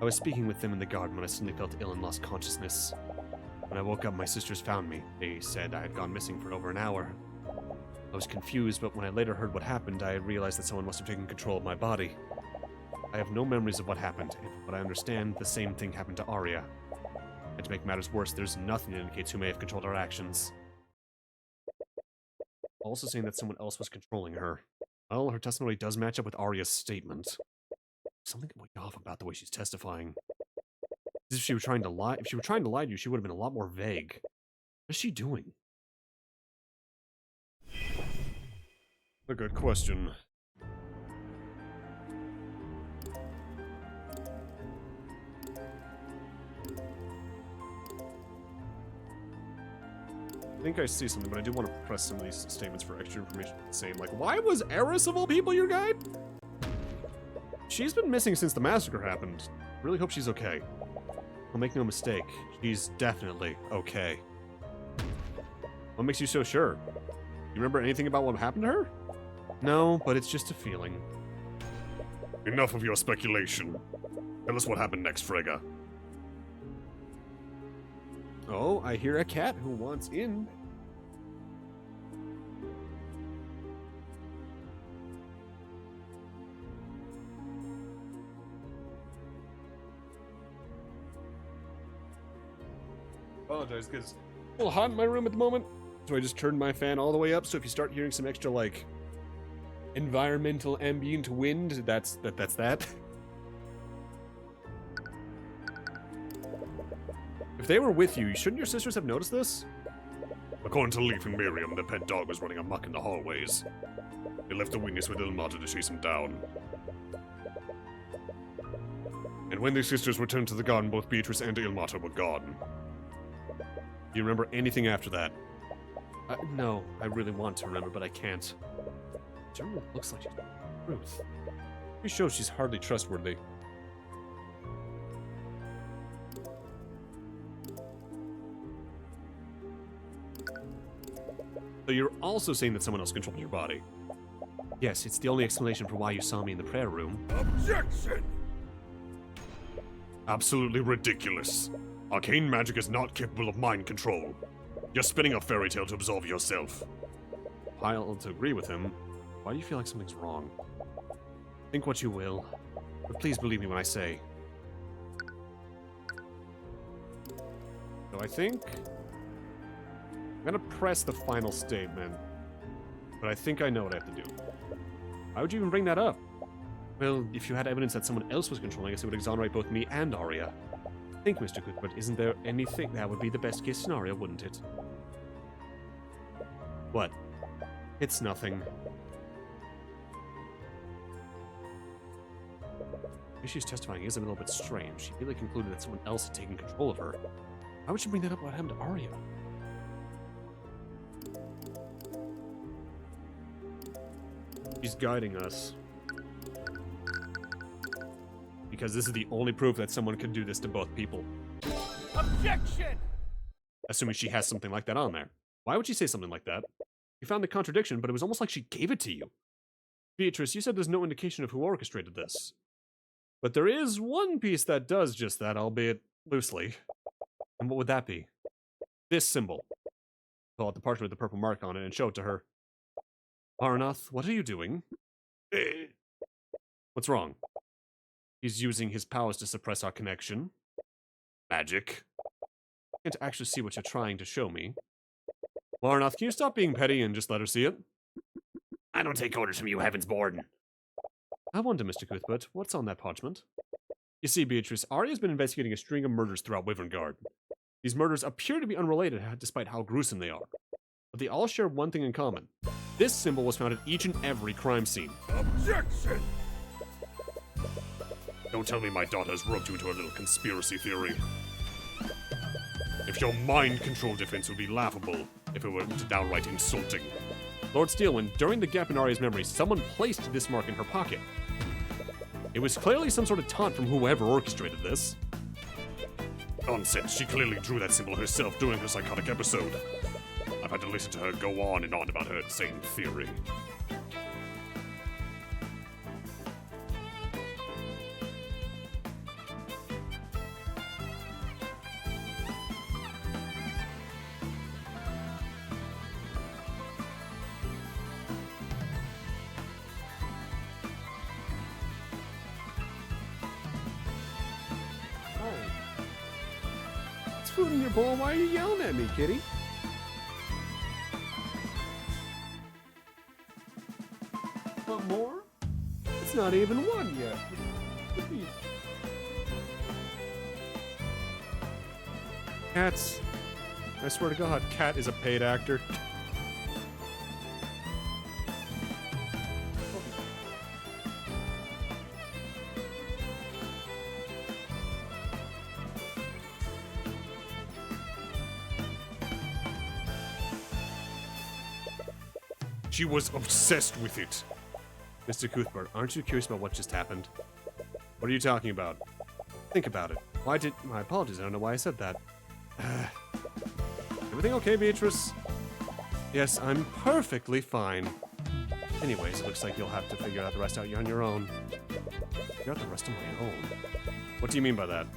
I was speaking with them in the garden when I suddenly felt ill and lost consciousness. When I woke up, my sisters found me. They said I had gone missing for over an hour. I was confused, but when I later heard what happened, I realized that someone must have taken control of my body. I have no memories of what happened, and from what I understand, the same thing happened to Arya. And to make matters worse, there's nothing that indicates who may have controlled our actions. Also saying that someone else was controlling her. Well, her testimony does match up with Arya's statement. Something way off about the way she's testifying. As if she were trying to lie. If she were trying to lie to you, she would have been a lot more vague. What is she doing? A good question. I think I see something, but I do want to press some of these statements for extra information. Saying, like, why was Eris of all people your guide? She's been missing since the massacre happened. Really hope she's okay. I'll make no mistake, she's definitely okay. What makes you so sure? You remember anything about what happened to her? No, but it's just a feeling. Enough of your speculation. Tell us what happened next, Frega. Oh, I hear a cat who wants in. Apologize, because it's a little hot in my room at the moment. So I just turned my fan all the way up, so if you start hearing some extra, like, environmental ambient wind, that's that. If they were with you, shouldn't your sisters have noticed this? According to Leaf and Miriam, the pet dog was running amok in the hallways. They left the witness with Ilmater to chase him down. And when the sisters returned to the garden, both Beatrice and Ilmater were gone. Do you remember anything after that? No, I really want to remember, but I can't. Generally looks like she's telling the truth. She shows she's hardly trustworthy. So you're also saying that someone else controlled your body? Yes, it's the only explanation for why you saw me in the prayer room. Objection! Absolutely ridiculous. Arcane magic is not capable of mind control. You're spinning a fairy tale to absolve yourself. I'll to agree with him. Why do you feel like something's wrong? Think what you will, but please believe me when I say. So I think I'm gonna press the final statement, but I think I know what I have to do. Why would you even bring that up? Well, if you had evidence that someone else was controlling us, it would exonerate both me and Arya. Think, Mr. Cuthbert, isn't there anything that would be the best case scenario, wouldn't it? What? It's nothing. The way she's testifying is a little bit strange. She really concluded that someone else had taken control of her. Why would she bring that up what happened to Arya? She's guiding us. Because this is the only proof that someone could do this to both people. Objection! Assuming she has something like that on there. Why would she say something like that? You found the contradiction, but it was almost like she gave it to you. Beatrice, you said there's no indication of who orchestrated this. But there is one piece that does just that, albeit loosely. And what would that be? This symbol. Pull out the parchment with the purple mark on it and show it to her. Arnoth, what are you doing? What's wrong? He's using his powers to suppress our connection. Magic. I can't actually see what you're trying to show me. Marnoth, can you stop being petty and just let her see it? I don't take orders from you, Heavensborn. I wonder, Mr. Cuthbert, what's on that parchment? You see, Beatrice, Arya's been investigating a string of murders throughout Wyverngard. These murders appear to be unrelated despite how gruesome they are. But they all share one thing in common. This symbol was found at each and every crime scene. Objection! Don't tell me my daughter has roped you into a little conspiracy theory. If your mind control defense would be laughable, if it were downright insulting. Lord Steelwind, during the gap in Arya's memory, someone placed this mark in her pocket. It was clearly some sort of taunt from whoever orchestrated this. Nonsense, she clearly drew that symbol herself during her psychotic episode. I've had to listen to her go on and on about her insane theory. It's food in your bowl. Why are you yelling at me, kitty? Want more? It's not even one yet. Cats. I swear to God, Cat is a paid actor. She was obsessed with it. Mr. Cuthbert, aren't you curious about what just happened? What are you talking about? Think about it. My apologies, I don't know why I said that. Everything okay, Beatrice? Yes, I'm perfectly fine. Anyways, it looks like you'll have to figure out the rest out on your own. Figure out the rest on my own? What do you mean by that?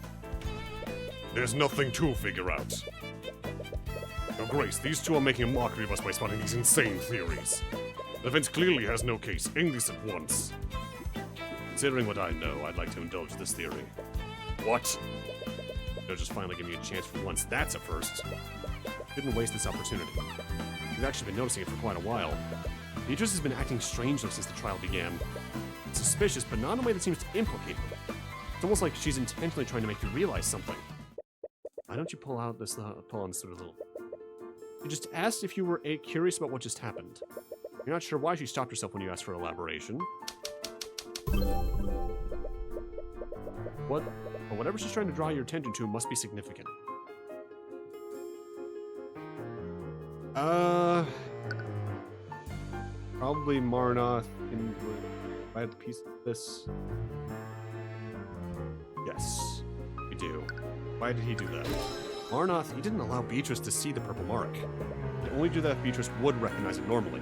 There's nothing to figure out. Your Grace, these two are making a mockery of us by spouting these insane theories. The defense clearly has no case. End this at once. Considering what I know, I'd like to indulge this theory. What? They'll just finally give me a chance for once. That's a first. Didn't waste this opportunity. We've actually been noticing it for quite a while. Beatrice has been acting strangely since the trial began. It's suspicious, but not in a way that seems to implicate her. It's almost like she's intentionally trying to make you realize something. Why don't you pull on this sort of little... You just asked if you were curious about what just happened. You're not sure why she stopped herself when you asked for elaboration. But whatever she's trying to draw your attention to must be significant. Probably Marnoth if I had a piece of this. Yes, we do. Why did he do that? Marnoth, he didn't allow Beatrice to see the purple mark. He'd only do that if Beatrice would recognize it normally.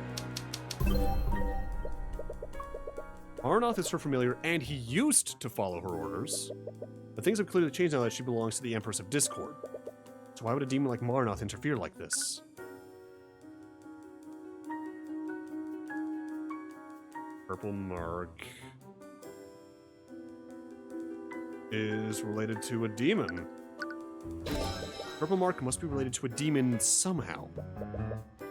Marnoth is her familiar, and he used to follow her orders. But things have clearly changed now that she belongs to the Empress of Discord. So why would a demon like Marnoth interfere like this? Purple mark is related to a demon. Purple mark must be related to a demon somehow.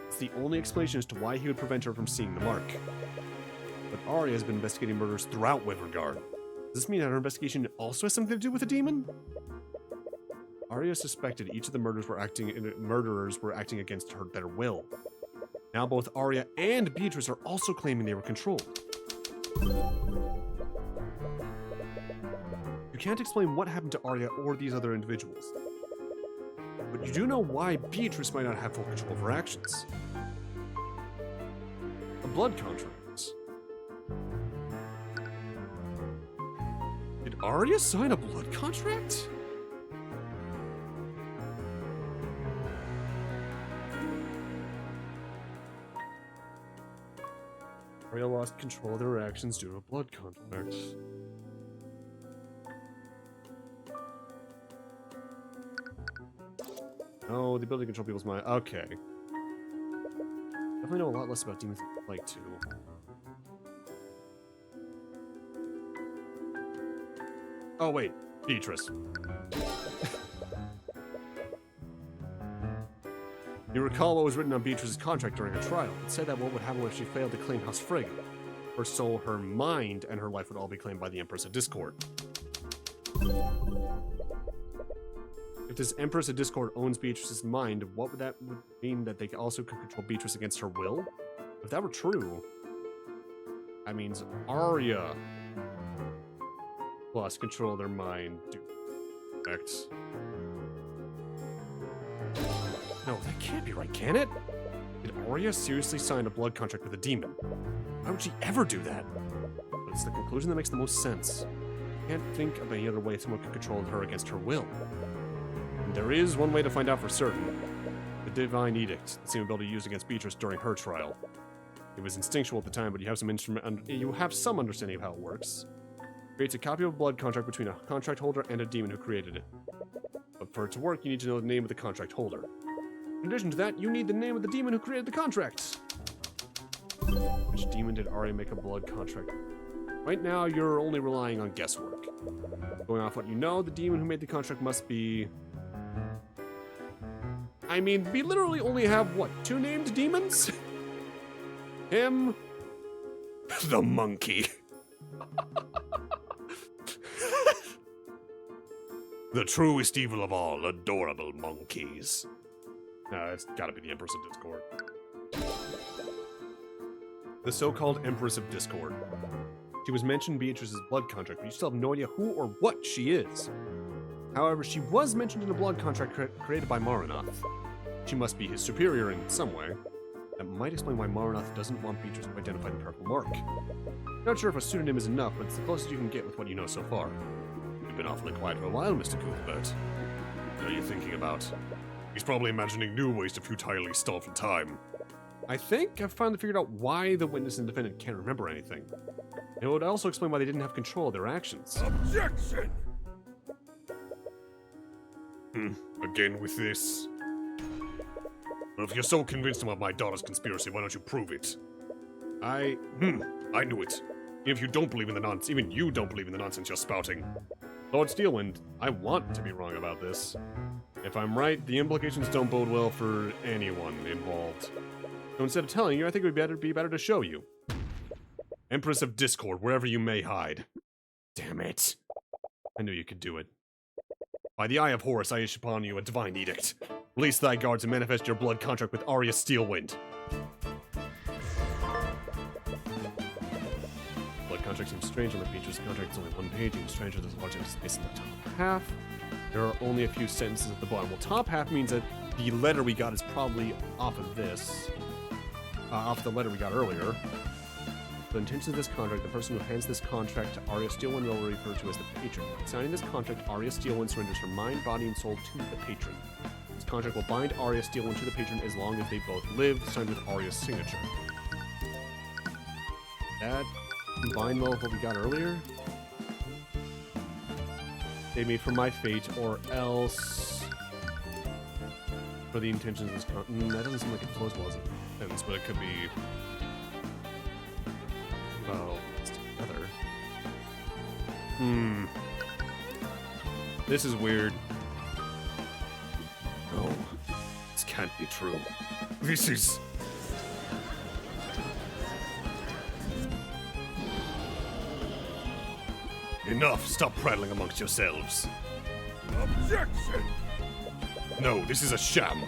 It's the only explanation as to why he would prevent her from seeing the mark. But Arya has been investigating murders throughout Wyvergard. Does this mean that her investigation also has something to do with a demon? Arya suspected each of the murderers were acting against their will. Now both Arya and Beatrice are also claiming they were controlled. You can't explain what happened to Arya or these other individuals. But you do know why Beatrice might not have full control of her actions. A blood contract. Did Arya sign a blood contract? Arya lost control of their actions due to a blood contract. Oh, the ability to control people's mind. Okay. Definitely know a lot less about demons than I'd like to. Oh, wait. Beatrice. You recall what was written on Beatrice's contract during her trial. It said that what would happen if she failed to claim House Frigg. Her soul, her mind, and her life would all be claimed by the Empress of Discord. If this Empress of Discord owns Beatrice's mind, what would that mean that they also could control Beatrice against her will? If that were true, that means Arya plus control their mind. Correct. No, that can't be right, can it? Did Arya seriously sign a blood contract with a demon? Why would she ever do that? But it's the conclusion that makes the most sense. I can't think of any other way someone could control her against her will. And there is one way to find out for certain. The Divine Edict that seemed able to use against Beatrice during her trial. It was instinctual at the time, but you have some understanding of how it works. Creates a copy of a blood contract between a contract holder and a demon who created it. But for it to work, you need to know the name of the contract holder. In addition to that, you need the name of the demon who created the contract. Which demon did Arya make a blood contract? Right now, you're only relying on guesswork. Going off what you know, the demon who made the contract must be... I mean, we literally only have, what, 2 named demons? Him... the monkey. The truest evil of all, adorable monkeys. No, it's gotta be the Empress of Discord. The so-called Empress of Discord. She was mentioned in Beatrice's blood contract, but you still have no idea who or what she is. However, she was mentioned in a blood contract created by Maranoth. She must be his superior in some way. That might explain why Maranoth doesn't want Beatrice to identify the purple mark. Not sure if a pseudonym is enough, but it's the closest you can get with what you know so far. You've been awfully quiet for a while, Mr. Cuthbert. What are you thinking about? He's probably imagining new ways to futilely stall for time. I think I've finally figured out why the witness and defendant can't remember anything. It would also explain why they didn't have control of their actions. Objection! Again with this? Well, if you're so convinced about my daughter's conspiracy, why don't you prove it? I knew it. Even if you don't believe in the nonsense, even you don't believe in the nonsense you're spouting. Lord Steelwind, I want to be wrong about this. If I'm right, the implications don't bode well for anyone involved. So instead of telling you, I think it would be better to show you. Empress of Discord, wherever you may hide. Damn it. I knew you could do it. By the Eye of Horus, I issue upon you a divine edict. Release thy guards and manifest your blood contract with Arya Steelwind. Blood contract seems strange on the pages. The contract is only 1 page, even stranger there's a large empty space in the top half. There are only a few sentences at the bottom. Well, top half means that the letter we got is probably off of this. Off the letter we got earlier. The intention of this contract, the person who hands this contract to Arya Steelwind will refer to as the patron. By signing this contract, Arya Steelwind surrenders her mind, body, and soul to the patron. This contract will bind Arya Steelwind to the patron as long as they both live, signed with Arya's signature. That combined well with what we got earlier? Save me from my fate, or else for the intentions of this contract. That doesn't seem like it flows well as it ends, but it could be. Well, it's together. This is weird. No, this can't be true. This is... Enough! Stop prattling amongst yourselves. Objection! No, this is a sham.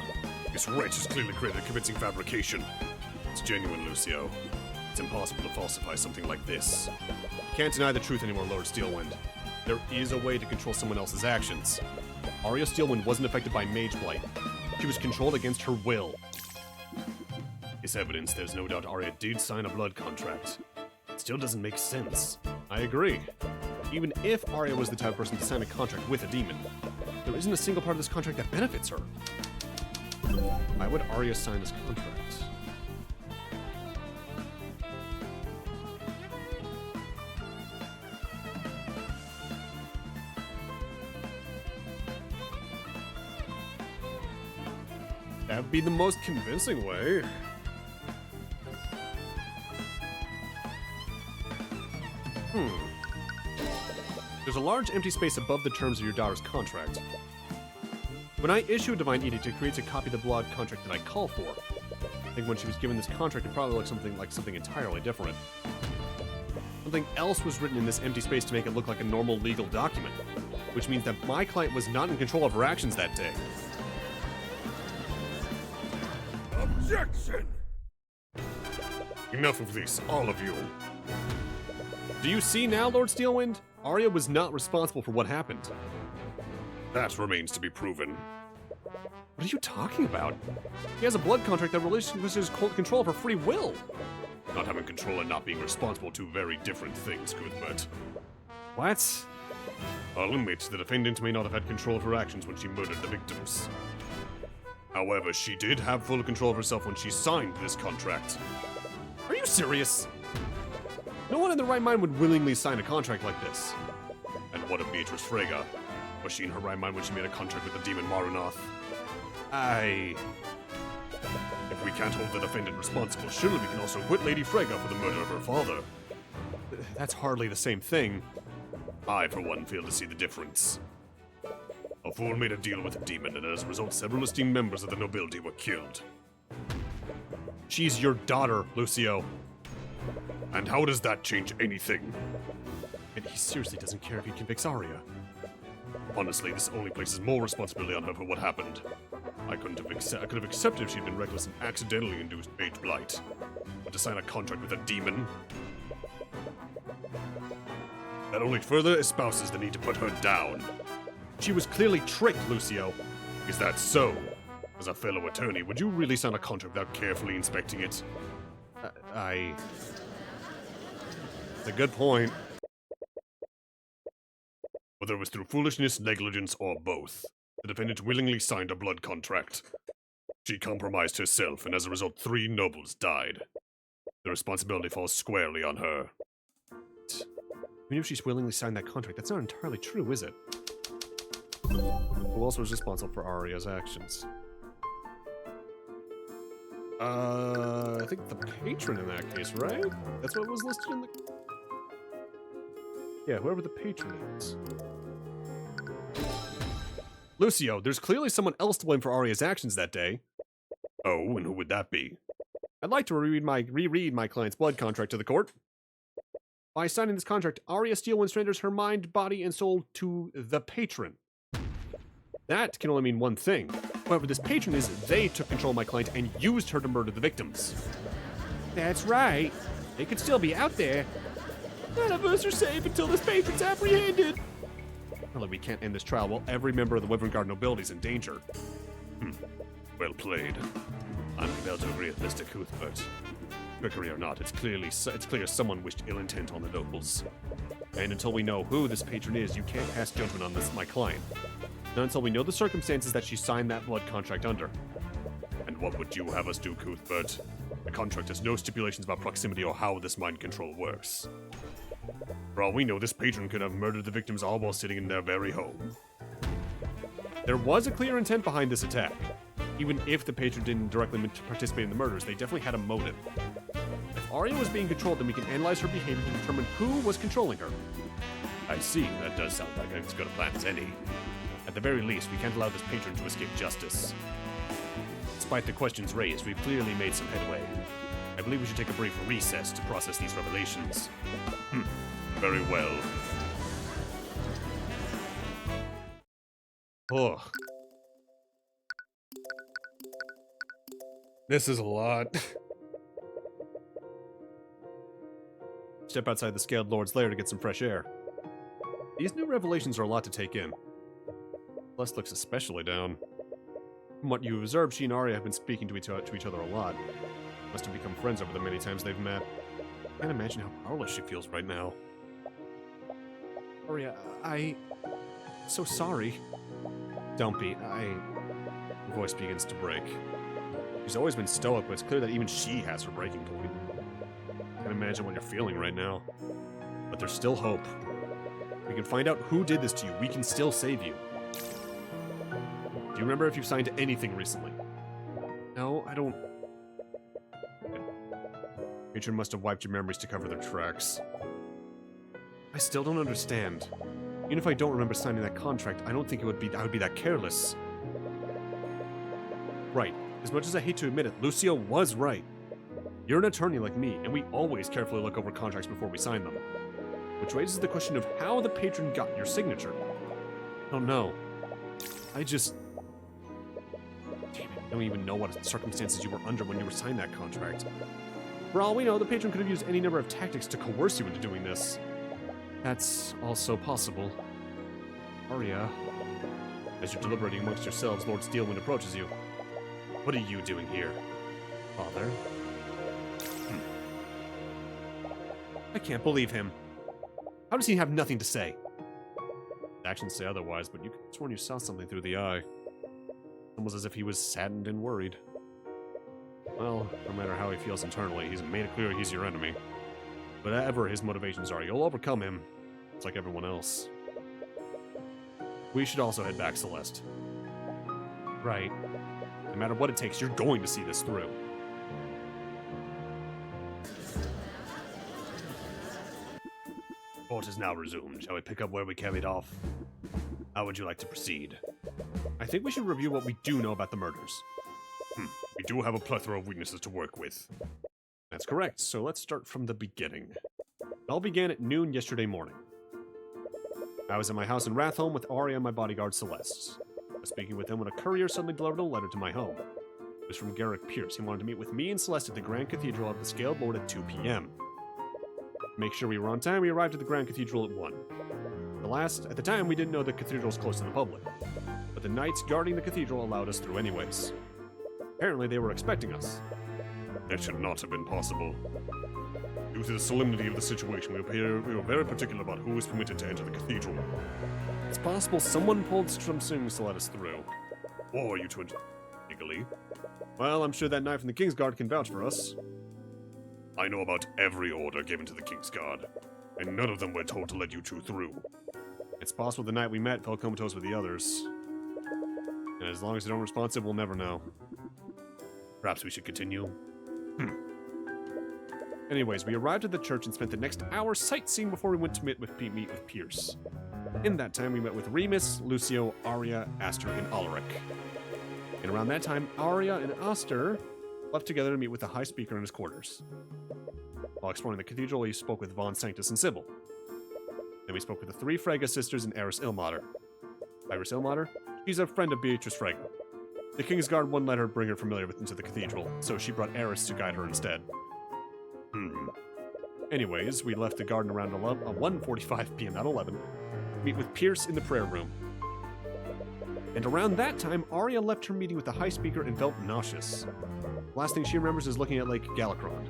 This wretch has clearly created a convincing fabrication. It's genuine, Lucio. It's impossible to falsify something like this. Can't deny the truth anymore, Lord Steelwind. There is a way to control someone else's actions. Arya Steelwind wasn't affected by Mage Blight. She was controlled against her will. This evidence, there's no doubt Arya did sign a blood contract. It still doesn't make sense. I agree. Even if Arya was the type of person to sign a contract with a demon, there isn't a single part of this contract that benefits her. Why would Arya sign this contract? That would be the most convincing way. There's a large empty space above the terms of your daughter's contract. When I issue a divine edict, it creates a copy of the blood contract that I call for. I think when she was given this contract, it probably looked something entirely different. Something else was written in this empty space to make it look like a normal legal document. which means that my client was not in control of her actions that day. Objection! Enough of this, all of you. Do you see now, Lord Steelwind? Arya was not responsible for what happened. That remains to be proven. What are you talking about? He has a blood contract that relinquishes control of her free will. Not having control and not being responsible, two very different things, Cuthbert. What? I'll admit the defendant may not have had control of her actions when she murdered the victims. However, she did have full control of herself when she signed this contract. Are you serious? No one in their right mind would willingly sign a contract like this. And what of Beatrice Frege? Was she in her right mind when she made a contract with the demon Marunoth? If we can't hold the defendant responsible, surely we can also acquit Lady Frege for the murder of her father. That's hardly the same thing. I, for one, fail to see the difference. A fool made a deal with a demon, and as a result, several esteemed members of the nobility were killed. She's your daughter, Lucio. And how does that change anything? And he seriously doesn't care if he convicts Arya. Honestly, this only places more responsibility on her for what happened. I could have accepted if she'd been reckless and accidentally induced age blight. But to sign a contract with a demon? That only further espouses the need to put her down. She was clearly tricked, Lucio. Is that so? As a fellow attorney, would you really sign a contract without carefully inspecting it? It's a good point. Whether it was through foolishness, negligence, or both, the defendant willingly signed a blood contract. She compromised herself, and as a result, 3 nobles died. The responsibility falls squarely on her. Even if she's willingly signed that contract, that's not entirely true, is it? Who else was responsible for Arya's actions? I think the patron in that case, right? That's what was listed in the... Yeah, whoever the patron is. Lucio, there's clearly someone else to blame for Arya's actions that day. Oh, and who would that be? I'd like to reread my client's blood contract to the court. By signing this contract, Arya Steelwind surrenders her mind, body, and soul to the patron. That can only mean one thing. However, this patron is they took control of my client and used her to murder the victims. That's right. They could still be out there. None of us are safe until this patron's apprehended. Well, we can't end this trial while every member of the Wyvern Guard nobility is in danger. Well played. I'm compelled to agree with Mr. Cuthbert. Trickery or not, it's clear someone wished ill intent on the nobles. And until we know who this patron is, you can't pass judgment on my client. Not until we know the circumstances that she signed that blood contract under. And what would you have us do, Cuthbert? The contract has no stipulations about proximity or how this mind control works. For all we know, this patron could have murdered the victims all while sitting in their very home. There was a clear intent behind this attack. Even if the patron didn't directly participate in the murders, they definitely had a motive. If Arya was being controlled, then we can analyze her behavior to determine who was controlling her. I see, that does sound like as good a plan as any. At the very least, we can't allow this patron to escape justice. Despite the questions raised, we've clearly made some headway. I believe we should take a brief recess to process these revelations. Very well. Oh. This is a lot. Step outside the Scaled Lord's lair to get some fresh air. These new revelations are a lot to take in. Celeste looks especially down. From what you've observed, she and Arya have been speaking to each other a lot. Must have become friends over the many times they've met. I can't imagine how powerless she feels right now. Arya, I'm so sorry. Don't be. Her voice begins to break. She's always been stoic, but it's clear that even she has her breaking point. I can't imagine what you're feeling right now. But there's still hope. We can find out who did this to you. We can still save you. Do you remember if you've signed anything recently? No, I don't. Patron must have wiped your memories to cover their tracks. I still don't understand. Even if I don't remember signing that contract, I don't think I would be that careless. Right. As much as I hate to admit it, Lucio was right. You're an attorney like me, and we always carefully look over contracts before we sign them. Which raises the question of how the patron got your signature. don't know. I just... Damn it, I don't even know what circumstances you were under when you were signing that contract. For all we know, the patron could have used any number of tactics to coerce you into doing this. That's also possible. Arya, as you're deliberating amongst yourselves, Lord Steelwind approaches you. What are you doing here, Father? I can't believe him. How does he have nothing to say? Actions say otherwise, but you could have sworn you saw something through the eye. Almost as if he was saddened and worried. Well, no matter how he feels internally, he's made it clear he's your enemy. Whatever his motivations are, you'll overcome him. It's like everyone else. We should also head back, Celeste. Right. No matter what it takes, you're going to see this through. Court is now resumed. Shall we pick up where we carried off? How would you like to proceed? I think we should review what we do know about the murders. We do have a plethora of witnesses to work with. That's correct, so let's start from the beginning. It all began at noon yesterday morning. I was at my house in Rathholm with Arya and my bodyguard Celeste. I was speaking with him when a courier suddenly delivered a letter to my home. It was from Garrick Pierce. He wanted to meet with me and Celeste at the Grand Cathedral of the Scaled Lord at 2 p.m. To make sure we were on time, we arrived at the Grand Cathedral at 1. At the time, we didn't know the cathedral was closed to the public, but the knights guarding the cathedral allowed us through anyways. Apparently, they were expecting us. That should not have been possible. Due to the solemnity of the situation, we were very particular about who was permitted to enter the cathedral. It's possible someone pulled some strings to let us through. Or you to enter legally. Well, I'm sure that knight from the Kingsguard can vouch for us. I know about every order given to the Kingsguard, and none of them were told to let you two through. It's possible the night we met fell comatose with the others. And as long as they don't responsive, we'll never know. Perhaps we should continue. Anyways, we arrived at the church and spent the next hour sightseeing before we went to meet with Pierce. In that time, we met with Remus, Lucio, Arya, Aster, and Ulrich. And around that time, Arya and Aster left together to meet with the High Speaker in his quarters. While exploring the cathedral, we spoke with Von Sanctus and Sybil. Then we spoke with the 3 Frege sisters and Eris Ilmater. Iris Ilmater? She's a friend of Beatrice Frege. The Kingsguard wouldn't let her bring her familiar into the cathedral, so she brought Eris to guide her instead. Anyways, we left the garden around 1:45 p.m., not 11, to meet with Pierce in the prayer room. And around that time, Arya left her meeting with the High Speaker and felt nauseous. Last thing she remembers is looking at Lake Galacron.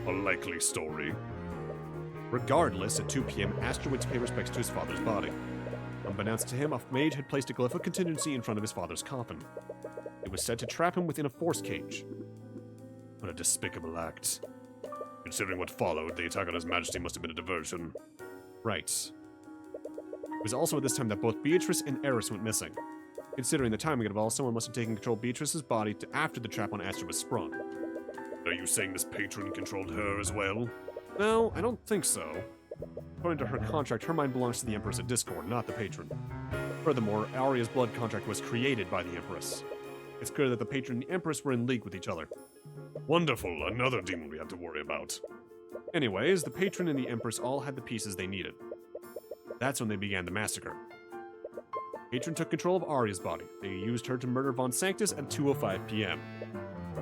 A likely story. Regardless, at 2 p.m., Aster went to pay respects to his father's body. Unbeknownst to him, a mage had placed a glyph of contingency in front of his father's coffin. It was said to trap him within a force cage. What a despicable act. Considering what followed, the attack on His Majesty must have been a diversion. Right. It was also at this time that both Beatrice and Eris went missing. Considering the timing of it all, someone must have taken control of Beatrice's body after the trap on Aster was sprung. Are you saying this patron controlled her as well? No, I don't think so. According to her contract, her mind belongs to the Empress at Discord, not the patron. Furthermore, Arya's blood contract was created by the Empress. It's clear that the patron and the Empress were in league with each other. Wonderful, another demon we have to worry about. Anyways, the patron and the Empress all had the pieces they needed. That's when they began the massacre. Patron took control of Arya's body. They used her to murder Von Sanctus at 2:05 p.m.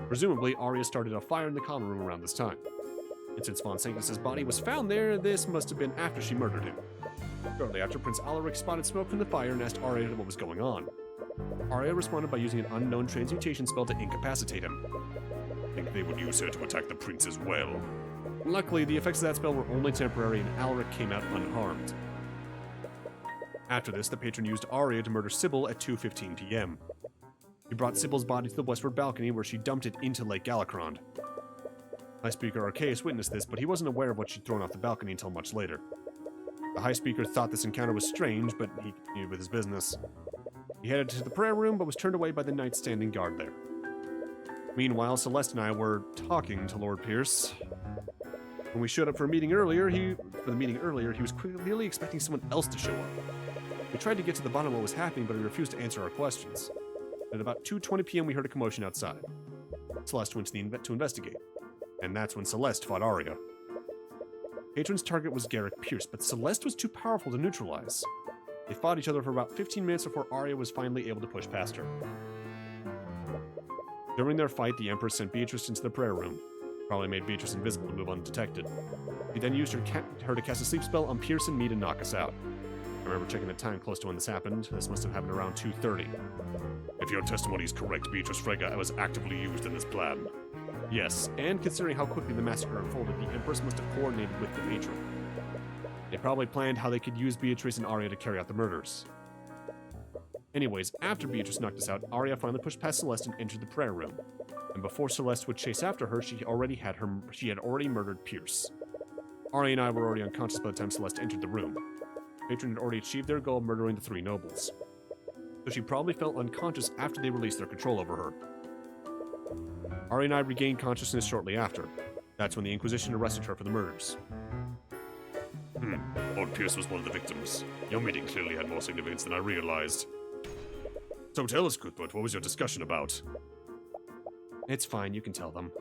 Presumably, Arya started a fire in the common room around this time. And since Von Sanctus's body was found there, this must have been after she murdered him. Shortly after, Prince Alaric spotted smoke from the fire and asked Arya what was going on. Arya responded by using an unknown transmutation spell to incapacitate him. I think they would use her to attack the prince as well. Luckily, the effects of that spell were only temporary and Alaric came out unharmed. After this, the patron used Arya to murder Sybil at 2:15 p.m. He brought Sybil's body to the westward balcony where she dumped it into Lake Galacron. High Speaker Arceus witnessed this, but he wasn't aware of what she'd thrown off the balcony until much later. The High Speaker thought this encounter was strange, but he continued with his business. He headed to the prayer room, but was turned away by the knight standing guard there. Meanwhile, Celeste and I were talking to Lord Pierce. When we showed up for the meeting earlier, he was clearly expecting someone else to show up. We tried to get to the bottom of what was happening, but he refused to answer our questions. At about 2:20 p.m., we heard a commotion outside. Celeste went to investigate, and that's when Celeste fought Arya. Patron's target was Garrick Pierce, but Celeste was too powerful to neutralize. They fought each other for about 15 minutes before Arya was finally able to push past her. During their fight, the Empress sent Beatrice into the prayer room. Probably made Beatrice invisible to move undetected. He then used her to cast a sleep spell on Pierce and me to knock us out. I remember checking the time close to when this happened. This must have happened around 2:30. If your testimony is correct, Beatrice Frege was actively used in this plan. Yes, and considering how quickly the massacre unfolded, the Empress must have coordinated with the matron. They probably planned how they could use Beatrice and Arya to carry out the murders. Anyways, after Beatrice knocked us out, Arya finally pushed past Celeste and entered the prayer room. And before Celeste would chase after her, she had already murdered Pierce. Arya and I were already unconscious by the time Celeste entered the room. Matron had already achieved their goal of murdering the three nobles. So she probably felt unconscious after they released their control over her. Arya and I regained consciousness shortly after. That's when the Inquisition arrested her for the murders. Lord Pierce was one of the victims. Your meeting clearly had more significance than I realized. So tell us, Cuthbert, what was your discussion about? It's fine, you can tell them.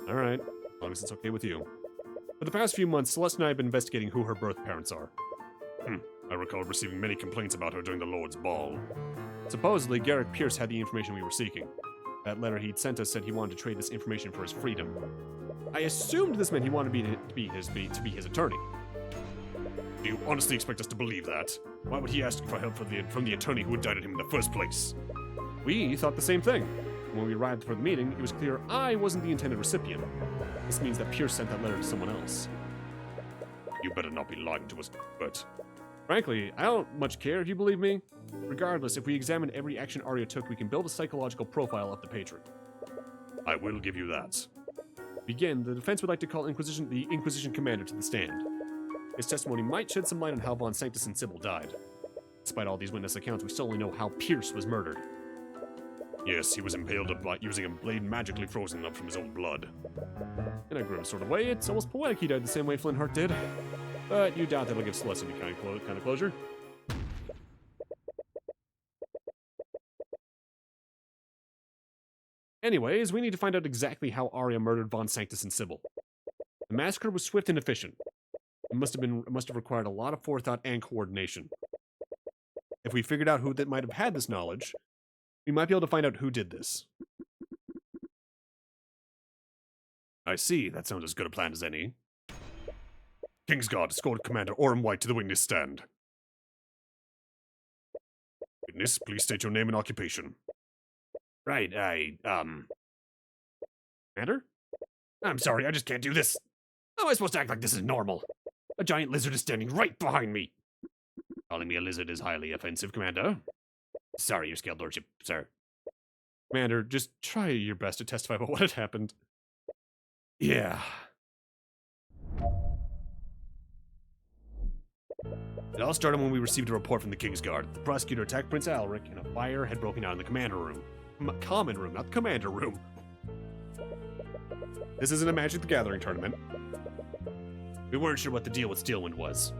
Alright, as long as it's okay with you. For the past few months, Celeste and I have been investigating who her birth parents are. I recall receiving many complaints about her during the Lord's Ball. Supposedly, Garrick Pierce had the information we were seeking. That letter he'd sent us said he wanted to trade this information for his freedom. I assumed this meant he wanted to be his attorney. Do you honestly expect us to believe that? Why would he ask for help from the attorney who indicted him in the first place? We thought the same thing. When we arrived for the meeting, it was clear I wasn't the intended recipient. This means that Pierce sent that letter to someone else. You better not be lying to us, Cuthbert. Frankly, I don't much care if you believe me. Regardless, if we examine every action Arya took, we can build a psychological profile of the patron. I will give you that. To begin, the defense would like to call the Inquisition commander to the stand. His testimony might shed some light on how Von Sanctus and Sybil died. Despite all these witness accounts, we still only know how Pierce was murdered. Yes, he was impaled by using a blade magically frozen up from his own blood. In a grim sort of way, it's almost poetic he died the same way Flintheart did. But you doubt that'll give Celeste any kind of closure. Anyways, we need to find out exactly how Arya murdered Von Sanctus and Sybil. The massacre was swift and efficient. It must have required a lot of forethought and coordination. If we figured out who that might have had this knowledge, we might be able to find out who did this. I see. That sounds as good a plan as any. Kingsguard, escort Commander Orem White to the witness stand. Witness, please state your name and occupation. Right, Commander? I'm sorry, I just can't do this. How am I supposed to act like this is normal? A giant lizard is standing right behind me. Calling me a lizard is highly offensive, Commander. Sorry, your scaled lordship, sir. Commander, just try your best to testify about what had happened. Yeah. It all started when we received a report from the Kingsguard. The prosecutor attacked Prince Alaric, and a fire had broken out in the commander room. Common room, not the commander room. This isn't a Magic the Gathering tournament. We weren't sure what the deal with Steelwind was,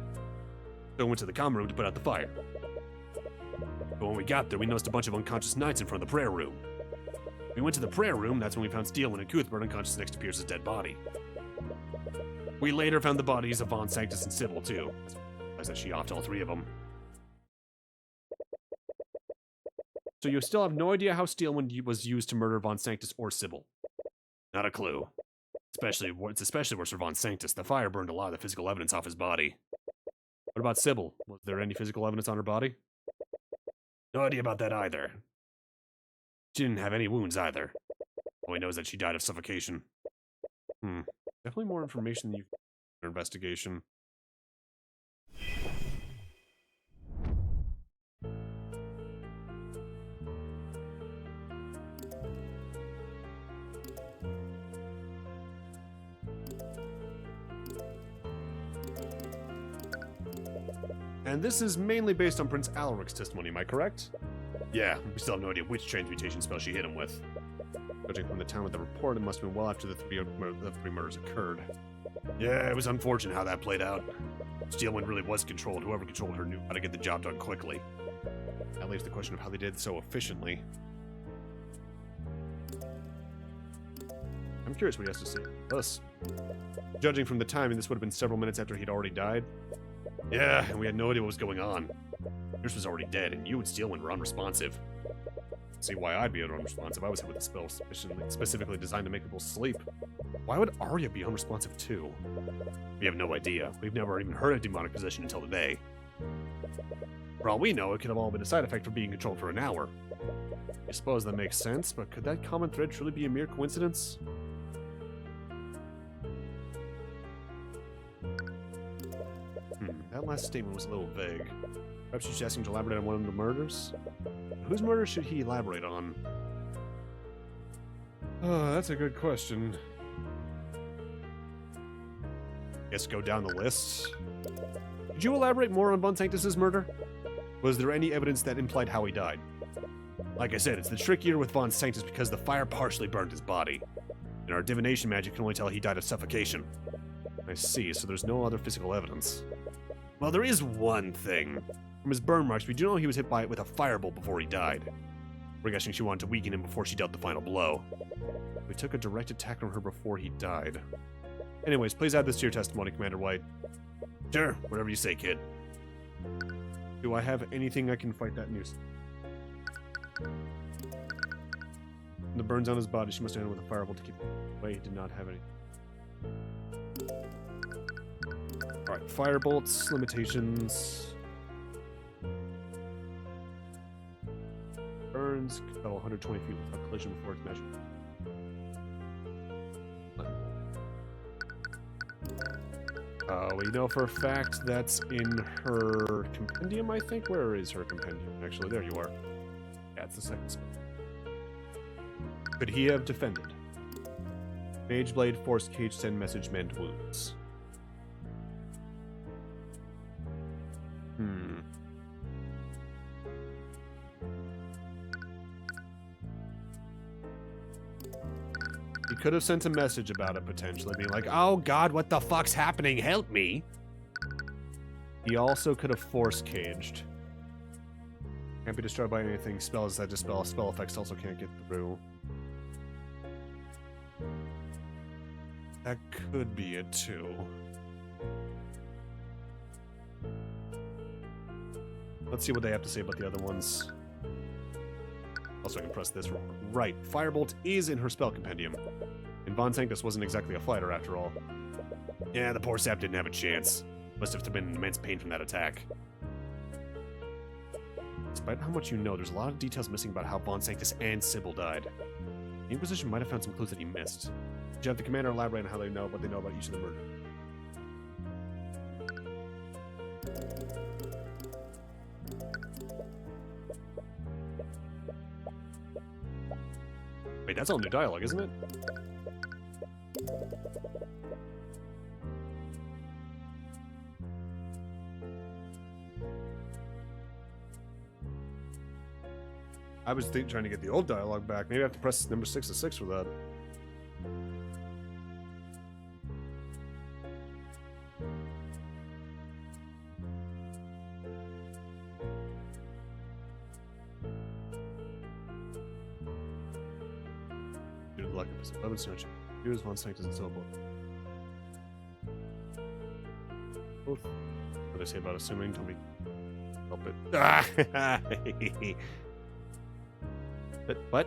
so we went to the common room to put out the fire. But when we got there, we noticed a bunch of unconscious knights in front of the prayer room. We went to the prayer room, that's when we found Steelwind and Cuthbert unconscious next to Pierce's dead body. We later found the bodies of Von Sanctus and Sybil, too. I said she offed all three of them. So you still have no idea how Steelwind was used to murder Von Sanctus or Sybil? Not a clue. It's especially worse for Von Sanctus. The fire burned a lot of the physical evidence off his body. What about Sybil? Was there any physical evidence on her body? No idea about that either. She didn't have any wounds either. All we know is that she died of suffocation. Definitely more information than you can in your investigation. And this is mainly based on Prince Alaric's testimony, am I correct? Yeah, we still have no idea which transmutation spell she hit him with. Judging from the time of the report, it must have been well after the three murders occurred. Yeah, it was unfortunate how that played out. Steelwind really was controlled. Whoever controlled her knew how to get the job done quickly. That leaves the question of how they did so efficiently. I'm curious what he has to say about us. Judging from the timing, this would have been several minutes after he'd already died. Yeah, and we had no idea what was going on. Yours was already dead, and you and Steelwind were unresponsive. See why I'd be unresponsive. I was hit with a spell specifically designed to make people sleep. Why would Arya be unresponsive too? We have no idea. We've never even heard of demonic possession until today. For all we know, it could have all been a side effect from being controlled for an hour. I suppose that makes sense, but could that common thread truly be a mere coincidence? That last statement was a little vague. Perhaps she's asking to elaborate on one of the murders? Whose murder should he elaborate on? Oh, that's a good question. Guess go down the list. Could you elaborate more on Von Sanctus's murder? Was there any evidence that implied how he died? Like I said, it's the trickier with Von Sanctus because the fire partially burned his body. And our divination magic can only tell he died of suffocation. I see, so there's no other physical evidence. Well, there is one thing. From his burn marks, we do know he was hit by it with a firebolt before he died. We're guessing she wanted to weaken him before she dealt the final blow. We took a direct attack on her before he died. Anyways, please add this to your testimony, Commander White. Sure, whatever you say, kid. Do I have anything I can fight that news? The burns on his body, she must have ended with a firebolt to keep him away. He did not have any. Alright, firebolts, limitations. Burns, travel 120 feet without collision before it's measured. We know for a fact that's in her compendium, I think. Where is her compendium? Actually, there you are. Yeah, it's the second spell. Could he have defended? Mage Blade, Force Cage, Send Message, Mend Wounds. He could have sent a message about it, potentially, being like, oh god, what the fuck's happening? Help me! He also could have Force Caged. Can't be destroyed by anything. Spells that dispel spell effects also can't get through. That could be it, too. Let's see what they have to say about the other ones. Also, I can press this. Right, Firebolt is in her spell compendium. And Von Sanctus wasn't exactly a fighter, after all. Yeah, the poor sap didn't have a chance. Must have been in immense pain from that attack. Despite how much you know, there's a lot of details missing about how Von Sanctus and Sybil died. The Inquisition might have found some clues that he missed. Did you have the commander elaborate on how they know what they know about each of the murder? Wait, that's all new dialogue, isn't it? I was trying to get the old dialogue back. Maybe I have to press number 6 to 6 for that. Due to the lack of 11 search, use Von Sanctus and so forth. Both. What did I say about assuming? Tell me. Help it. But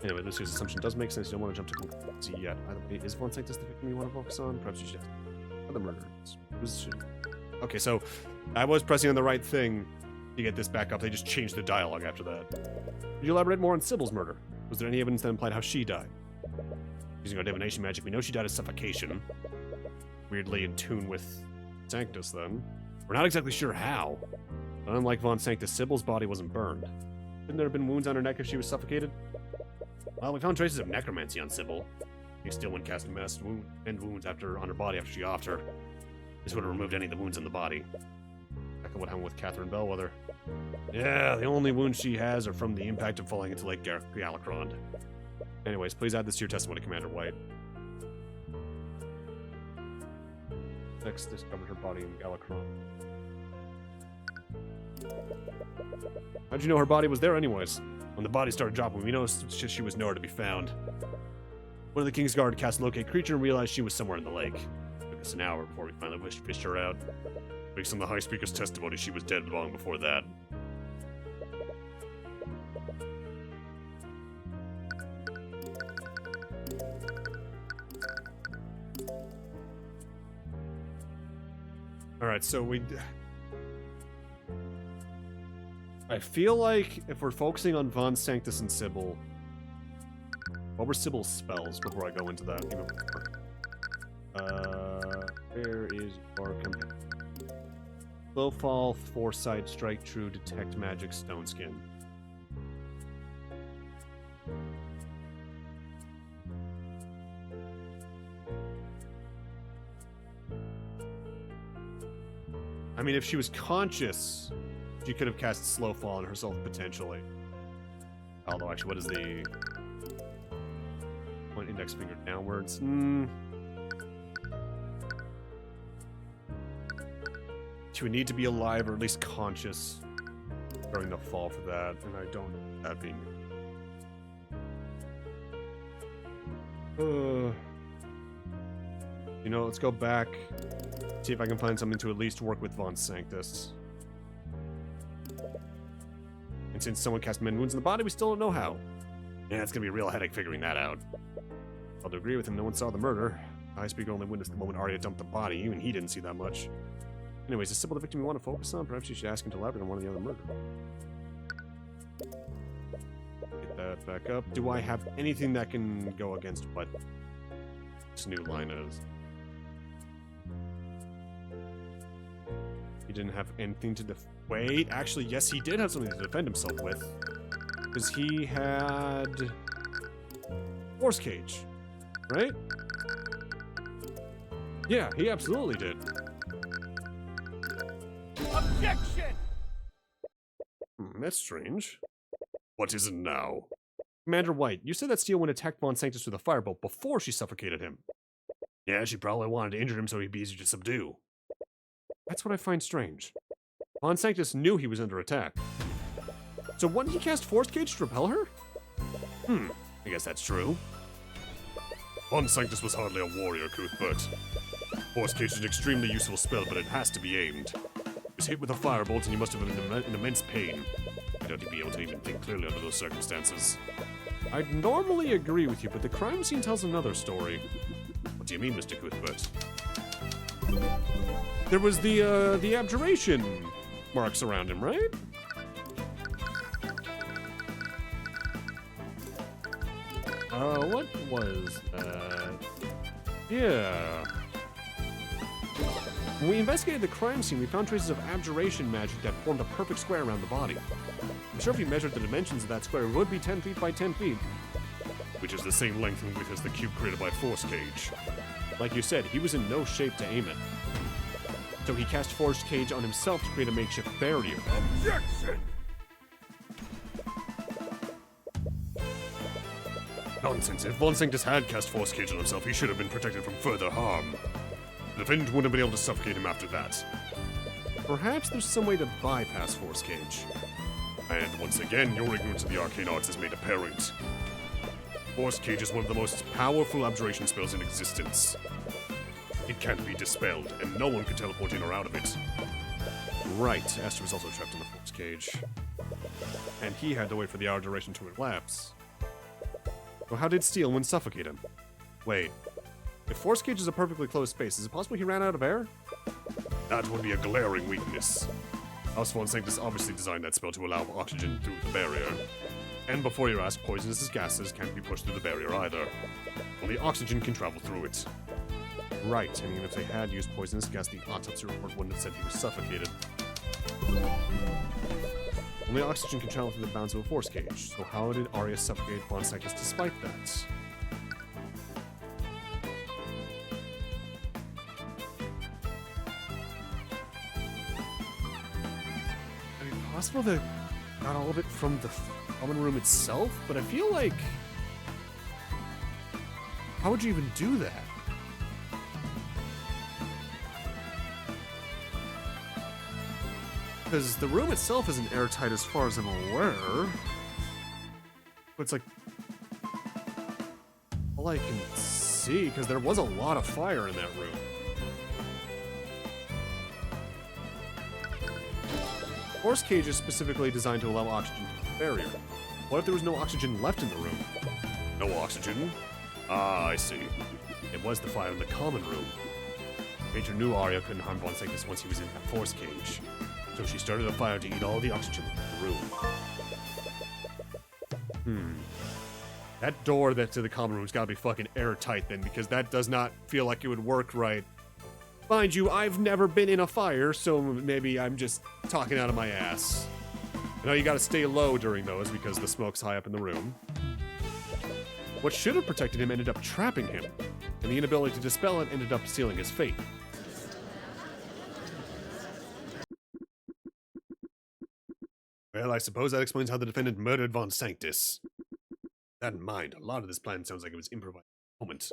anyway, this year's assumption does make sense. You don't want to jump to conclusions yet. Either way, is Von Sanctus the victim you want to focus on? Perhaps you should ask other murderers. Okay, so I was pressing on the right thing to get this back up. They just changed the dialogue after that. Could you elaborate more on Sybil's murder? Was there any evidence that implied how she died? Using our divination magic, we know she died of suffocation. Weirdly in tune with Sanctus, then. We're not exactly sure how. But unlike Von Sanctus, Sybil's body wasn't burned. Couldn't there have been wounds on her neck if she was suffocated? Well, we found traces of necromancy on Sybil. He still wouldn't cast wounds on her body after she offed her. This would have removed any of the wounds in the body. Back what happened with Catherine Bellwether. Yeah, the only wounds she has are from the impact of falling into Lake Galacrond. Anyways, please add this to your testimony, Commander White. Next discovered her body in Galacrond. How'd you know her body was there anyways? When the body started dropping, we noticed she was nowhere to be found. One of the King's Guard cast Locate Creature and realized she was somewhere in the lake. It took us an hour before we finally fished her out. Based on the High Speaker's testimony, she was dead long before that. Alright, so I feel like if we're focusing on Von Sanctus and Sybil, what were Sybil's spells before I go into that even more? Where is your companion? Slow Fall, Foresight, Strike True, Detect Magic, Stone Skin. I mean, if she was conscious, she could have cast Slow Fall on herself, potentially. Although, actually, what is the... Point index finger downwards? She would need to be alive, or at least conscious, during the fall for that, and I don't know that being... You know, let's go back, see if I can find something to at least work with Von Sanctus. And since someone cast Mend Wounds in the body, we still don't know how. Yeah, it's gonna be a real headache figuring that out. I'll agree with him, no one saw the murder. I Speaker only witnessed the moment Arya dumped the body, even he didn't see that much. Anyways, is Sybil the victim we want to focus on? Perhaps you should ask him to elaborate on one of the other murders. Get that back up. Do I have anything that can go against what this new line is? He didn't have anything to wait, actually, yes, he did have something to defend himself with. Because he had... Force Cage, right? Yeah, he absolutely did. Objection! That's strange. What is it now? Commander White, you said that Steel Wind attacked Von Sanctus with a firebolt before she suffocated him. Yeah, she probably wanted to injure him so he'd be easier to subdue. That's what I find strange. Von Sanctus knew he was under attack. So wouldn't he cast Force Cage to repel her? I guess that's true. Von Sanctus was hardly a warrior, Cuthbert. Force Cage is an extremely useful spell, but it has to be aimed. He was hit with a firebolt and he must have been in immense pain. I doubt he'd be able to even think clearly under those circumstances. I'd normally agree with you, but the crime scene tells another story. What do you mean, Mr. Cuthbert? There was the abjuration marks around him, right? What was that? Yeah. When we investigated the crime scene, we found traces of abjuration magic that formed a perfect square around the body. I'm sure if you measured the dimensions of that square, it would be 10 feet by 10 feet. Which is the same length and width as the cube created by Force Cage. Like you said, he was in no shape to aim it. So he cast Force Cage on himself to create a makeshift barrier. Objection! Nonsense. If Von Sanctus had cast Force Cage on himself, he should have been protected from further harm. The defendant wouldn't have been able to suffocate him after that. Perhaps there's some way to bypass Force Cage. And once again, your ignorance of the arcane arts is made apparent. Force Cage is one of the most powerful abjuration spells in existence. It can't be dispelled, and no one can teleport in or out of it. Right, Esther was also trapped in the Force Cage. And he had to wait for the hour duration to elapse. So how did Steel Wind suffocate him? Wait, if Force Cage is a perfectly closed space, is it possible he ran out of air? That would be a glaring weakness. House Von Sanctus obviously designed that spell to allow oxygen through the barrier. And before you ask, poisonous gases can't be pushed through the barrier either. Only oxygen can travel through it. Right, and even if they had used poisonous gas, the autopsy report wouldn't have said he was suffocated. Only oxygen can travel through the bounds of a Force Cage, so how did Arya suffocate Von Sanctus despite that? I mean, possible that got all of it from the common room itself, but I feel like... How would you even do that? Because the room itself isn't airtight as far as I'm aware. But it's like... all I can see, because there was a lot of fire in that room. Force Cage is specifically designed to allow oxygen to the barrier. What if there was no oxygen left in the room? No oxygen? Ah, I see. It was the fire in the common room. Patron knew Arya couldn't harm Von Sanctus once he was in that force cage, so she started a fire to eat all the oxygen in the room. That door that to the common room's gotta be fucking airtight then, because that does not feel like it would work right. Mind you, I've never been in a fire, so maybe I'm just talking out of my ass. I know you gotta stay low during those because the smoke's high up in the room. What should have protected him ended up trapping him, and the inability to dispel it ended up sealing his fate. Well, I suppose that explains how the defendant murdered Von Sanctus. That in mind, a lot of this plan sounds like it was improvised at the moment.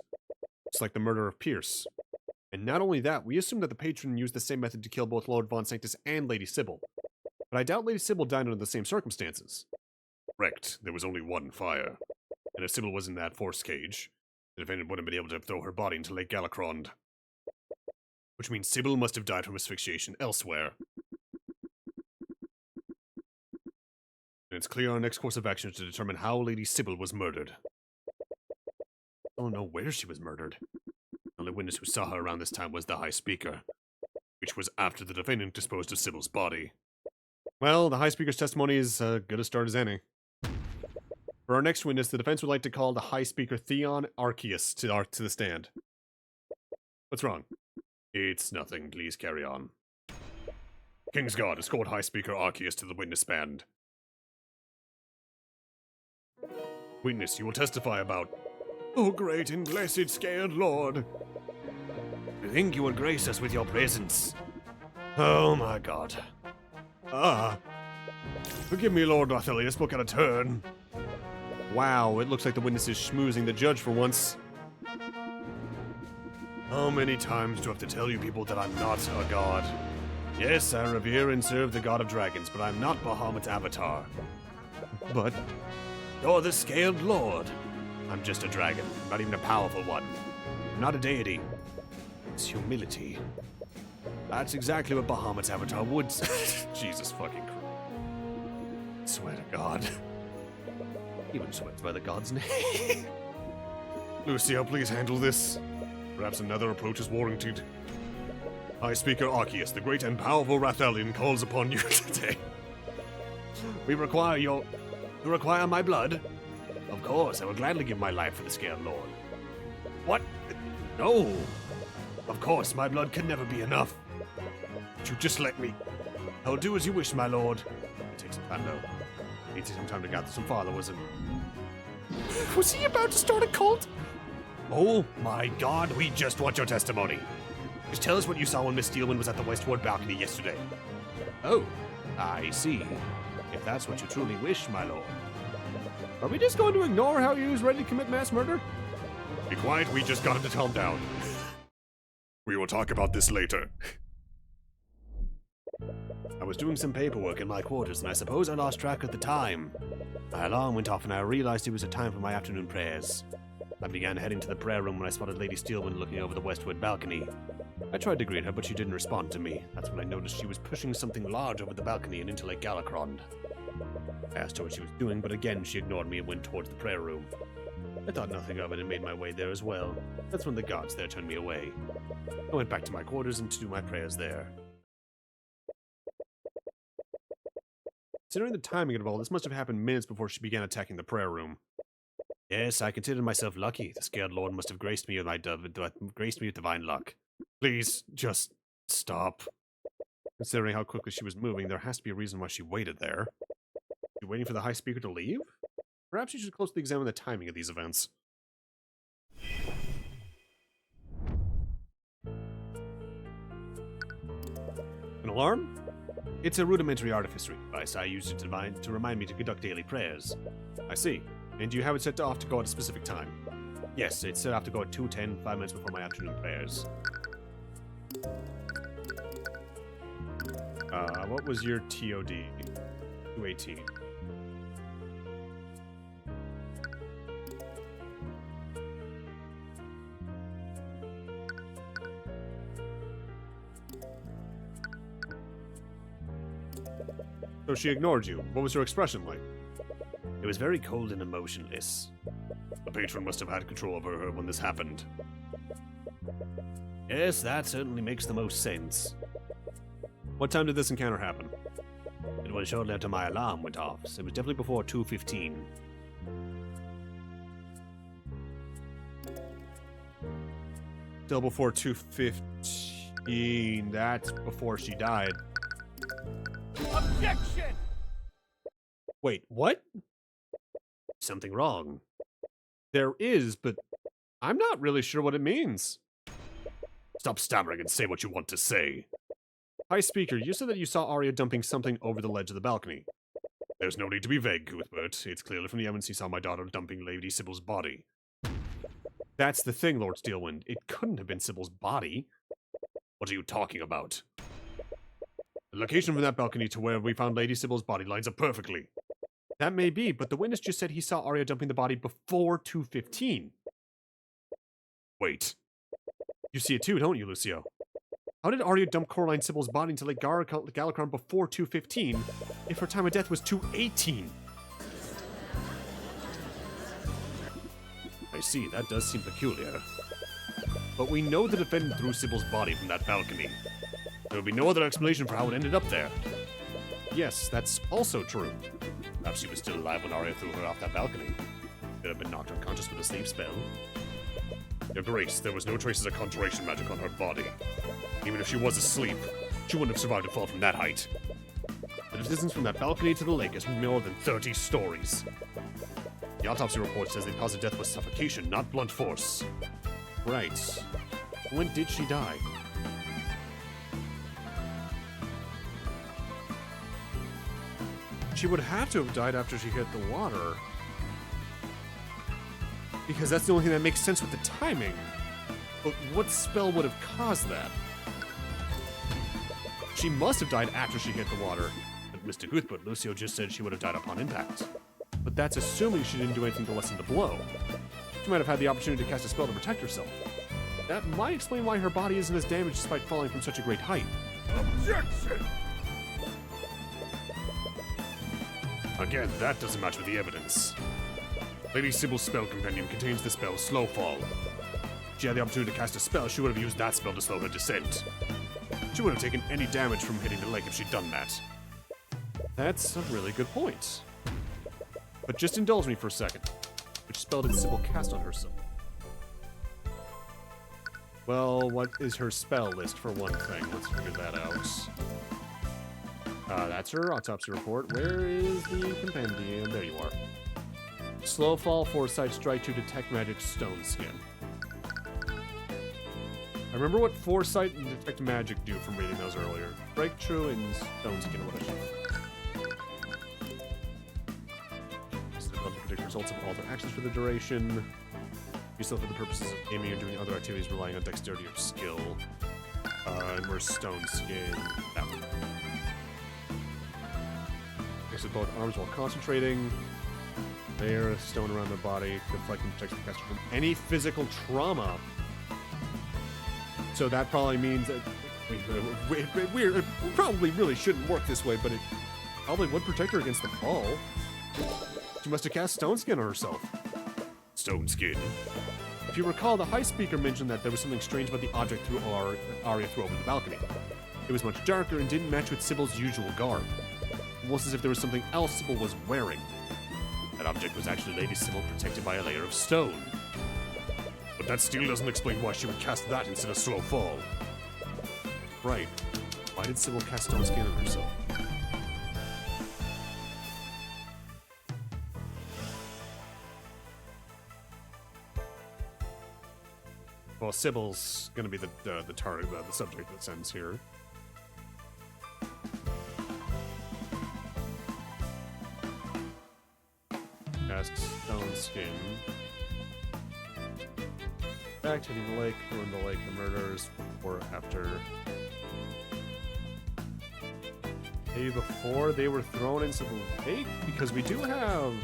It's like the murder of Pierce. And not only that, we assume that the patron used the same method to kill both Lord Von Sanctus and Lady Sybil. But I doubt Lady Sybil died under the same circumstances. Correct, there was only one fire. And if Sybil was in that force cage, the defendant wouldn't have been able to throw her body into Lake Galacrond. Which means Sybil must have died from asphyxiation elsewhere. And it's clear our next course of action is to determine how Lady Sybil was murdered. I don't know where she was murdered. The only witness who saw her around this time was the High Speaker, which was after the defendant disposed of Sybil's body. Well, the High Speaker's testimony is as good a start as any. For our next witness, the defense would like to call the High Speaker Theon Arceus to the stand. What's wrong? It's nothing. Please carry on. King's Guard, escort High Speaker Arceus to the witness stand. Witness, you will testify about... Oh, great and blessed scared lord. I think you will grace us with your presence. Oh my god. Forgive me, Lord Rathelli, this book had a turn. Wow, it looks like the witness is schmoozing the judge for once. How many times do I have to tell you people that I'm not a god? Yes, I revere and serve the god of dragons, but I'm not Bahamut's avatar. But... You're the Scaled Lord. I'm just a dragon, not even a powerful one. I'm not a deity. It's humility. That's exactly what Bahamut's avatar would say. Jesus fucking Christ. Swear to God. Even swears by the god's name. Lucio, please handle this. Perhaps another approach is warranted. High Speaker Arceus, the great and powerful Rathelian, calls upon you today. We require your... You require my blood? Of course, I will gladly give my life for the Scaled Lord. What? No! Of course, my blood can never be enough. But you just let me. I'll do as you wish, my lord. It takes some time, though. It takes some time to gather some followers and... Was he about to start a cult? Oh my god, we just want your testimony. Just tell us what you saw when Miss Steelman was at the westward balcony yesterday. Oh, I see. If that's what you truly wish, my lord. Are we just going to ignore how he was ready to commit mass murder? Be quiet, we just got him to calm down. We will talk about this later. I was doing some paperwork in my quarters, and I suppose I lost track of the time. My alarm went off, and I realized it was a time for my afternoon prayers. I began heading to the prayer room when I spotted Lady Steelman looking over the westward balcony. I tried to greet her, but she didn't respond to me. That's when I noticed she was pushing something large over the balcony and into Lake Galacrond. I asked her what she was doing, but again she ignored me and went towards the prayer room. I thought nothing of it and made my way there as well. That's when the guards there turned me away. I went back to my quarters and to do my prayers there. Considering the timing of it all, this must have happened minutes before she began attacking the prayer room. Yes, I consider myself lucky. The Scared Lord must have graced me with divine luck. Please, just stop. Considering how quickly she was moving, there has to be a reason why she waited there. She waiting for the High Speaker to leave? Perhaps you should closely examine the timing of these events. An alarm? It's a rudimentary artificery device. I use it to remind me to conduct daily prayers. I see. And you have it set off to go at a specific time? Yes, it's set off to go at 2:10, 5 minutes before my afternoon prayers. What was your TOD? 218. So she ignored you. What was her expression like? It was very cold and emotionless. The patron must have had control over her when this happened. Yes, that certainly makes the most sense. What time did this encounter happen? It was shortly after my alarm went off, so it was definitely before 2:15. Still before 2:15. That's before she died. Objection! Wait, what? Something wrong. There is, but I'm not really sure what it means. Stop stammering and say what you want to say. Hi, Speaker, you said that you saw Arya dumping something over the ledge of the balcony. There's no need to be vague, Cuthbert. It's clearly from the evidence he saw my daughter dumping Lady Sybil's body. That's the thing, Lord Steelwind. It couldn't have been Sybil's body. What are you talking about? The location from that balcony to where we found Lady Sybil's body lines up perfectly. That may be, but the witness just said he saw Arya dumping the body before 2:15. Wait. You see it too, don't you, Lucio? How did Arya dump Coraline Sybil's body into Lake Galacron before 2:15 if her time of death was 2:18? I see, that does seem peculiar. But we know the defendant threw Sybil's body from that balcony. There would be no other explanation for how it ended up there. Yes, that's also true. Perhaps she was still alive when Arya threw her off that balcony. Could have been knocked unconscious with a sleep spell. Your Grace, there was no traces of conjuration magic on her body. Even if she was asleep, she wouldn't have survived a fall from that height. The distance from that balcony to the lake is more than 30 stories. The autopsy report says the cause of death was suffocation, not blunt force. Right. When did she die? She would have to have died after she hit the water. Because that's the only thing that makes sense with the timing. But what spell would have caused that? She must have died after she hit the water. But Mr. Cuthbert, Lucio just said she would have died upon impact. But that's assuming she didn't do anything to lessen the blow. She might have had the opportunity to cast a spell to protect herself. That might explain why her body isn't as damaged despite falling from such a great height. Objection! Again, that doesn't match with the evidence. Lady Sybil's spell compendium contains the spell Slow Fall. If she had the opportunity to cast a spell, she would have used that spell to slow her descent. She wouldn't have taken any damage from hitting the lake if she'd done that. That's a really good point. But just indulge me for a second. Which spell did Sybil cast on herself? Well, what is her spell list for one thing? Let's figure that out. That's her autopsy report. Where is the compendium? There you are. Slow Fall, Foresight, Strike to Detect Magic, Stone Skin. I remember what Foresight and Detect Magic do from reading those earlier. Strike True and Stone Skin, what I should. This is able to predict results of all their actions for the duration. Useful for the purposes of aiming or doing other activities relying on dexterity or skill. And we're Stone Skin. That one. With both arms while concentrating. Layer of stone around the body, deflect and protect the caster from any physical trauma. So that probably means that it probably really shouldn't work this way, but it probably would protect her against the fall. She must have cast Stone Skin on herself. Stone Skin. If you recall, the High Speaker mentioned that there was something strange about the object Arya threw over the balcony. It was much darker and didn't match with Sybil's usual garb. Almost as if there was something else Sybil was wearing. That object was actually Lady Sybil protected by a layer of stone. But that still doesn't explain why she would cast that instead of Slow Fall. Right. Why did Sybil cast Stone Skin on herself? Well, Sybil's gonna be the target, the subject that sends here. Cast Stone Skin. Back to the lake, ruin the lake, the murders, before, after. Maybe before they were thrown into the lake? Because we do have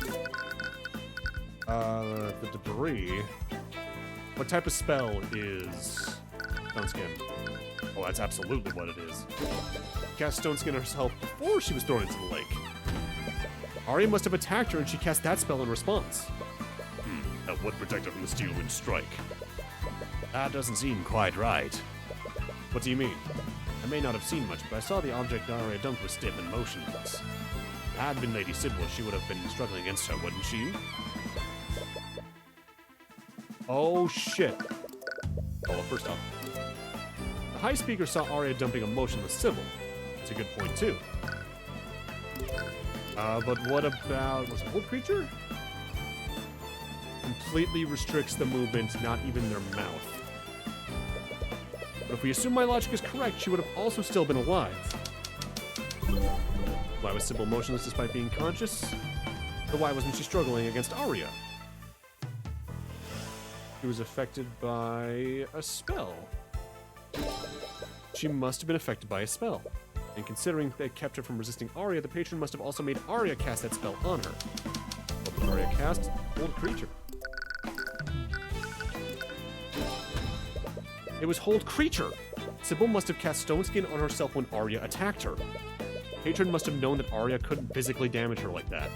the debris. What type of spell is Stone Skin? Oh, that's absolutely what it is. Cast Stone Skin herself before she was thrown into the lake. Arya must have attacked her and she cast that spell in response. That would protect her from the Steel Wind Strike. That doesn't seem quite right. What do you mean? I may not have seen much, but I saw the object Arya dumped was stiff and motionless. If it had been Lady Sybil, she would have been struggling against her, wouldn't she? Oh, shit. Well, first off, the High Speaker saw Arya dumping a motionless Sybil. That's a good point, too. But what about... was it Hold Creature? Completely restricts the movement, not even their mouth. But if we assume my logic is correct, she would have also still been alive. Why was Sybil motionless despite being conscious? But why wasn't she struggling against Arya? She was affected by a spell. She must have been affected by a spell. And considering that kept her from resisting Arya, the patron must have also made Arya cast that spell on her. What did Arya cast? Hold Creature. It was Hold Creature! Sybil must have cast Stone Skin on herself when Arya attacked her. Patron must have known that Arya couldn't physically damage her like that.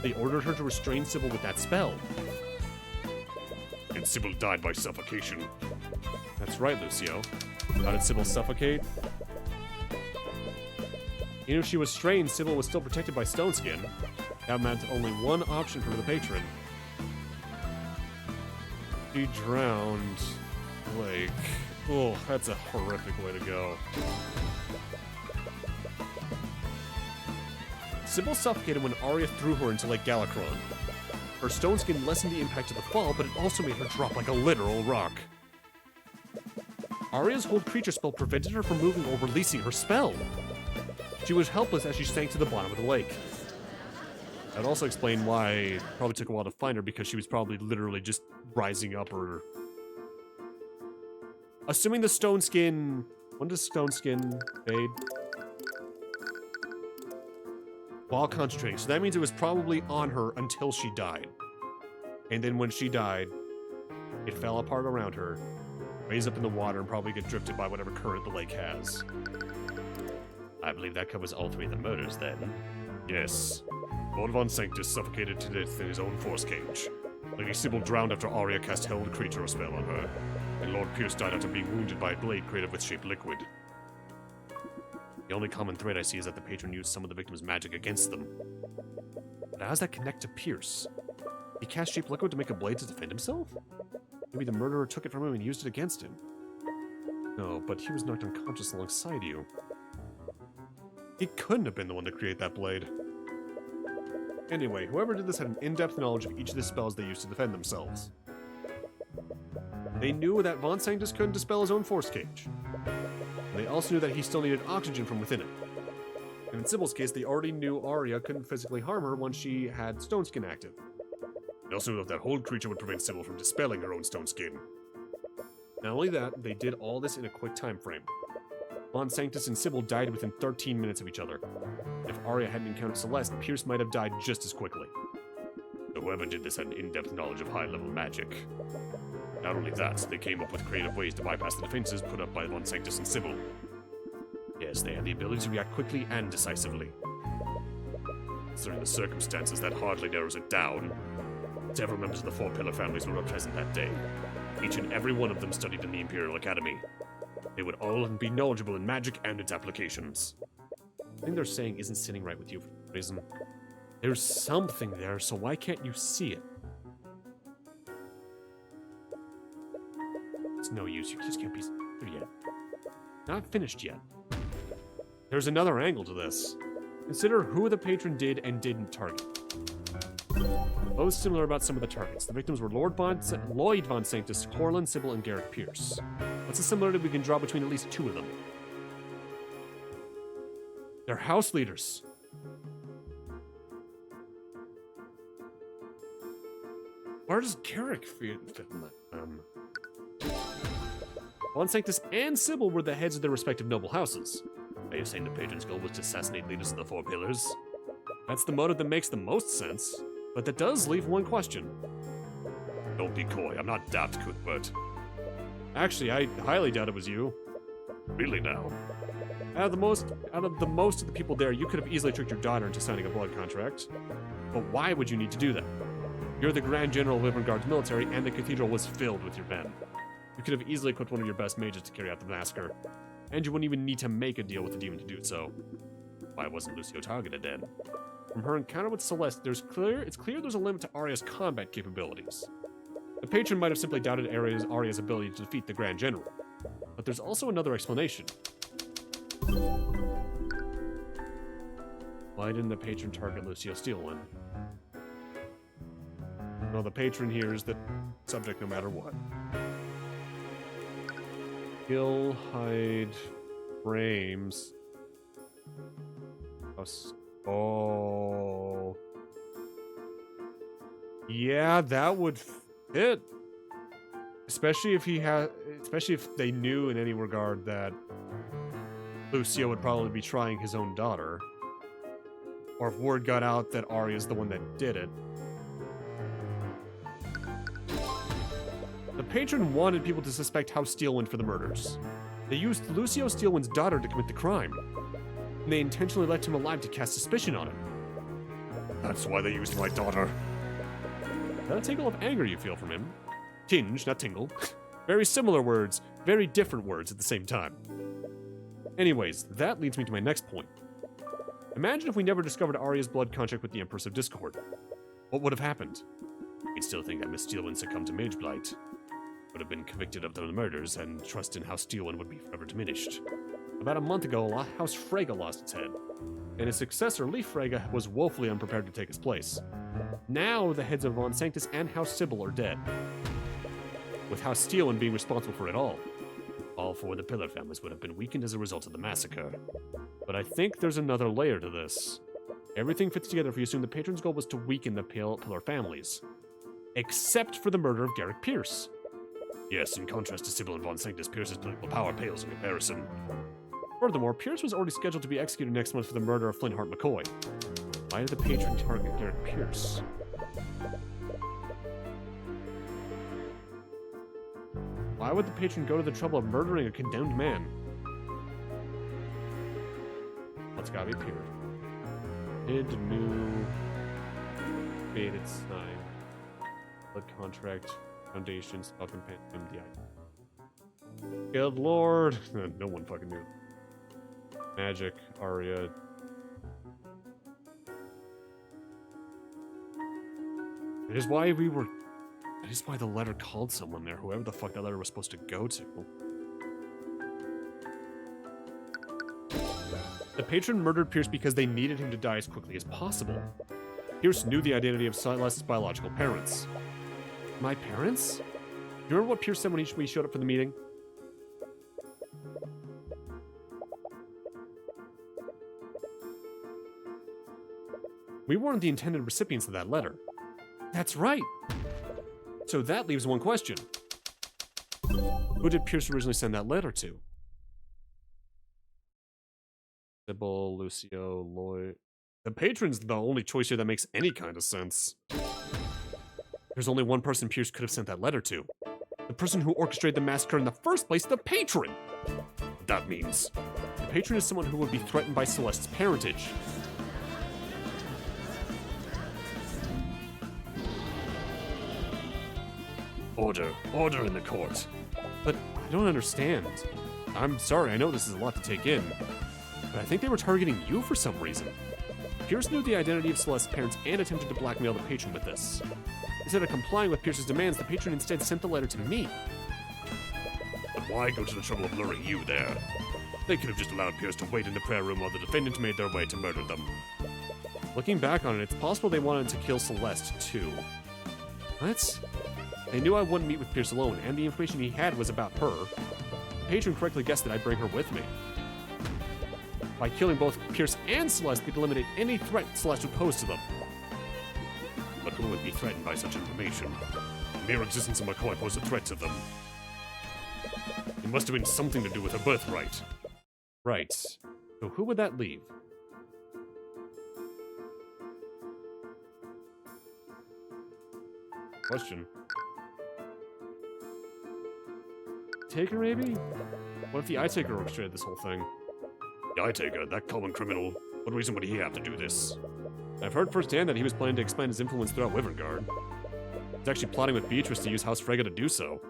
They ordered her to restrain Sybil with that spell. And Sybil died by suffocation. That's right, Lucio. How did Sybil suffocate? Even if she was strained, Sybil was still protected by Stone Skin. That meant only one option for the patron. She drowned. Like, oh, that's a horrific way to go. Sybil suffocated when Arya threw her into Lake Galacron. Her stone skin lessened the impact of the fall, but it also made her drop like a literal rock. Arya's Hold Creature spell prevented her from moving or releasing her spell. She was helpless as she sank to the bottom of the lake. That'd also explain why it probably took a while to find her, because she was probably literally just rising up or... Assuming the stone skin... When does stone skin fade? While concentrating. So that means it was probably on her until she died. And then when she died, it fell apart around her, raised up in the water, and probably get drifted by whatever current the lake has. I believe that covers all three of the murders, then. Yes. Lord Von Sanctus suffocated to death in his own force cage. Lady Sybil drowned after Arya cast Held Creature spell on her. And Lord Pierce died after being wounded by a blade created with shaped liquid. The only common thread I see is that the patron used some of the victim's magic against them. But how does that connect to Pierce? He cast shaped liquid to make a blade to defend himself? Maybe the murderer took it from him and used it against him. No, but he was knocked unconscious alongside you. He couldn't have been the one to create that blade. Anyway, whoever did this had an in-depth knowledge of each of the spells they used to defend themselves. They knew that Von Sanctus couldn't dispel his own force cage. And they also knew that he still needed oxygen from within it. And in Sybil's case, they already knew Arya couldn't physically harm her once she had Stone Skin active. They also knew that Hold Creature would prevent Sybil from dispelling her own Stone Skin. Not only that, they did all this in a quick time frame. Von Sanctus and Sybil died within 13 minutes of each other. If Arya hadn't encountered Celeste, Pierce might have died just as quickly. So whoever did this had an in-depth knowledge of high-level magic. Not only that, they came up with creative ways to bypass the defenses put up by Von Sanctus and Sybil. Yes, they had the ability to react quickly and decisively. Considering the circumstances, that hardly narrows it down. Several members of the Four Pillar families were present that day. Each and every one of them studied in the Imperial Academy. They would all be knowledgeable in magic and its applications. The thing they're saying isn't sitting right with you for some reason. There's something there, so why can't you see it? It's no use, you just can't be through yet. Not finished yet. There's another angle to this. Consider who the patron did and didn't target. Both similar about some of the targets. The victims were Lloyd Von Sanctus, Corlin, Sybil, and Garrett Pierce. What's a similarity we can draw between at least two of them? They're house leaders. Where does Garrett fit in that? Von Sanctus and Sybil were the heads of their respective noble houses. Are you saying the patron's goal was to assassinate leaders of the Four Pillars? That's the motive that makes the most sense, but that does leave one question. Don't be coy, I'm not daft, Cuthbert. Actually, I highly doubt it was you. Really now? Out of the most of the people there, you could have easily tricked your daughter into signing a blood contract. But why would you need to do that? You're the Grand General of Livern Guard's military, and the cathedral was filled with your men. You could have easily equipped one of your best mages to carry out the massacre, and you wouldn't even need to make a deal with the demon to do so. Why wasn't Lucio targeted then? From her encounter with Celeste, it's clear there's a limit to Arya's combat capabilities. The patron might have simply doubted Arya's ability to defeat the Grand General, but there's also another explanation. Why didn't the patron target Lucio Steelwind? Well, the patron here is the subject no matter what. Kill, hide, frames. Oh. Yeah, that would fit. Especially if they knew in any regard that Lucio would probably be trying his own daughter. Or if word got out that Arya's the one that did it. The patron wanted people to suspect House Steelwind for the murders. They used Lucio Steelwind's daughter to commit the crime. And they intentionally left him alive to cast suspicion on him. That's why they used my daughter. Is that a tingle of anger you feel from him? Tinge, not tingle. Very similar words, very different words at the same time. Anyways, that leads me to my next point. Imagine if we never discovered Arya's blood contract with the Empress of Discord. What would have happened? We'd still think that Miss Steelwind succumbed to Mage Blight. Would have been convicted of the murders, and trust in House Steelwind would be forever diminished. About a month ago, House Freyga lost its head, and his successor, Leaf Freyga, was woefully unprepared to take his place. Now, the heads of Von Sanctus and House Sybil are dead, with House Steelwind being responsible for it all. All four of the Pillar families would have been weakened as a result of the massacre. But I think there's another layer to this. Everything fits together if you assume the patron's goal was to weaken the Pillar families. Except for the murder of Garrick Pierce. Yes, in contrast to Sybil and Von Sanctus, Pierce's political power pales in comparison. Furthermore, Pierce was already scheduled to be executed next month for the murder of Flintheart McCoy. Why did the patron target Garrick Pierce? Why would the patron go to the trouble of murdering a condemned man? What's gotta be Pierce? Hid, new, created, sign, blood contract, foundation, spell companion, MDI. Good lord! No one fucking knew. Magic, Arya. It is why that is why the letter called someone there, whoever the fuck that letter was supposed to go to. The patron murdered Pierce because they needed him to die as quickly as possible. Pierce knew the identity of Celeste's biological parents. My parents? Do you remember what Pierce said when we showed up for the meeting? We weren't the intended recipients of that letter. That's right. So that leaves one question. Who did Pierce originally send that letter to? Sybil, Lucio, Lloyd. The patron's the only choice here that makes any kind of sense. There's only one person Pierce could have sent that letter to. The person who orchestrated the massacre in the first place, the patron! That means the patron is someone who would be threatened by Celeste's parentage. Order in the court. But I don't understand. I'm sorry, I know this is a lot to take in, but I think they were targeting you for some reason. Pierce knew the identity of Celeste's parents and attempted to blackmail the patron with this. Instead of complying with Pierce's demands, the patron instead sent the letter to me. But why go to the trouble of luring you there? They could have just allowed Pierce to wait in the prayer room while the defendants made their way to murder them. Looking back on it, it's possible they wanted to kill Celeste, too. What? They knew I wouldn't meet with Pierce alone, and the information he had was about her. The patron correctly guessed that I'd bring her with me. By killing both Pierce and Celeste, they'd eliminate any threat Celeste would pose to them. But who would be threatened by such information? The mere existence of McCoy posed a threat to them. It must have been something to do with her birthright. Right. So who would that leave? Question. Taker, maybe? What if the Eye Taker orchestrated this whole thing? The Eye Taker, that common criminal, what reason would he have to do this? I've heard firsthand that he was planning to expand his influence throughout Wyverngard. He's actually plotting with Beatrice to use House Freyga to do so.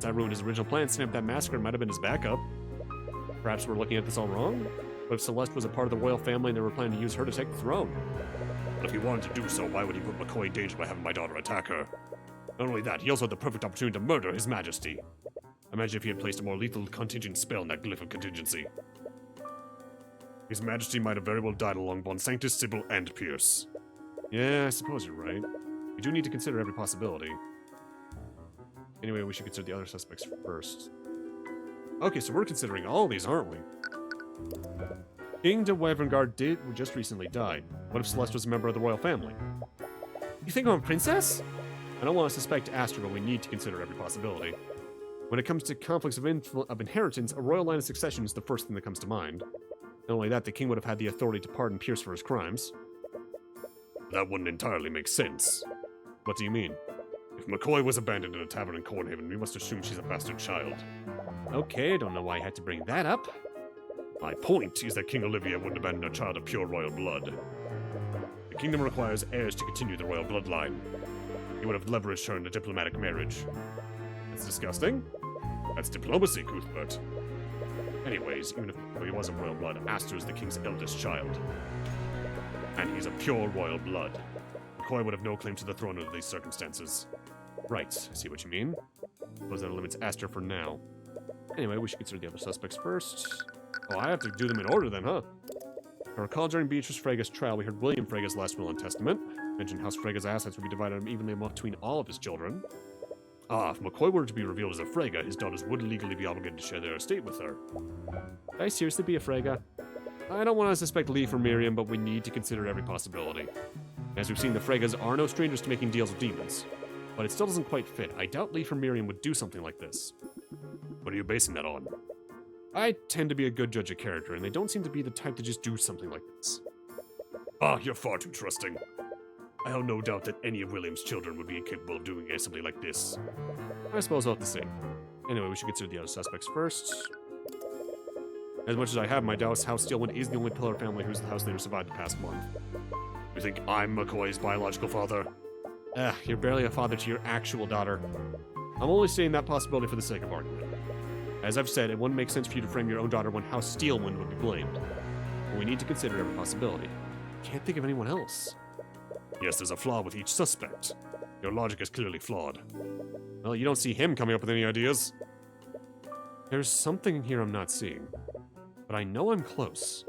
That ruined his original plan. Setting up that massacre might have been his backup. Perhaps we're looking at this all wrong? What if Celeste was a part of the royal family and they were planning to use her to take the throne? But if he wanted to do so, why would he put McCoy in danger by having my daughter attack her? Not only that, he also had the perfect opportunity to murder His Majesty. Imagine if he had placed a more lethal contingent spell in that glyph of contingency. His Majesty might have very well died along Von Sanctus, Sybil, and Pierce. Yeah, I suppose you're right. We do need to consider every possibility. Anyway, we should consider the other suspects first. Okay, so we're considering all these, aren't we? King de Wyverngard did just recently died. What if Celeste was a member of the royal family? You think I'm a princess? I don't want to suspect Aster, but we need to consider every possibility. When it comes to conflicts of inheritance, a royal line of succession is the first thing that comes to mind. Not only that, the king would have had the authority to pardon Pierce for his crimes. That wouldn't entirely make sense. What do you mean? If McCoy was abandoned in a tavern in Cornhaven, we must assume she's a bastard child. Okay, I don't know why I had to bring that up. My point is that King Olivia wouldn't abandon a child of pure royal blood. The kingdom requires heirs to continue the royal bloodline. He would have leveraged her in a diplomatic marriage. That's disgusting. That's diplomacy, Cuthbert. Anyways, even if he was of royal blood, Aster is the king's eldest child. And he's a pure royal blood. McCoy would have no claim to the throne under these circumstances. Right, I see what you mean. Suppose that limits Aster for now. Anyway, we should consider the other suspects first. Oh, I have to do them in order then, huh? I recall during Beatrice Frega's trial, we heard William Frega's last will and testament. Mentioned House Frega's assets would be divided evenly between all of his children. If McCoy were to be revealed as a Frega, his daughters would legally be obligated to share their estate with her. Could I seriously be a Frega? I don't want to suspect Lee for Miriam, but we need to consider every possibility. As we've seen, the Fregas are no strangers to making deals with demons. But it still doesn't quite fit. I doubt Lee for Miriam would do something like this. What are you basing that on? I tend to be a good judge of character, and they don't seem to be the type to just do something like this. You're far too trusting. I have no doubt that any of William's children would be incapable of doing something like this. I suppose I'll have to say. Anyway, we should consider the other suspects first. As much as I have my doubts, House Steelwind is the only Pillar family whose house leader survived the past month. You think I'm McCoy's biological father? You're barely a father to your actual daughter. I'm only saying that possibility for the sake of argument. As I've said, it wouldn't make sense for you to frame your own daughter when House Steelwind would be blamed. But we need to consider every possibility. Can't think of anyone else. Yes, there's a flaw with each suspect. Your logic is clearly flawed. Well, you don't see him coming up with any ideas. There's something here I'm not seeing. But I know I'm close.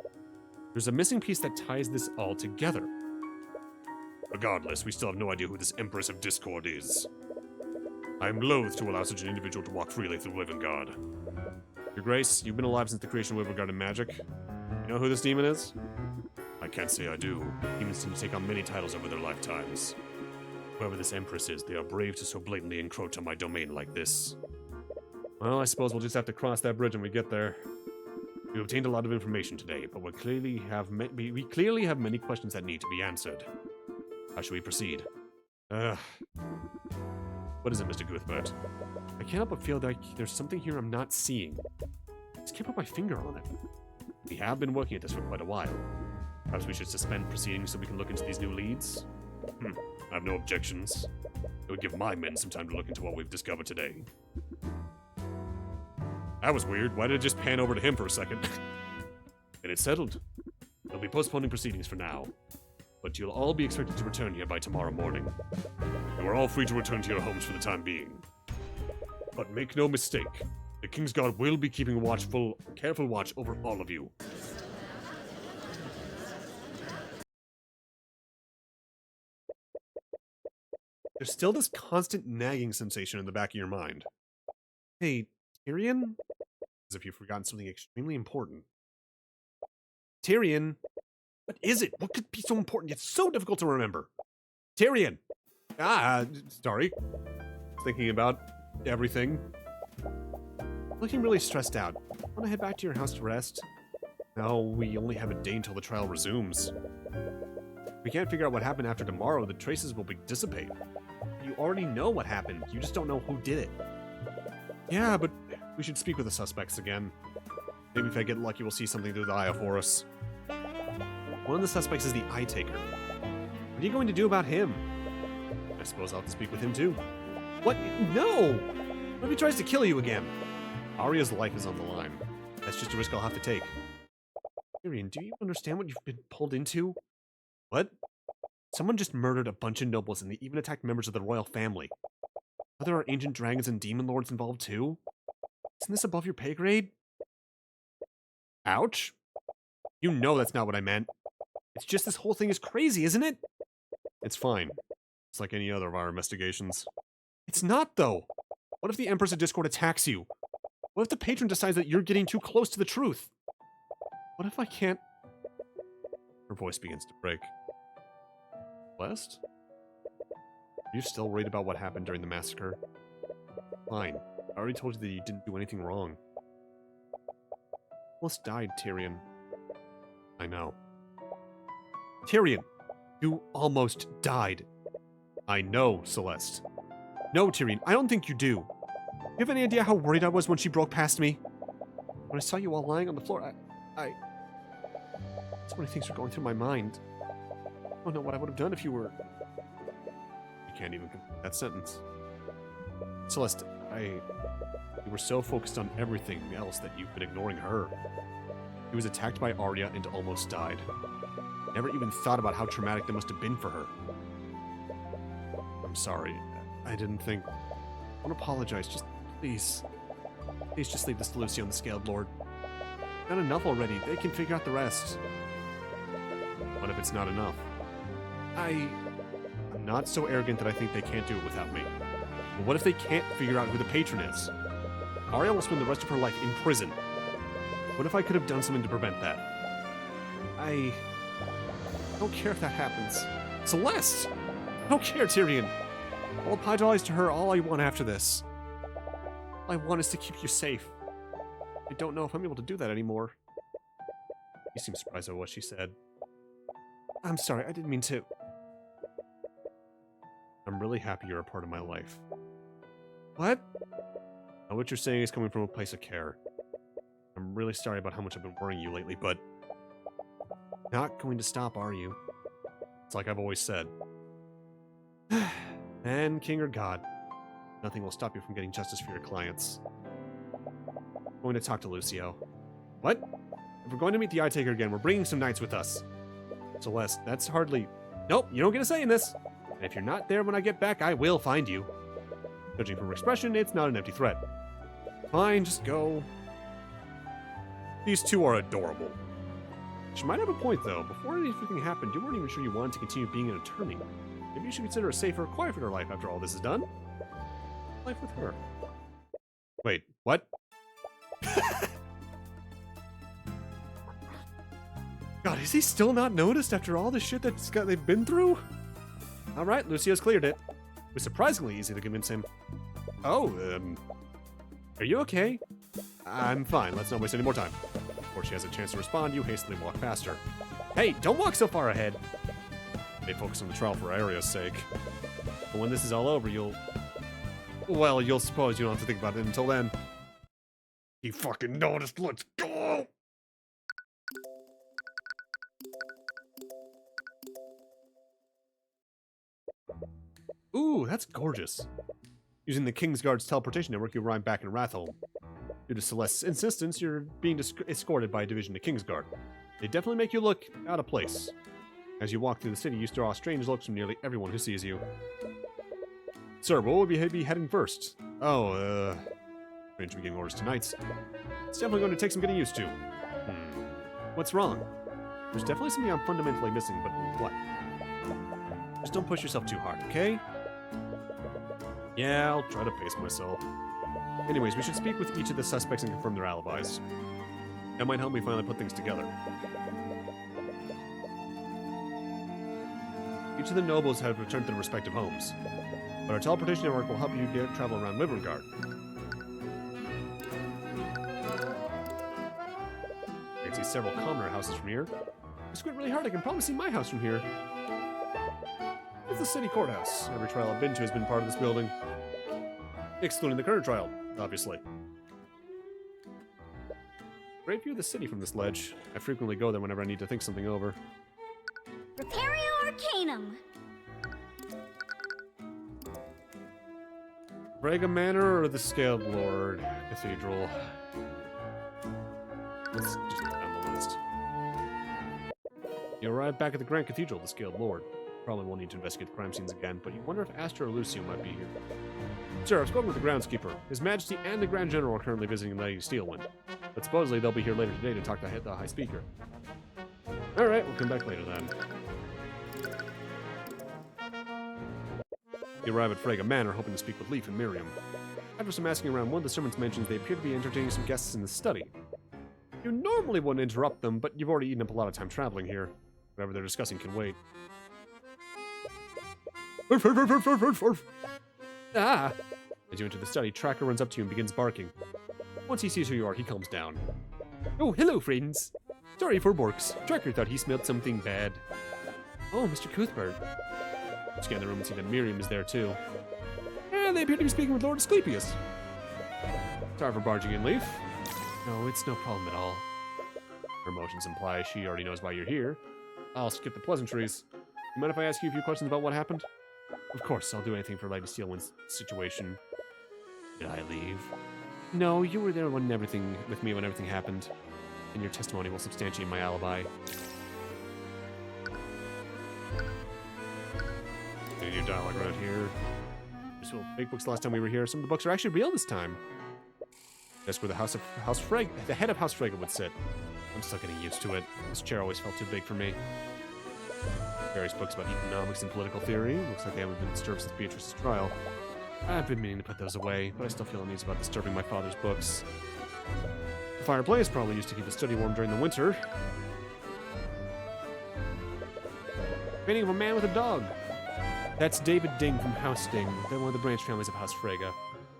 There's a missing piece that ties this all together. Regardless, we still have no idea who this Empress of Discord is. I am loath to allow such an individual to walk freely through Wyverngard. Your Grace, you've been alive since the creation of Wyverngard and magic. You know who this demon is? I can't say I do. Demons tend to take on many titles over their lifetimes. Whoever this Empress is, they are brave to so blatantly encroach on my domain like this. Well, I suppose we'll just have to cross that bridge when we get there. We obtained a lot of information today, but we clearly have many questions that need to be answered. How should we proceed? What is it, Mr. Cuthbert? I can't help but feel like there's something here I'm not seeing. I just can't put my finger on it. We have been working at this for quite a while. Perhaps we should suspend proceedings so we can look into these new leads? I have no objections. It would give my men some time to look into what we've discovered today. That was weird. Why did it just pan over to him for a second? And it's settled. They'll be postponing proceedings for now. But you'll all be expected to return here by tomorrow morning. You are all free to return to your homes for the time being. But make no mistake, the King's Guard will be keeping a careful watch over all of you. There's still this constant nagging sensation in the back of your mind. Hey, Tyrion? As if you've forgotten something extremely important. Tyrion? What is it? What could be so important yet so difficult to remember? Tyrion! Sorry. Thinking about everything. Looking really stressed out. Want to head back to your house to rest? No, we only have a day until the trial resumes. If we can't figure out what happened after tomorrow, the traces will dissipate. You already know what happened. You just don't know who did it. Yeah, but we should speak with the suspects again. Maybe if I get lucky, we'll see something through the eye of Horus. One of the suspects is the Eye Taker. What are you going to do about him? I suppose I'll have to speak with him too. What? No! What if he tries to kill you again? Arya's life is on the line. That's just a risk I'll have to take. Tyrion, do you understand what you've been pulled into? What? Someone just murdered a bunch of nobles and they even attacked members of the royal family. Are there ancient dragons and demon lords involved too? Isn't this above your pay grade? Ouch. You know that's not what I meant. It's just this whole thing is crazy, isn't it? It's fine. It's like any other of our investigations. It's not, though. What if the Empress of Discord attacks you? What if the patron decides that you're getting too close to the truth? What if I can't... Her voice begins to break. Celeste? Are you still worried about what happened during the massacre? Fine. I already told you that you didn't do anything wrong. Almost died, Tyrion. I know. Tyrion! You almost died. I know, Celeste. No, Tyrion, I don't think you do. You have any idea how worried I was when she broke past me? When I saw you all lying on the floor, so many things were going through my mind. I don't know what I would have done if you were... You can't even complete that sentence. Celeste, you were so focused on everything else that you've been ignoring her. He was attacked by Arya and almost died. Never even thought about how traumatic that must have been for her. I'm sorry. I didn't think... I want to apologize. Just, please. Please just leave this to Lucio and the Scaled Lord. Done enough already. They can figure out the rest. What if it's not enough? I'm not so arrogant that I think they can't do it without me. But what if they can't figure out who the patron is? Arya will spend the rest of her life in prison. What if I could have done something to prevent that? I don't care if that happens. Celeste! I don't care, Tyrion! I'll apologize to her all I want after this. All I want is to keep you safe. I don't know if I'm able to do that anymore. You seem surprised by what she said. I'm sorry, I didn't mean to. I'm really happy you're a part of my life. What? Now what you're saying is coming from a place of care. I'm really sorry about how much I've been worrying you lately, but... Not going to stop, are you? It's like I've always said. Man, king or god, nothing will stop you from getting justice for your clients. I'm going to talk to Lucio. What? If we're going to meet the Eye Taker again, we're bringing some knights with us. Celeste, that's hardly... Nope, you don't get a say in this. And if you're not there when I get back, I will find you. Judging from her expression, it's not an empty threat. Fine, just go. These two are adorable. She might have a point, though. Before anything happened, you weren't even sure you wanted to continue being an attorney. Maybe you should consider a safer, quieter life after all this is done. Life with her. Wait, what? God, is he still not noticed after all the shit they've been through? Alright, Lucio's cleared it. It was surprisingly easy to convince him. Oh, are you okay? I'm fine, let's not waste any more time. Before she has a chance to respond, you hastily walk past her. Hey, don't walk so far ahead! They focus on the trial for Arya's sake. But when this is all over, you'll suppose you don't have to think about it until then. You fucking noticed, let's go! Ooh, that's gorgeous. Using the Kingsguard's teleportation network, you arrive back in Ratholm. Due to Celeste's insistence, you're being escorted by a division of Kingsguard. They definitely make you look out of place. As you walk through the city, you draw strange looks from nearly everyone who sees you. Sir, what will we be heading first? Oh, strange to be getting orders tonight. It's definitely going to take some getting used to. What's wrong? There's definitely something I'm fundamentally missing, but what? Just don't push yourself too hard, okay? Yeah, I'll try to pace myself. Anyways, we should speak with each of the suspects and confirm their alibis. That might help me finally put things together. Each of the nobles have returned to their respective homes, but our teleportation network will help you travel around Riverguard. I can see several commoner houses from here. If I squint really hard, I can probably see my house from here. It's the city courthouse. Every trial I've been to has been part of this building. Excluding the current trial, obviously. Great view of the city from this ledge. I frequently go there whenever I need to think something over. Prepario Arcanum. Frega Manor or the Scaled Lord Cathedral? Let's just go down the list. You arrive back at the Grand Cathedral of the Scaled Lord. Probably won't need to investigate the crime scenes again, but you wonder if Astra or Lucio might be here. Sir, I've spoken with the groundskeeper. His Majesty and the Grand General are currently visiting Lady Steelwind. But supposedly they'll be here later today to talk to the High Speaker. Alright, we'll come back later then. You arrive at Frega Manor hoping to speak with Leaf and Miriam. After some asking around, one of the servants mentions they appear to be entertaining some guests in the study. You normally wouldn't interrupt them, but you've already eaten up a lot of time traveling here. Whatever they're discussing can wait. Ah! As you enter the study, Tracker runs up to you and begins barking. Once he sees who you are, he calms down. Oh, hello, friends. Sorry for Borks. Tracker thought he smelled something bad. Oh, Mr. Cuthbert. You scan the room and see that Miriam is there, too. And they appear to be speaking with Lord Asclepius. Sorry for barging in, Leaf. No, it's no problem at all. Her emotions imply she already knows why you're here. I'll skip the pleasantries. You mind if I ask you a few questions about what happened? Of course, I'll do anything for Lady Steelwind's situation. Did I leave? No, you were there with me when everything happened. And your testimony will substantiate my alibi. Any new dialogue around here? There's little fake books the last time we were here. Some of the books are actually real this time. That's where the the head of House Frega would sit. I'm still getting used to it. This chair always felt too big for me. Various books about economics and political theory. Looks like they haven't been disturbed since Beatrice's trial. I've been meaning to put those away, but I still feel uneasy about disturbing my father's books. The fireplace probably used to keep the study warm during the winter. Painting of a man with a dog. That's David Ding from House Ding. They're one of the branch families of House Frega.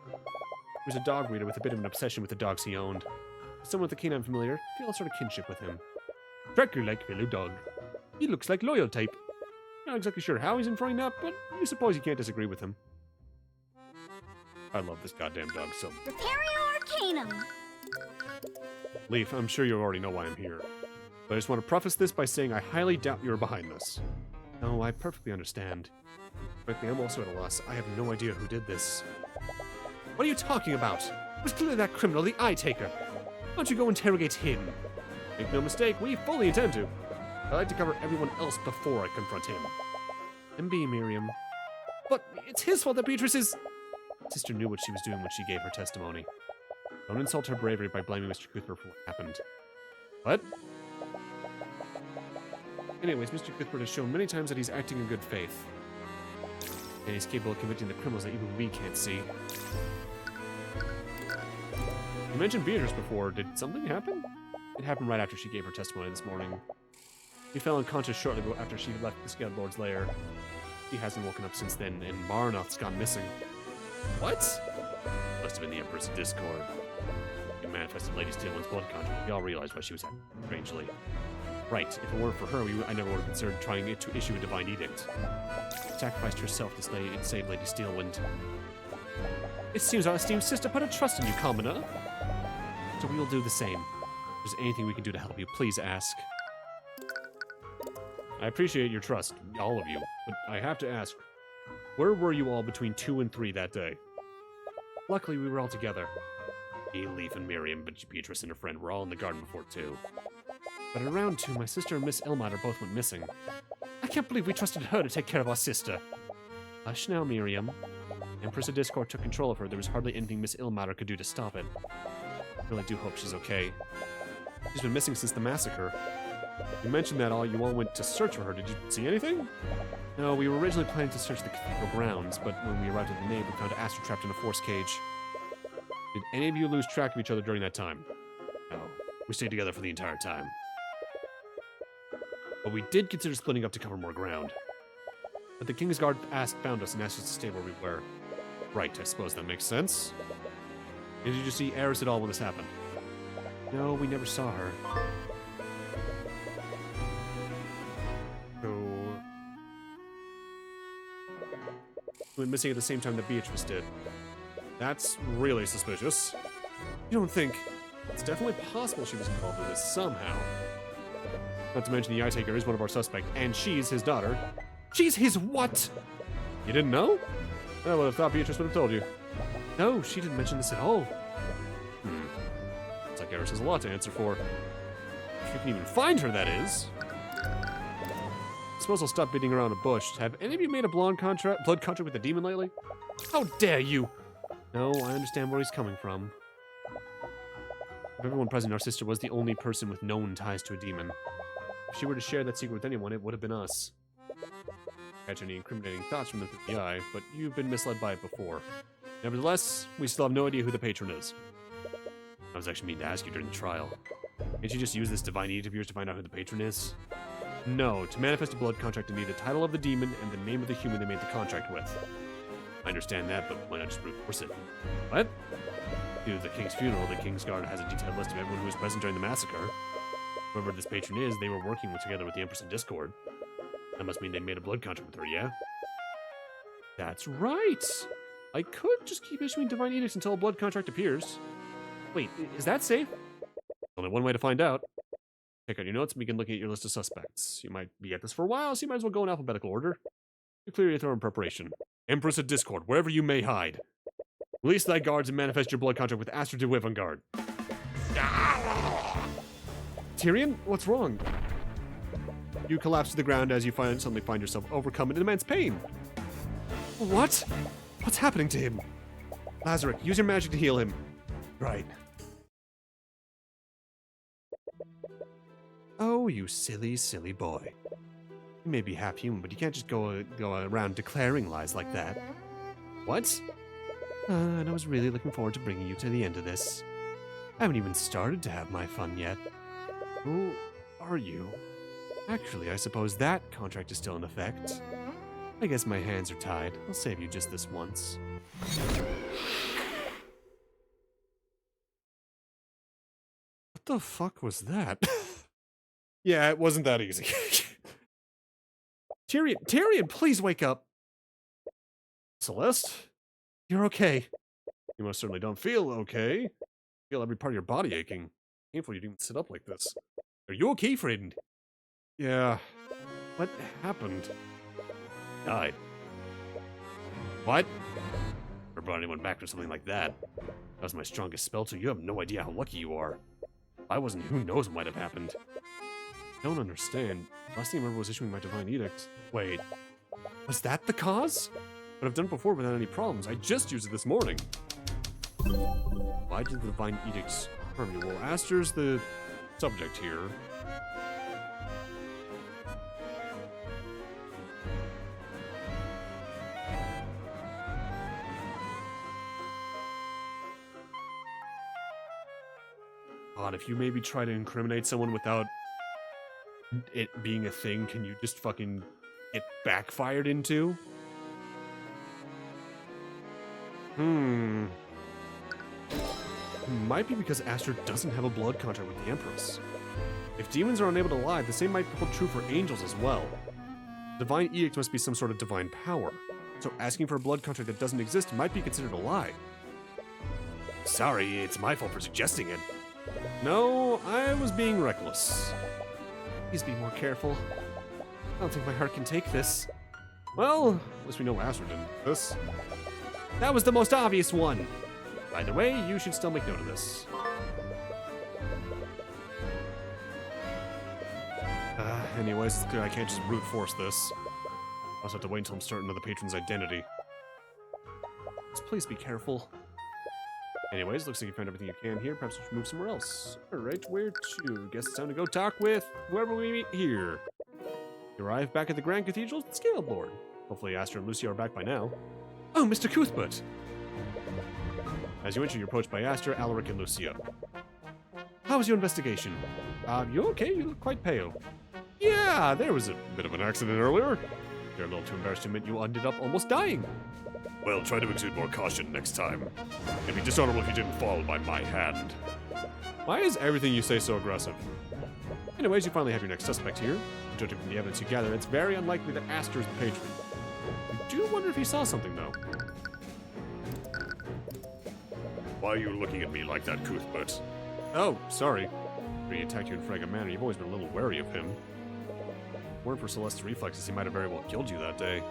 He was a dog breeder with a bit of an obsession with the dogs he owned. Someone with a canine familiar, feel a sort of kinship with him. Tracker-like fellow dog. He looks like loyal type. Not exactly sure how he's enjoying that, but you suppose you can't disagree with him. I love this goddamn dog so. Repario Arcanum. Leaf, I'm sure you already know why I'm here. But I just want to preface this by saying I highly doubt you're behind this. No, I perfectly understand. Frankly, I'm also at a loss. I have no idea who did this. What are you talking about? It was clearly that criminal, the Eye Taker. Why don't you go interrogate him? Make no mistake, we fully intend to. I like to cover everyone else before I confront him. MB, Miriam. But it's his fault that Beatrice is... Sister knew what she was doing when she gave her testimony. Don't insult her bravery by blaming Mr. Cuthbert for what happened. What? Anyways, Mr. Cuthbert has shown many times that he's acting in good faith. And he's capable of convicting the criminals that even we can't see. You mentioned Beatrice before. Did something happen? It happened right after she gave her testimony this morning. He fell unconscious shortly after she left the Scaled Lord's lair. He hasn't woken up since then, and Marnoth's gone missing. What? Must have been the Empress of Discord. He manifested Lady Steelwind's blood conjure. We all realized why she was acting strangely. Right, if it weren't for her, I never would have considered trying to issue a divine edict. She sacrificed herself to save Lady Steelwind. It seems our esteemed sister put a trust in you, Commoner. So we will do the same. If there's anything we can do to help you, please ask. I appreciate your trust, all of you, but I have to ask, where were you all between 2 and 3 that day? Luckily, we were all together. Me, Leaf, and Miriam, but Beatrice and her friend were all in the garden before 2. But at around 2, my sister and Miss Elmater both went missing. I can't believe we trusted her to take care of our sister. Hush now, Miriam. Empress of Discord took control of her. There was hardly anything Miss Elmater could do to stop it. I really do hope she's okay. She's been missing since the massacre. You mentioned that you all went to search for her. Did you see anything? No, we were originally planning to search the cathedral grounds, but when we arrived at the nave, we found Astra trapped in a force cage. Did any of you lose track of each other during that time? No. We stayed together for the entire time. But we did consider splitting up to cover more ground. But the King's Guard found us and asked us to stay where we were. Right, I suppose that makes sense. Did you see Eris at all when this happened? No, we never saw her. So... She went missing at the same time that Beatrice did. That's really suspicious. You don't think... It's definitely possible she was involved in this somehow. Not to mention the Eye Taker is one of our suspects, and she's his daughter. She's his what? You didn't know? I would have thought Beatrice would have told you. No, she didn't mention this at all. Looks like Eris has a lot to answer for. If you can even find her, that is. I suppose I'll stop beating around the bush. Have any of you made a blood contract with a demon lately? How dare you! No, I understand where he's coming from. If everyone present, our sister was the only person with known ties to a demon. If she were to share that secret with anyone, it would have been us. Catch any incriminating thoughts from the FBI, but you've been misled by it before. Nevertheless, we still have no idea who the patron is. I was actually meaning to ask you during the trial. Can't you just use this divine edict of yours to find out who the patron is? No, to manifest a blood contract, you need the title of the demon and the name of the human they made the contract with. I understand that, but why not just brute force it? What? Due to the king's funeral, the King's Guard has a detailed list of everyone who was present during the massacre. Whoever this patron is, they were working together with the Empress in Discord. That must mean they made a blood contract with her, yeah? That's right! I could just keep issuing divine edicts until a blood contract appears. Wait, is that safe? Only one way to find out. Check out your notes and begin looking at your list of suspects. You might be at this for a while, so you might as well go in alphabetical order. You clear your throat in preparation. Empress of Discord, wherever you may hide. Release thy guards and manifest your blood contract with Astra de Wivengard. Tyrion, what's wrong? You collapse to the ground as you suddenly find yourself overcome in immense pain. What? What's happening to him? Lazarick, use your magic to heal him. Right. Oh, you silly, silly boy. You may be half human, but you can't just go around declaring lies like that. What? And I was really looking forward to bringing you to the end of this. I haven't even started to have my fun yet. Who are you? Actually, I suppose that contract is still in effect. I guess my hands are tied. I'll save you just this once. What the fuck was that? Yeah, it wasn't that easy. Tyrion, please wake up. Celeste? You're okay. You most certainly don't feel okay. Feel every part of your body aching. Painful you didn't even sit up like this. Are you okay, friend? Yeah. What happened? Died. What? Never brought anyone back or something like that. That was my strongest spell, so you have no idea how lucky you are. If I wasn't, who knows what might have happened. I don't understand. Last thing I remember was issuing my divine edict. Wait. Was that the cause? But I've done it before without any problems. I just used it this morning. Why did the divine edicts harm you? Well, Aster's the subject here. God, if you maybe try to incriminate someone without it being a thing, can you just fucking get backfired into? Might be because Aster doesn't have a blood contract with the Empress. If demons are unable to lie, the same might hold true for angels as well. Divine edict must be some sort of divine power, so asking for a blood contract that doesn't exist might be considered a lie. Sorry, it's my fault for suggesting it. No, I was being reckless. Please be more careful. I don't think my heart can take this. Well, at least we know Aster didn't. This. That was the most obvious one. By the way, you should still make note of this. Anyways, it's clear I can't just brute force this. I'll also have to wait until I'm certain of the patron's identity. Just please be careful. Anyways, looks like you found everything you can here. Perhaps we should move somewhere else. Alright, where to? Guess it's time to go talk with whoever we meet here. You arrive back at the Grand Cathedral, the Scale Board. Hopefully Aster and Lucia are back by now. Oh, Mr. Cuthbert! As you enter, you're approached by Aster, Alaric, and Lucia. How was your investigation? You okay? You look quite pale. Yeah, there was a bit of an accident earlier. You're a little too embarrassed to admit you ended up almost dying. Well, try to exude more caution next time. It'd be dishonorable if you didn't fall by my hand. Why is everything you say so aggressive? Anyways, you finally have your next suspect here. Judging from the evidence you gather, it's very unlikely that Aster's the patron. I do wonder if he saw something, though. Why are you looking at me like that, Cuthbert? Oh, sorry. When he attacked you in Fragment Manor, you've always been a little wary of him. If it weren't for Celeste's reflexes, he might have very well killed you that day.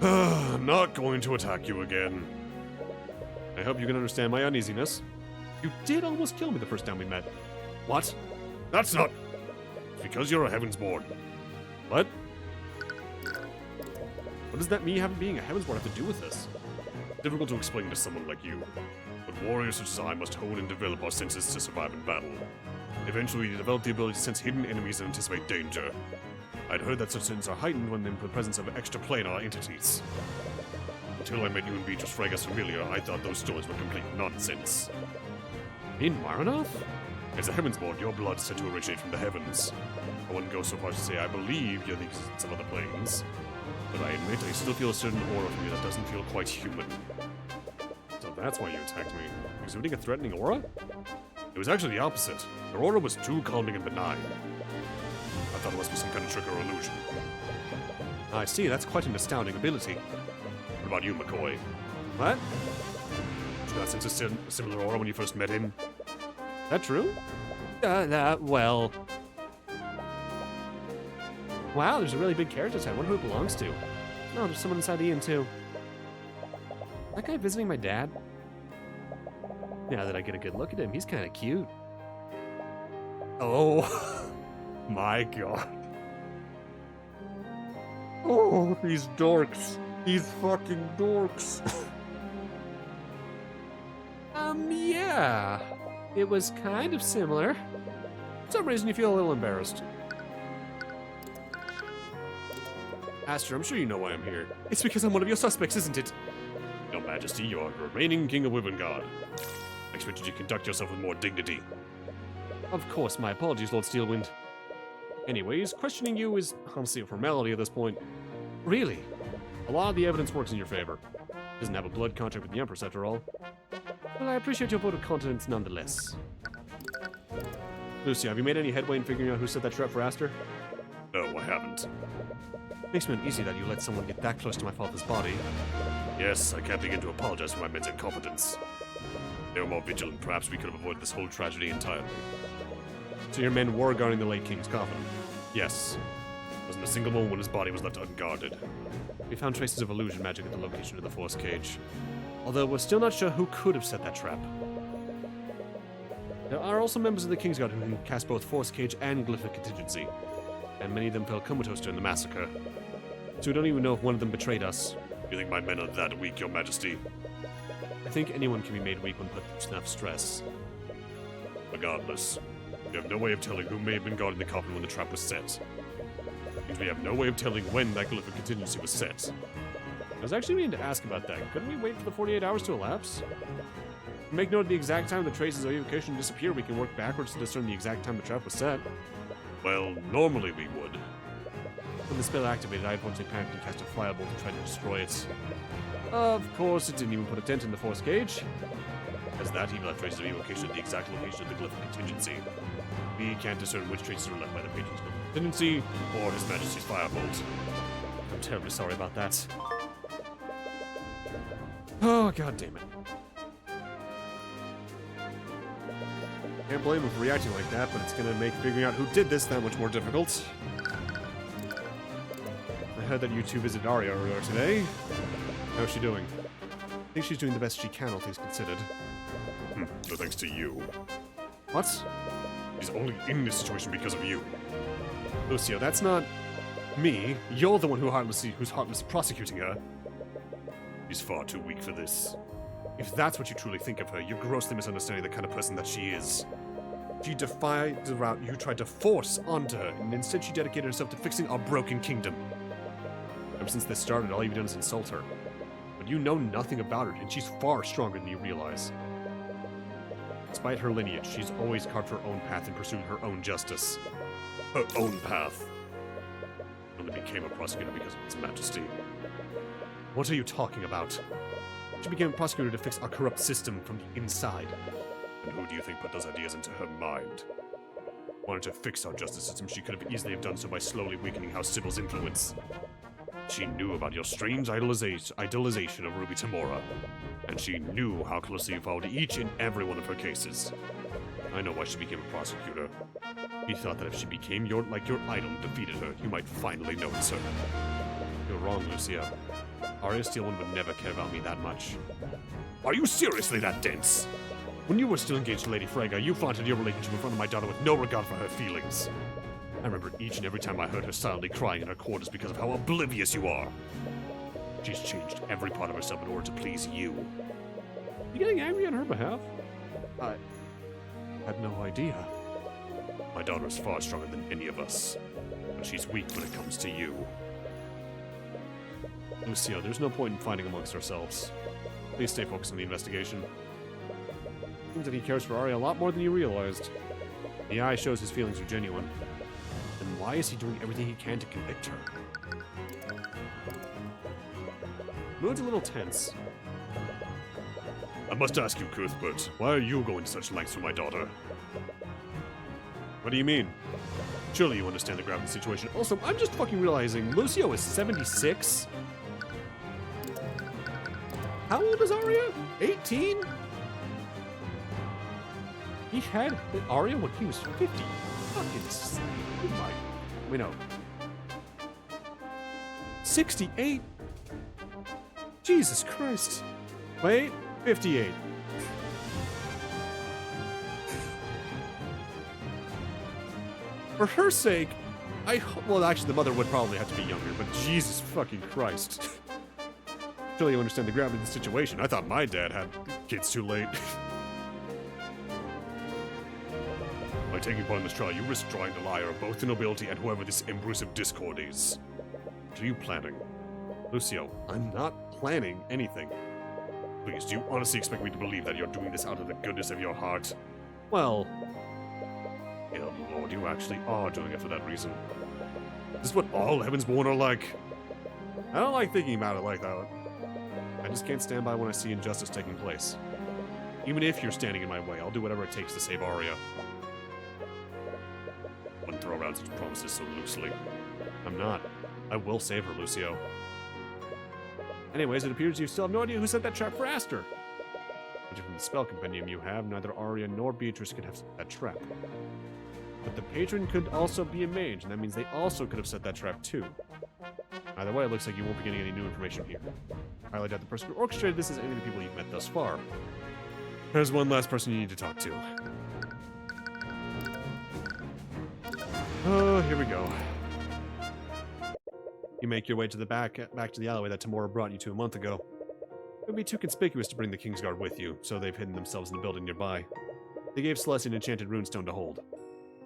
I'm not going to attack you again. I hope you can understand my uneasiness. You did almost kill me the first time we met. What? That's not... It's because you're a Heavensborn. What? What does that me having being a Heavensborn have to do with this? Difficult to explain to someone like you. But warriors such as I must hone and develop our senses to survive in battle. Eventually, we develop the ability to sense hidden enemies and anticipate danger. I'd heard that such senses are heightened when in the presence of extraplanar entities. Until I met you in Beatrice Fragas Familia, I thought those stories were complete nonsense. In Maranov? As a Heavensborn, your blood is said to originate from the heavens. I wouldn't go so far as to say I believe you're the existence of other planes, but I admit I still feel a certain aura from you that doesn't feel quite human. So that's why you attacked me. Exhibiting a threatening aura? It was actually the opposite. Your aura was too calming and benign. I thought it must be some kind of trick or illusion. I see, that's quite an astounding ability. What about you, McCoy? What? Did you not sense a similar aura when you first met him? That true? Well... Wow, there's a really big character tag. I wonder who it belongs to. No, there's someone inside Ian, too. That guy visiting my dad? Now that I get a good look at him, he's kind of cute. Oh, my God. Oh, these dorks. These fucking dorks. Yeah. It was kind of similar. For some reason you feel a little embarrassed. Aster, I'm sure you know why I'm here. It's because I'm one of your suspects, isn't it? Your Majesty, you are the reigning King of Wyvernguard. I expected you to conduct yourself with more dignity. Of course, my apologies, Lord Steelwind. Anyways, questioning you is honestly a formality at this point. Really? A lot of the evidence works in your favor. Doesn't have a blood contract with the Empress after all. Well, I appreciate your vote of confidence nonetheless. Lucia, have you made any headway in figuring out who set that trap for Aster? No, I haven't. Makes me uneasy that you let someone get that close to my father's body. Yes, I can't begin to apologize for my men's incompetence. If they were more vigilant, perhaps we could have avoided this whole tragedy entirely. So your men were guarding the late king's coffin? Yes. There wasn't a single moment when his body was left unguarded. We found traces of illusion magic at the location of the force cage. Although we're still not sure who could have set that trap. There are also members of the Kingsguard who can cast both force cage and glyphic contingency, and many of them fell comatose during the massacre. So we don't even know if one of them betrayed us. You think my men are that weak, Your Majesty? I think anyone can be made weak when put through enough stress. Regardless, we have no way of telling who may have been guarding the coffin when the trap was set. Means we have no way of telling when that glyphic contingency was set. I was actually meaning to ask about that. Couldn't we wait for the 48 hours to elapse? Make note of the exact time the traces of evocation disappear. We can work backwards to discern the exact time the trap was set. Well, normally we would. When the spell activated, I unfortunately panicked and cast a fireball to try to destroy it. Of course, it didn't even put a dent in the force cage. As that evil had traces of evocation at the exact location of the glyphic contingency. We can't discern which traces were left by the patrion's glyphic contingency or His Majesty's firebolt. I'm terribly sorry about that. Oh, god damn it. Can't blame him for reacting like that, but it's gonna make figuring out who did this that much more difficult. I heard that you two visited Arya earlier today. How's she doing? I think she's doing the best she can, all things considered. No thanks to you. What? She's only in this situation because of you. Lucio, that's not me. You're the one who's heartlessly prosecuting her. She's far too weak for this. If that's what you truly think of her, you're grossly misunderstanding the kind of person that she is. She defied the route you tried to force onto her, and instead she dedicated herself to fixing our broken kingdom. Ever since this started, all you've done is insult her. But you know nothing about her, and she's far stronger than you realize. Despite her lineage, she's always carved her own path and pursued her own justice. Her own path. Only became a prosecutor because of His Majesty. What are you talking about? She became a prosecutor to fix our corrupt system from the inside. And who do you think put those ideas into her mind? Wanted to fix our justice system, she could have easily done so by slowly weakening House Sybil's influence. She knew about your strange idolization of Ruby Tamora, and she knew how closely you followed each and every one of her cases. I know why she became a prosecutor. He thought that if she became your idol and defeated her, you might finally notice her. You're wrong, Lucia. Arya Steelwind would never care about me that much. Are you seriously that dense? When you were still engaged to Lady Frega, you flaunted your relationship in front of my daughter with no regard for her feelings. I remember each and every time I heard her silently crying in her quarters because of how oblivious you are. She's changed every part of herself in order to please you. You getting angry on her behalf? I had no idea. My daughter is far stronger than any of us, but she's weak when it comes to you. Lucio, there's no point in fighting amongst ourselves. Please stay focused on the investigation. Seems that he cares for Arya a lot more than you realized. The eye shows his feelings are genuine. Then why is he doing everything he can to convict her? Mood's a little tense. I must ask you, Cuthbert, why are you going to such lengths for my daughter? What do you mean? Surely you understand the gravity of the situation. Also, I'm just fucking realizing Lucio is 76? How old is Arya? 18? He had Arya when he was 50. Fucking... Oh my... Wait, no. 68? Jesus Christ. Wait, 58. For her sake, well, actually, the mother would probably have to be younger, but Jesus fucking Christ. Surely you understand the gravity of the situation. I thought my dad had kids too late. By taking part in this trial, you risk drawing the liar of both the nobility and whoever this imbrusive discord is. What are you planning? Lucio, I'm not planning anything. Please, do you honestly expect me to believe that you're doing this out of the goodness of your heart? Well, Oh Lord, you actually are doing it for that reason. Is this what all Heavensborn are like? I don't like thinking about it like that. I just can't stand by when I see injustice taking place. Even if you're standing in my way, I'll do whatever it takes to save Arya. Wouldn't throw around such promises so loosely. I'm not. I will save her, Lucio. Anyways, it appears you still have no idea who set that trap for Aster. Judging from the spell compendium you have, neither Arya nor Beatrice could have set that trap. But the patron could also be a mage, and that means they also could have set that trap too. Either way, it looks like you won't be getting any new information here. I highly doubt the person who orchestrated this is any of the people you've met thus far. There's one last person you need to talk to. Oh, here we go. You make your way to the back to the alleyway that Tamora brought you to a month ago. It would be too conspicuous to bring the Kingsguard with you, so they've hidden themselves in the building nearby. They gave Celeste an enchanted runestone to hold.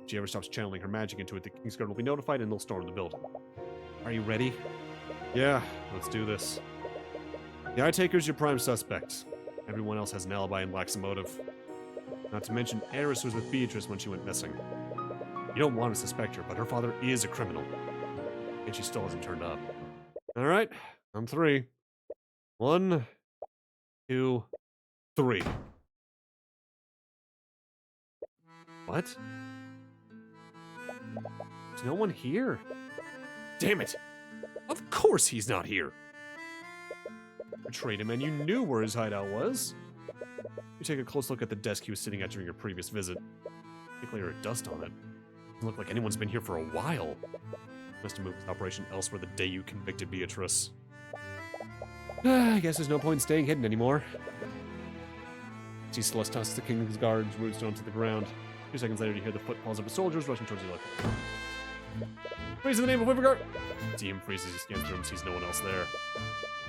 If she ever stops channeling her magic into it, the Kingsguard will be notified and they'll storm the building. Are you ready? Yeah, let's do this. The Eye-Taker's your prime suspect. Everyone else has an alibi and lacks a motive. Not to mention, Eris was with Beatrice when she went missing. You don't want to suspect her, but her father is a criminal. And she still hasn't turned up. Alright, on 3. 1, 2, 3. What? There's no one here. Damn it! Of course he's not here! Betrayed him, and you knew where his hideout was. You take a close look at the desk he was sitting at during your previous visit. Take layer of dust on it. Doesn't look like anyone's been here for a while. Must have moved his operation elsewhere the day you convicted Beatrice. I guess there's no point in staying hidden anymore. See Celeste tosses the Kingsguard's runestone to the ground. 2 seconds later, you hear the footfalls of the soldiers rushing towards you like... Freeze in the name of Wivegard! See him freeze as he scans through and sees no one else there.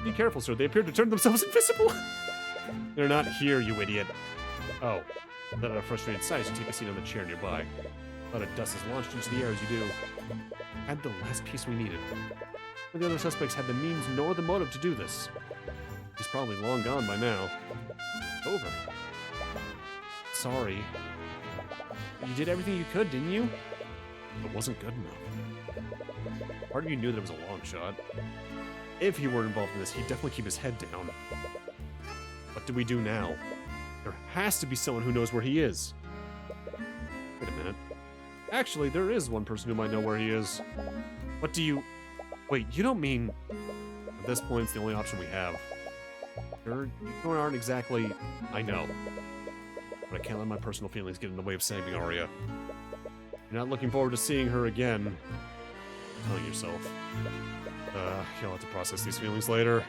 Be careful, sir. They appear to turn themselves invisible! They're not here, you idiot. Oh. Then at a frustrated sight, you take a seat on the chair nearby. A cloud of dust is launched into the air as you do. Had the last piece we needed. But the other suspects had the means nor the motive to do this. He's probably long gone by now. Over. Sorry. You did everything you could, didn't you? It wasn't good enough. Part of you knew that it was a long shot. If he were involved in this, he'd definitely keep his head down. What do we do now? There has to be someone who knows where he is. Wait a minute. Actually, there is one person who might know where he is. What do you... Wait, you don't mean... At this point, it's the only option we have. You aren't exactly... I know. But I can't let my personal feelings get in the way of saving Arya. You're not looking forward to seeing her again. Telling yourself. You'll have to process these feelings later.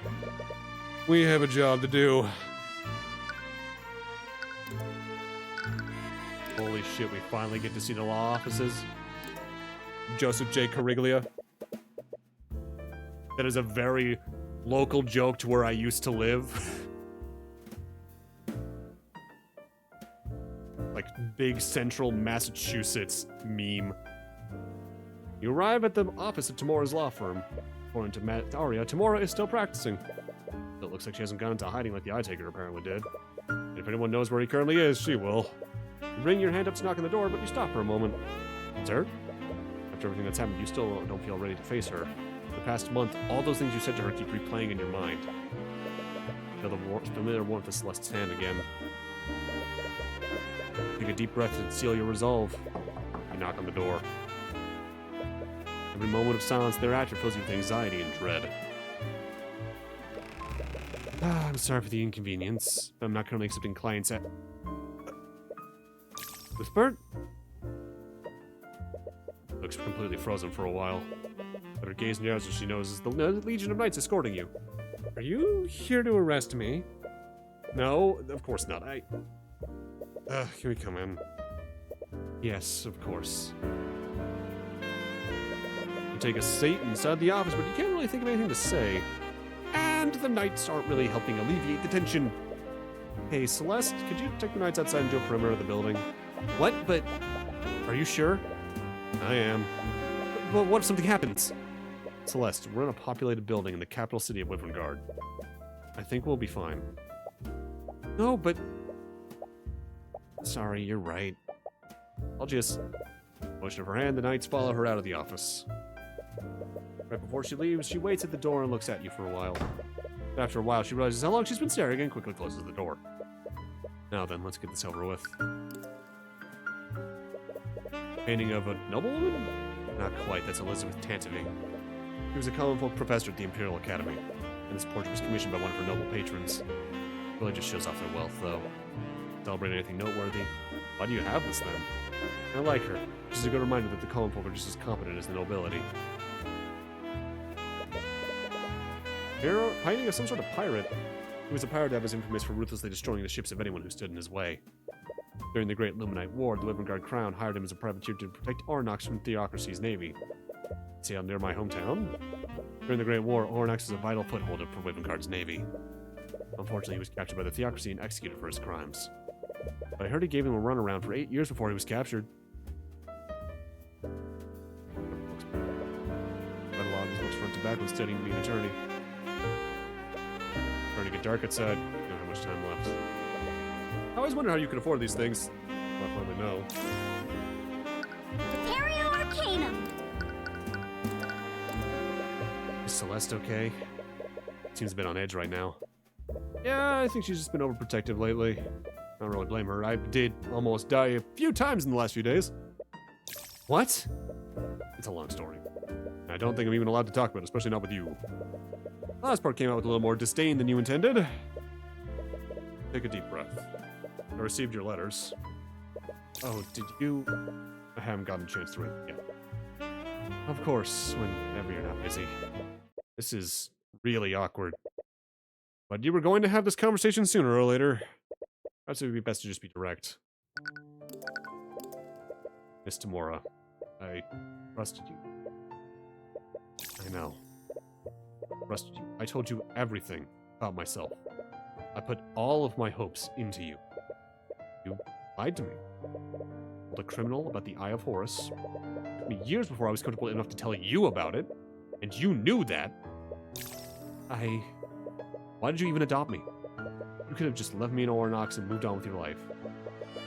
We have a job to do. Holy shit, we finally get to see the law offices. Joseph J. Cariglia. That is a very local joke to where I used to live. Like, big central Massachusetts meme. You arrive at the office of Tamora's law firm. According to Aria, Tamora is still practicing. It looks like she hasn't gone into hiding like the Eye Taker apparently did. And if anyone knows where he currently is, she will. You bring your hand up to knock on the door, but you stop for a moment. Sir? After everything that's happened, you still don't feel ready to face her. For the past month, all those things you said to her keep replaying in your mind. Feel the familiar warmth of Celeste's hand again. Take a deep breath and seal your resolve. You knock on the door. Every moment of silence thereafter fills you with anxiety and dread. I'm sorry for the inconvenience. I'm not currently accepting clients at... Cuthbert? Looks completely frozen for a while. But her gaze narrows as she knows the Legion of Knights escorting you. Are you here to arrest me? No, of course not. Can we come in? Yes, of course. You take a seat inside the office, but you can't really think of anything to say. And the knights aren't really helping alleviate the tension. Hey, Celeste, could you take the knights outside and do a perimeter of the building? What? But... Are you sure? I am. But what if something happens? Celeste, we're in a populated building in the capital city of Wyvern. I think we'll be fine. No, but... Sorry, you're right. I'll just... Motion of her hand, the knights follow her out of the office. Right before she leaves, she waits at the door and looks at you for a while. After a while, she realizes how long she's been staring and quickly closes the door. Now then, let's get this over with. Painting of a noblewoman? Not quite, that's Elizabeth Tantivy. She was a common folk professor at the Imperial Academy, and this portrait was commissioned by one of her noble patrons. It really just shows off their wealth, though. Celebrate anything noteworthy? Why do you have this, then? I like her. She's a good reminder that the common folk are just as competent as the nobility. Hero, painting of some sort of pirate. He was a pirate that was infamous for ruthlessly destroying the ships of anyone who stood in his way. During the Great Luminite War, the Wyvern Crown hired him as a privateer to protect Ornox from Theocracy's navy. See how near my hometown? During the Great War, Ornox was a vital foothold for Wyvern's navy. Unfortunately, he was captured by the Theocracy and executed for his crimes. But I heard he gave him a runaround for 8 years before he was captured. Read a lot of his books front to back when studying to be an attorney. Starting to get dark outside. You don't have much time left. I always wonder how you can afford these things. Well, I finally know. Arcanum. Is Celeste okay? Seems a bit on edge right now. Yeah, I think she's just been overprotective lately. I don't really blame her. I did almost die a few times in the last few days. What? It's a long story. I don't think I'm even allowed to talk about it, especially not with you. The last part came out with a little more disdain than you intended. Take a deep breath. I received your letters. Oh, did you? I haven't gotten a chance to read it yet. Of course, whenever you're not busy. This is really awkward. But you were going to have this conversation sooner or later. Perhaps it would be best to just be direct. Miss Tamora, I trusted you. I know. I trusted you. I told you everything about myself. I put all of my hopes into you. You lied to me. Told a criminal about the Eye of Horus. It took me years before I was comfortable enough to tell you about it. And you knew that. Why did you even adopt me? You could have just left me in Ornox and moved on with your life.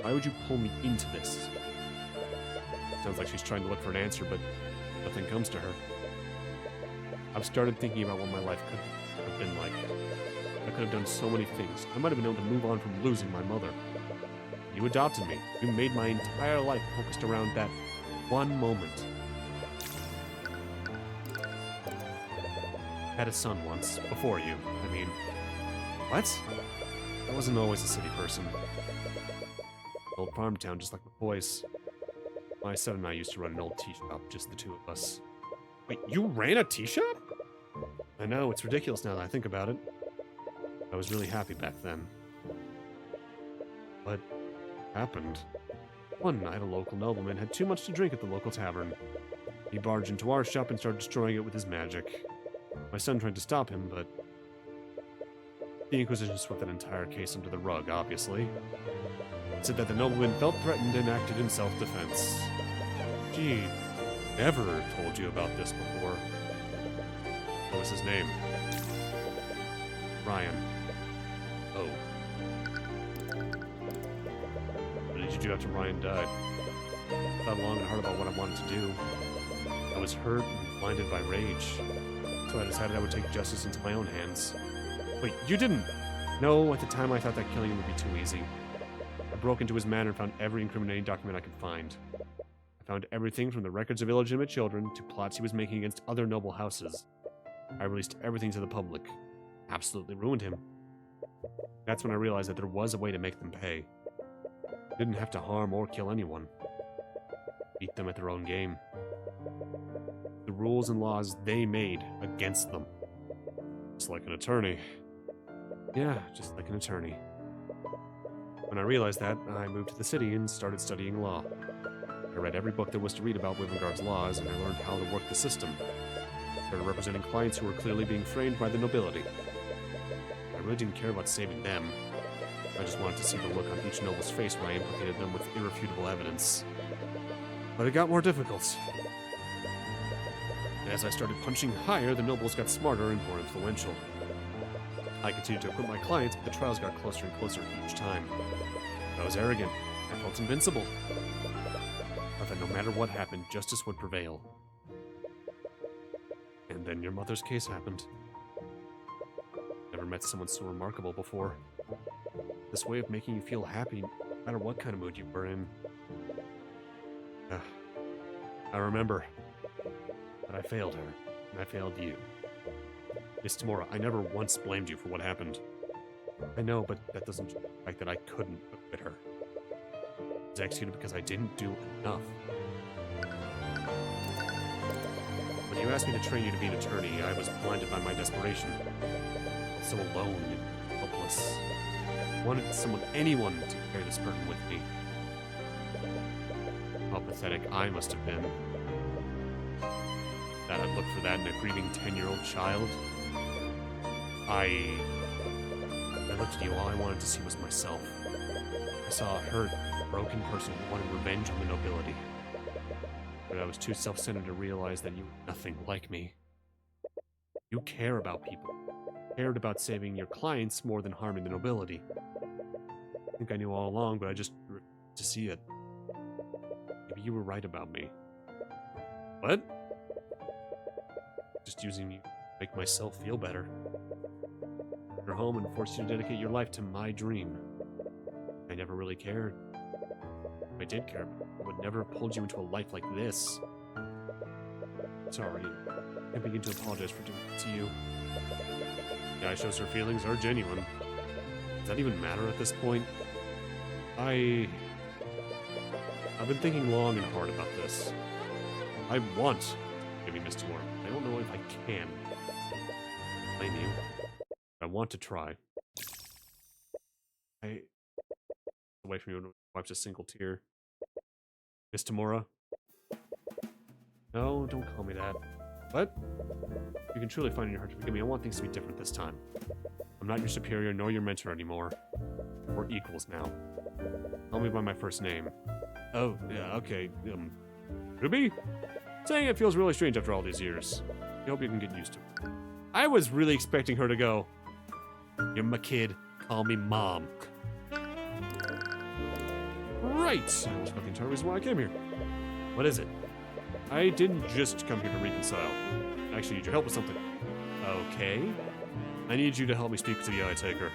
Why would you pull me into this? Sounds like she's trying to look for an answer, but nothing comes to her. I've started thinking about what my life could have been like. I could have done so many things. I might have been able to move on from losing my mother. You adopted me. You made my entire life focused around that one moment. I had a son once, before you. I mean, what? I wasn't always a city person. Old farm town, just like the boys. My son and I used to run an old tea shop, just the two of us. Wait, you ran a tea shop? I know, it's ridiculous now that I think about it. I was really happy back then. What happened? One night, a local nobleman had too much to drink at the local tavern. He barged into our shop and started destroying it with his magic. My son tried to stop him, but the Inquisition swept that entire case under the rug, obviously. It said that the nobleman felt threatened and acted in self-defense. Gee, never told you about this before. What was his name? Ryan. Oh. What did you do after Ryan died? I thought long and hard about what I wanted to do. I was hurt and blinded by rage, so I decided I would take justice into my own hands. Wait, you didn't? No, at the time I thought that killing him would be too easy. I broke into his manor and found every incriminating document I could find. I found everything from the records of illegitimate children to plots he was making against other noble houses. I released everything to the public. Absolutely ruined him. That's when I realized that there was a way to make them pay. I didn't have to harm or kill anyone. Beat them at their own game. The rules and laws they made against them. Just like an attorney. Yeah, just like an attorney. When I realized that, I moved to the city and started studying law. I read every book there was to read about with regards to laws, and I learned how to work the system. I started representing clients who were clearly being framed by the nobility. I really didn't care about saving them. I just wanted to see the look on each noble's face when I implicated them with irrefutable evidence. But it got more difficult. As I started punching higher, the nobles got smarter and more influential. I continued to acquit my clients, but the trials got closer and closer each time. I was arrogant. I felt invincible. I thought no matter what happened, justice would prevail. And then your mother's case happened. Never met someone so remarkable before. This way of making you feel happy, no matter what kind of mood you were in. I remember. But I failed her, and I failed you. Miss Tamora, I never once blamed you for what happened. I know, but that doesn't change the fact that I couldn't acquit her. I was executed because I didn't do enough. When you asked me to train you to be an attorney, I was blinded by my desperation. I felt so alone and helpless. I wanted someone, anyone, to carry this burden with me. How pathetic I must have been. That I'd look for that in a grieving 10-year-old child. I looked at you, all I wanted to see was myself. I saw a hurt, broken person who wanted revenge on the nobility. But I was too self-centered to realize that you were nothing like me. You care about people. You cared about saving your clients more than harming the nobility. I think I knew all along, but I just refused to see it. Maybe you were right about me. What? Just using you to make myself feel better. You're home and forced you to dedicate your life to my dream. I never really cared. If I did care, I would never have pulled you into a life like this. Sorry. I can't begin to apologize for doing it to you. The guy shows her feelings are genuine. Does that even matter at this point? I've been thinking long and hard about this. I want to be Miss Tamora. I don't know if I can. Blame you. I want to try. Away from you and wipes a single tear. Miss Tamora? No, don't call me that. What? You can truly find in your heart to forgive me. I want things to be different this time. I'm not your superior nor your mentor anymore. We're equals now. Call me by my first name. Oh, yeah, okay. Ruby? Saying it feels really strange after all these years. I hope you can get used to it. I was really expecting her to go, "You're my kid, call me Mom." Right! I almost forgot the entire reason why I came here. What is it? I didn't just come here to reconcile. I actually need your help with something. Okay. I need you to help me speak to the Eye Taker.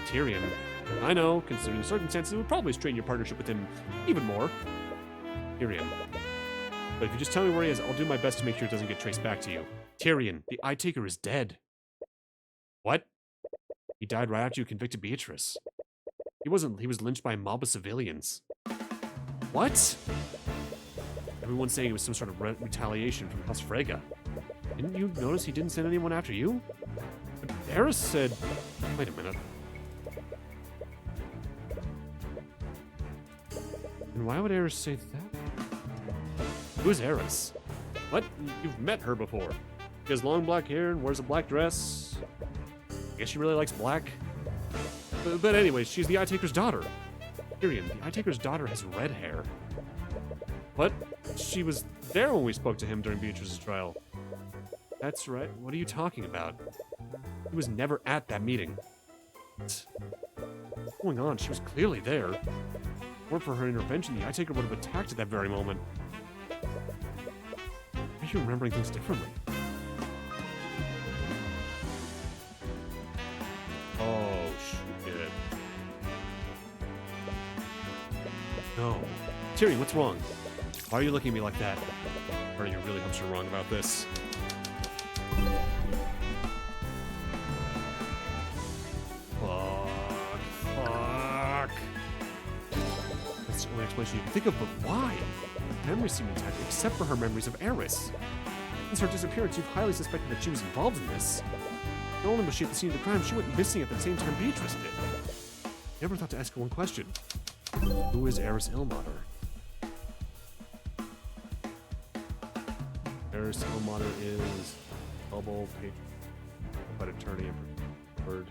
Tyrion. I know, considering the circumstances, it would probably strain your partnership with him even more. Tyrion. But if you just tell me where he is, I'll do my best to make sure it doesn't get traced back to you. Tyrion, the Eye Taker is dead. What? He died right after you convicted Beatrice. He was lynched by a mob of civilians. What? Everyone's saying it was some sort of retaliation from House Frega. Didn't you notice he didn't send anyone after you? But Varys said... Wait a minute. And why would Eris say that? Who's Eris? What? You've met her before. She has long black hair and wears a black dress. I guess she really likes black. But anyway, she's the Eye Taker's daughter. Tyrion, the Eye Taker's daughter has red hair. What? She was there when we spoke to him during Beatrice's trial. That's right. What are you talking about? He was never at that meeting. What's going on? She was clearly there. If it weren't for her intervention, the Eye Taker would have attacked at that very moment. Why are you remembering things differently? Oh, shit. No. Tyrion, what's wrong? Why are you looking at me like that? Or you really hopes you're wrong about this? Fuck. That's the only explanation you can think of, but why? Memories seem intact, except for her memories of Eris. Since her disappearance, you've highly suspected that she was involved in this. Not only was she at the scene of the crime, she went missing at the same time Beatrice did. Never thought to ask her one question. Who is Eris Ilmater? Eris Ilmater is double patron, but attorney and preferred.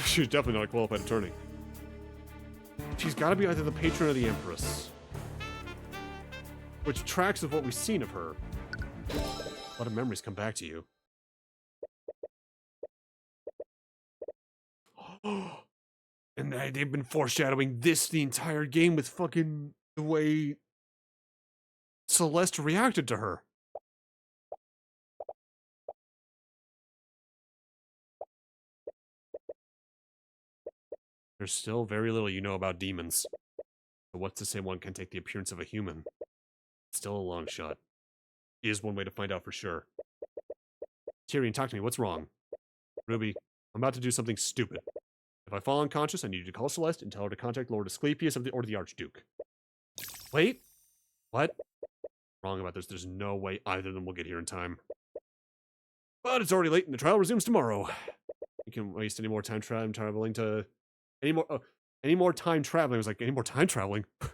She's definitely not a qualified attorney. She's got to be either the patron or the Empress. Which tracks with what we've seen of her. A lot of memories come back to you. And they've been foreshadowing this the entire game with fucking the way Celeste reacted to her. There's still very little you know about demons. But what's to say one can take the appearance of a human? It's still a long shot. Is one way to find out for sure. Tyrion, talk to me. What's wrong? Ruby, I'm about to do something stupid. If I fall unconscious, I need you to call Celeste and tell her to contact Lord Asclepius or the Archduke. Wait? What? Wrong about this. There's no way either of them will get here in time. But it's already late and the trial resumes tomorrow. You can waste any more time traveling to... Any more time traveling? I was like, any more time traveling? Are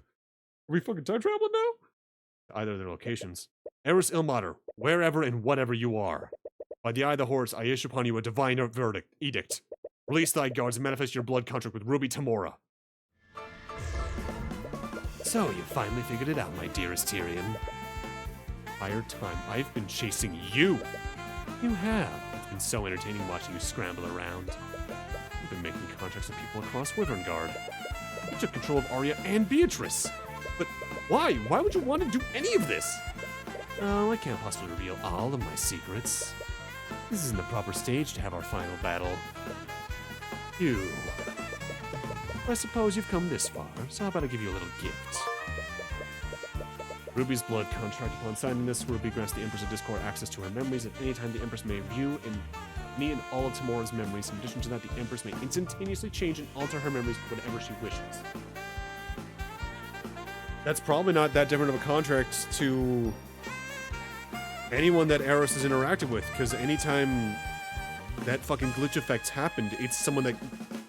we fucking time traveling now? Either of their locations. Eris Ilmater, wherever and whatever you are. By the eye of the horse, I issue upon you a divine edict. Release thy guards and manifest your blood contract with Ruby Tamora. So, you finally figured it out, my dearest Tyrion. Entire time, I've been chasing you. You have. It's been so entertaining watching you scramble around. You've been making contracts with people across Wyverngard. You took control of Arya and Beatrice. But why? Why would you want to do any of this? Oh, I can't possibly reveal all of my secrets. This isn't the proper stage to have our final battle. You. I suppose you've come this far, so how about I give you a little gift? Ruby's blood contract. Upon signing this, Ruby grants the Empress of Discord access to her memories. At any time, the Empress may view any and all of Tamora's memories. In addition to that, the Empress may instantaneously change and alter her memories whenever she wishes. That's probably not that different of a contract to anyone that Eris has interacted with, because anytime that fucking glitch effects happened, it's someone that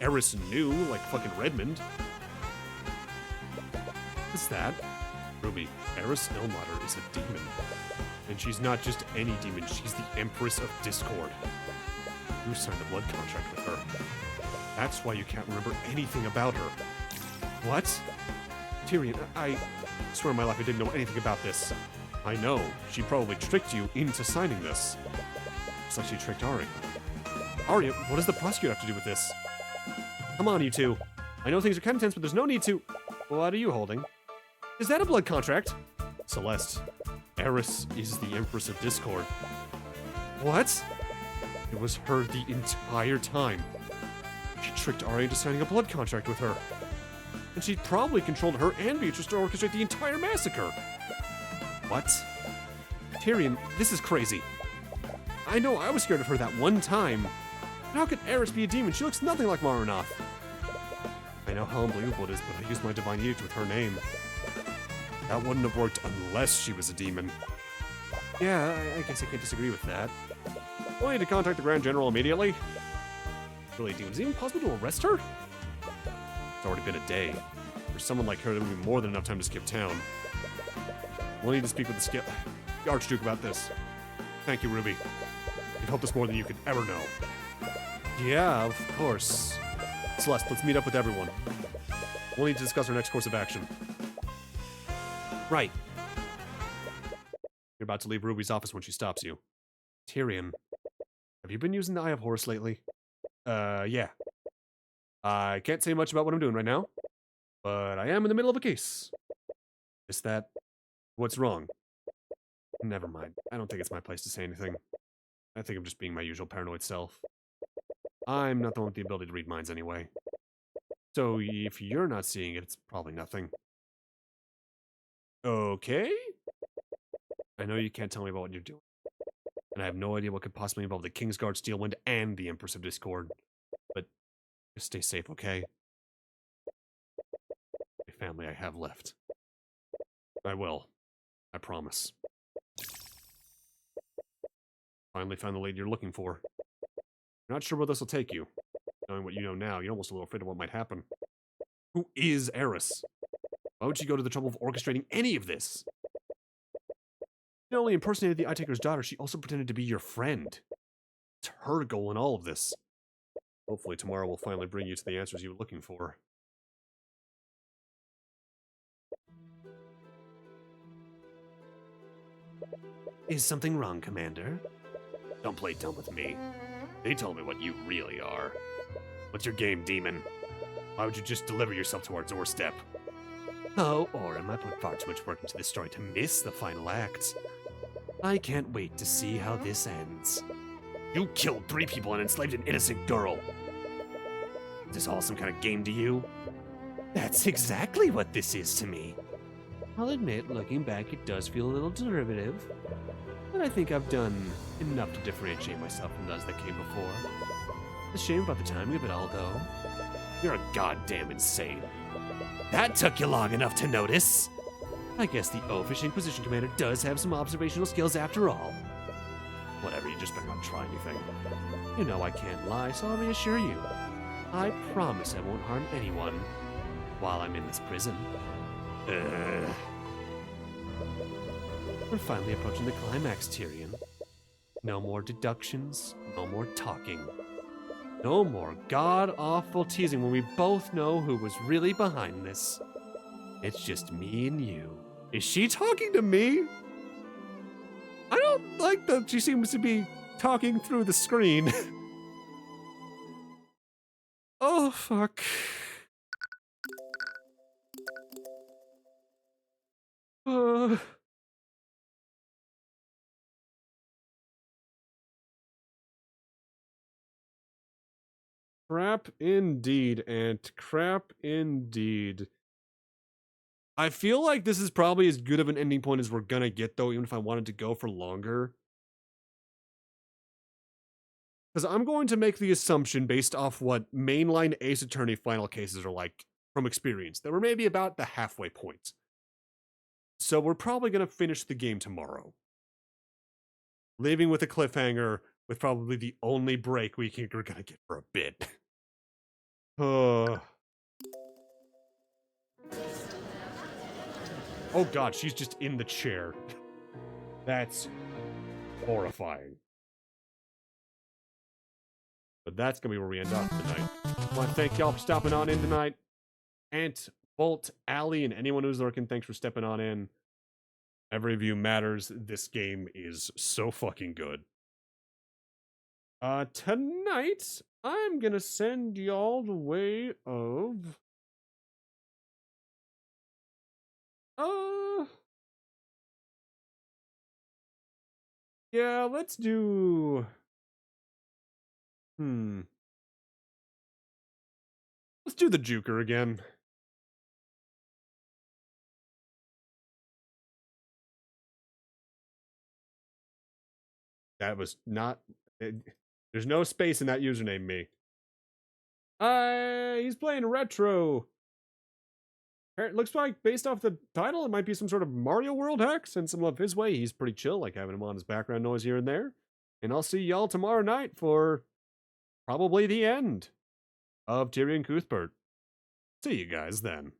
Eris knew, like fucking Redmond. What's that? Ruby, Eris Ilmater is a demon. And she's not just any demon, she's the Empress of Discord. You signed a blood contract with her. That's why you can't remember anything about her. What? Tyrion, I swear on my life I didn't know anything about this. I know. She probably tricked you into signing this. Looks like she tricked Arya. Arya, what does the prosecutor have to do with this? Come on, you two. I know things are kind of tense, but there's no need to... What are you holding? Is that a blood contract? Celeste, Eris is the Empress of Discord. What? It was her the entire time. She tricked Arya into signing a blood contract with her. And she probably controlled her and Beatrice to orchestrate the entire massacre. What? Tyrion, this is crazy. I know I was scared of her that one time. But how could Eris be a demon? She looks nothing like Marinoth. I know how unbelievable it is, but I used my divine edict with her name. That wouldn't have worked unless she was a demon. Yeah, I guess I can't disagree with that. We'll need to contact the Grand General immediately. Really, dude, is it even possible to arrest her? It's already been a day. For someone like her, there would be more than enough time to skip town. We'll need to speak with the Archduke about this. Thank you, Ruby. You've helped us more than you could ever know. Yeah, of course. Celeste, let's meet up with everyone. We'll need to discuss our next course of action. Right. You're about to leave Ruby's office when she stops you. Tyrion, have you been using the Eye of Horus lately? Yeah. I can't say much about what I'm doing right now, but I am in the middle of a case. Is that... what's wrong? Never mind. I don't think it's my place to say anything. I think I'm just being my usual paranoid self. I'm not the one with the ability to read minds anyway. So if you're not seeing it, it's probably nothing. Okay? I know you can't tell me about what you're doing. And I have no idea what could possibly involve the Kingsguard Steelwind and the Empress of Discord. But just stay safe, okay? The family I have left. I will. I promise. Finally found the lady you're looking for. Not sure where this will take you. Knowing what you know now, you're almost a little afraid of what might happen. Who is Eris? Why would she go to the trouble of orchestrating any of this? She not only impersonated the Eye-Taker's daughter, she also pretended to be your friend. It's her goal in all of this. Hopefully tomorrow will finally bring you to the answers you were looking for. Is something wrong, Commander? Don't play dumb with me. They told me what you really are. What's your game, demon? Why would you just deliver yourself to our doorstep? Oh, Orem, I put far too much work into this story to miss the final act. I can't wait to see how this ends. You killed 3 people and enslaved an innocent girl. Is this all some kind of game to you? That's exactly what this is to me. I'll admit, looking back, it does feel a little derivative. But I think I've done enough to differentiate myself from those that came before. A shame about the timing of it all, though. You're a goddamn insane. That took you long enough to notice. I guess the Oafish Inquisition Commander does have some observational skills after all. Whatever, you just better not try anything. You know I can't lie, so I'll reassure you. I promise I won't harm anyone while I'm in this prison. We're finally approaching the climax, Tyrion. No more deductions, no more talking. No more god-awful teasing when we both know who was really behind this. It's just me and you. Is she talking to me? I don't like that she seems to be talking through the screen. Oh, fuck. Crap indeed, Aunt. Crap indeed. I feel like this is probably as good of an ending point as we're gonna get, though, even if I wanted to go for longer. Because I'm going to make the assumption, based off what mainline Ace Attorney final cases are like from experience, that we're maybe about the halfway point. So we're probably going to finish the game tomorrow. Leaving with a cliffhanger, with probably the only break we're going to get for a bit. Oh god, she's just in the chair. That's horrifying. But that's gonna be where we end up tonight. I want to thank y'all for stopping on in tonight. Ant, Bolt, Allie, and anyone who's lurking, thanks for stepping on in. Every view matters. This game is so fucking good. Tonight, I'm gonna send y'all the way of... Yeah, let's do... Let's do the Juker again. That was not... there's no space in that username, me. He's playing retro. It looks like, based off the title, it might be some sort of Mario World hack. Send some love his way. He's pretty chill, like having him on as background noise here and there. And I'll see y'all tomorrow night for probably the end of Tyrion Cuthbert. See you guys then.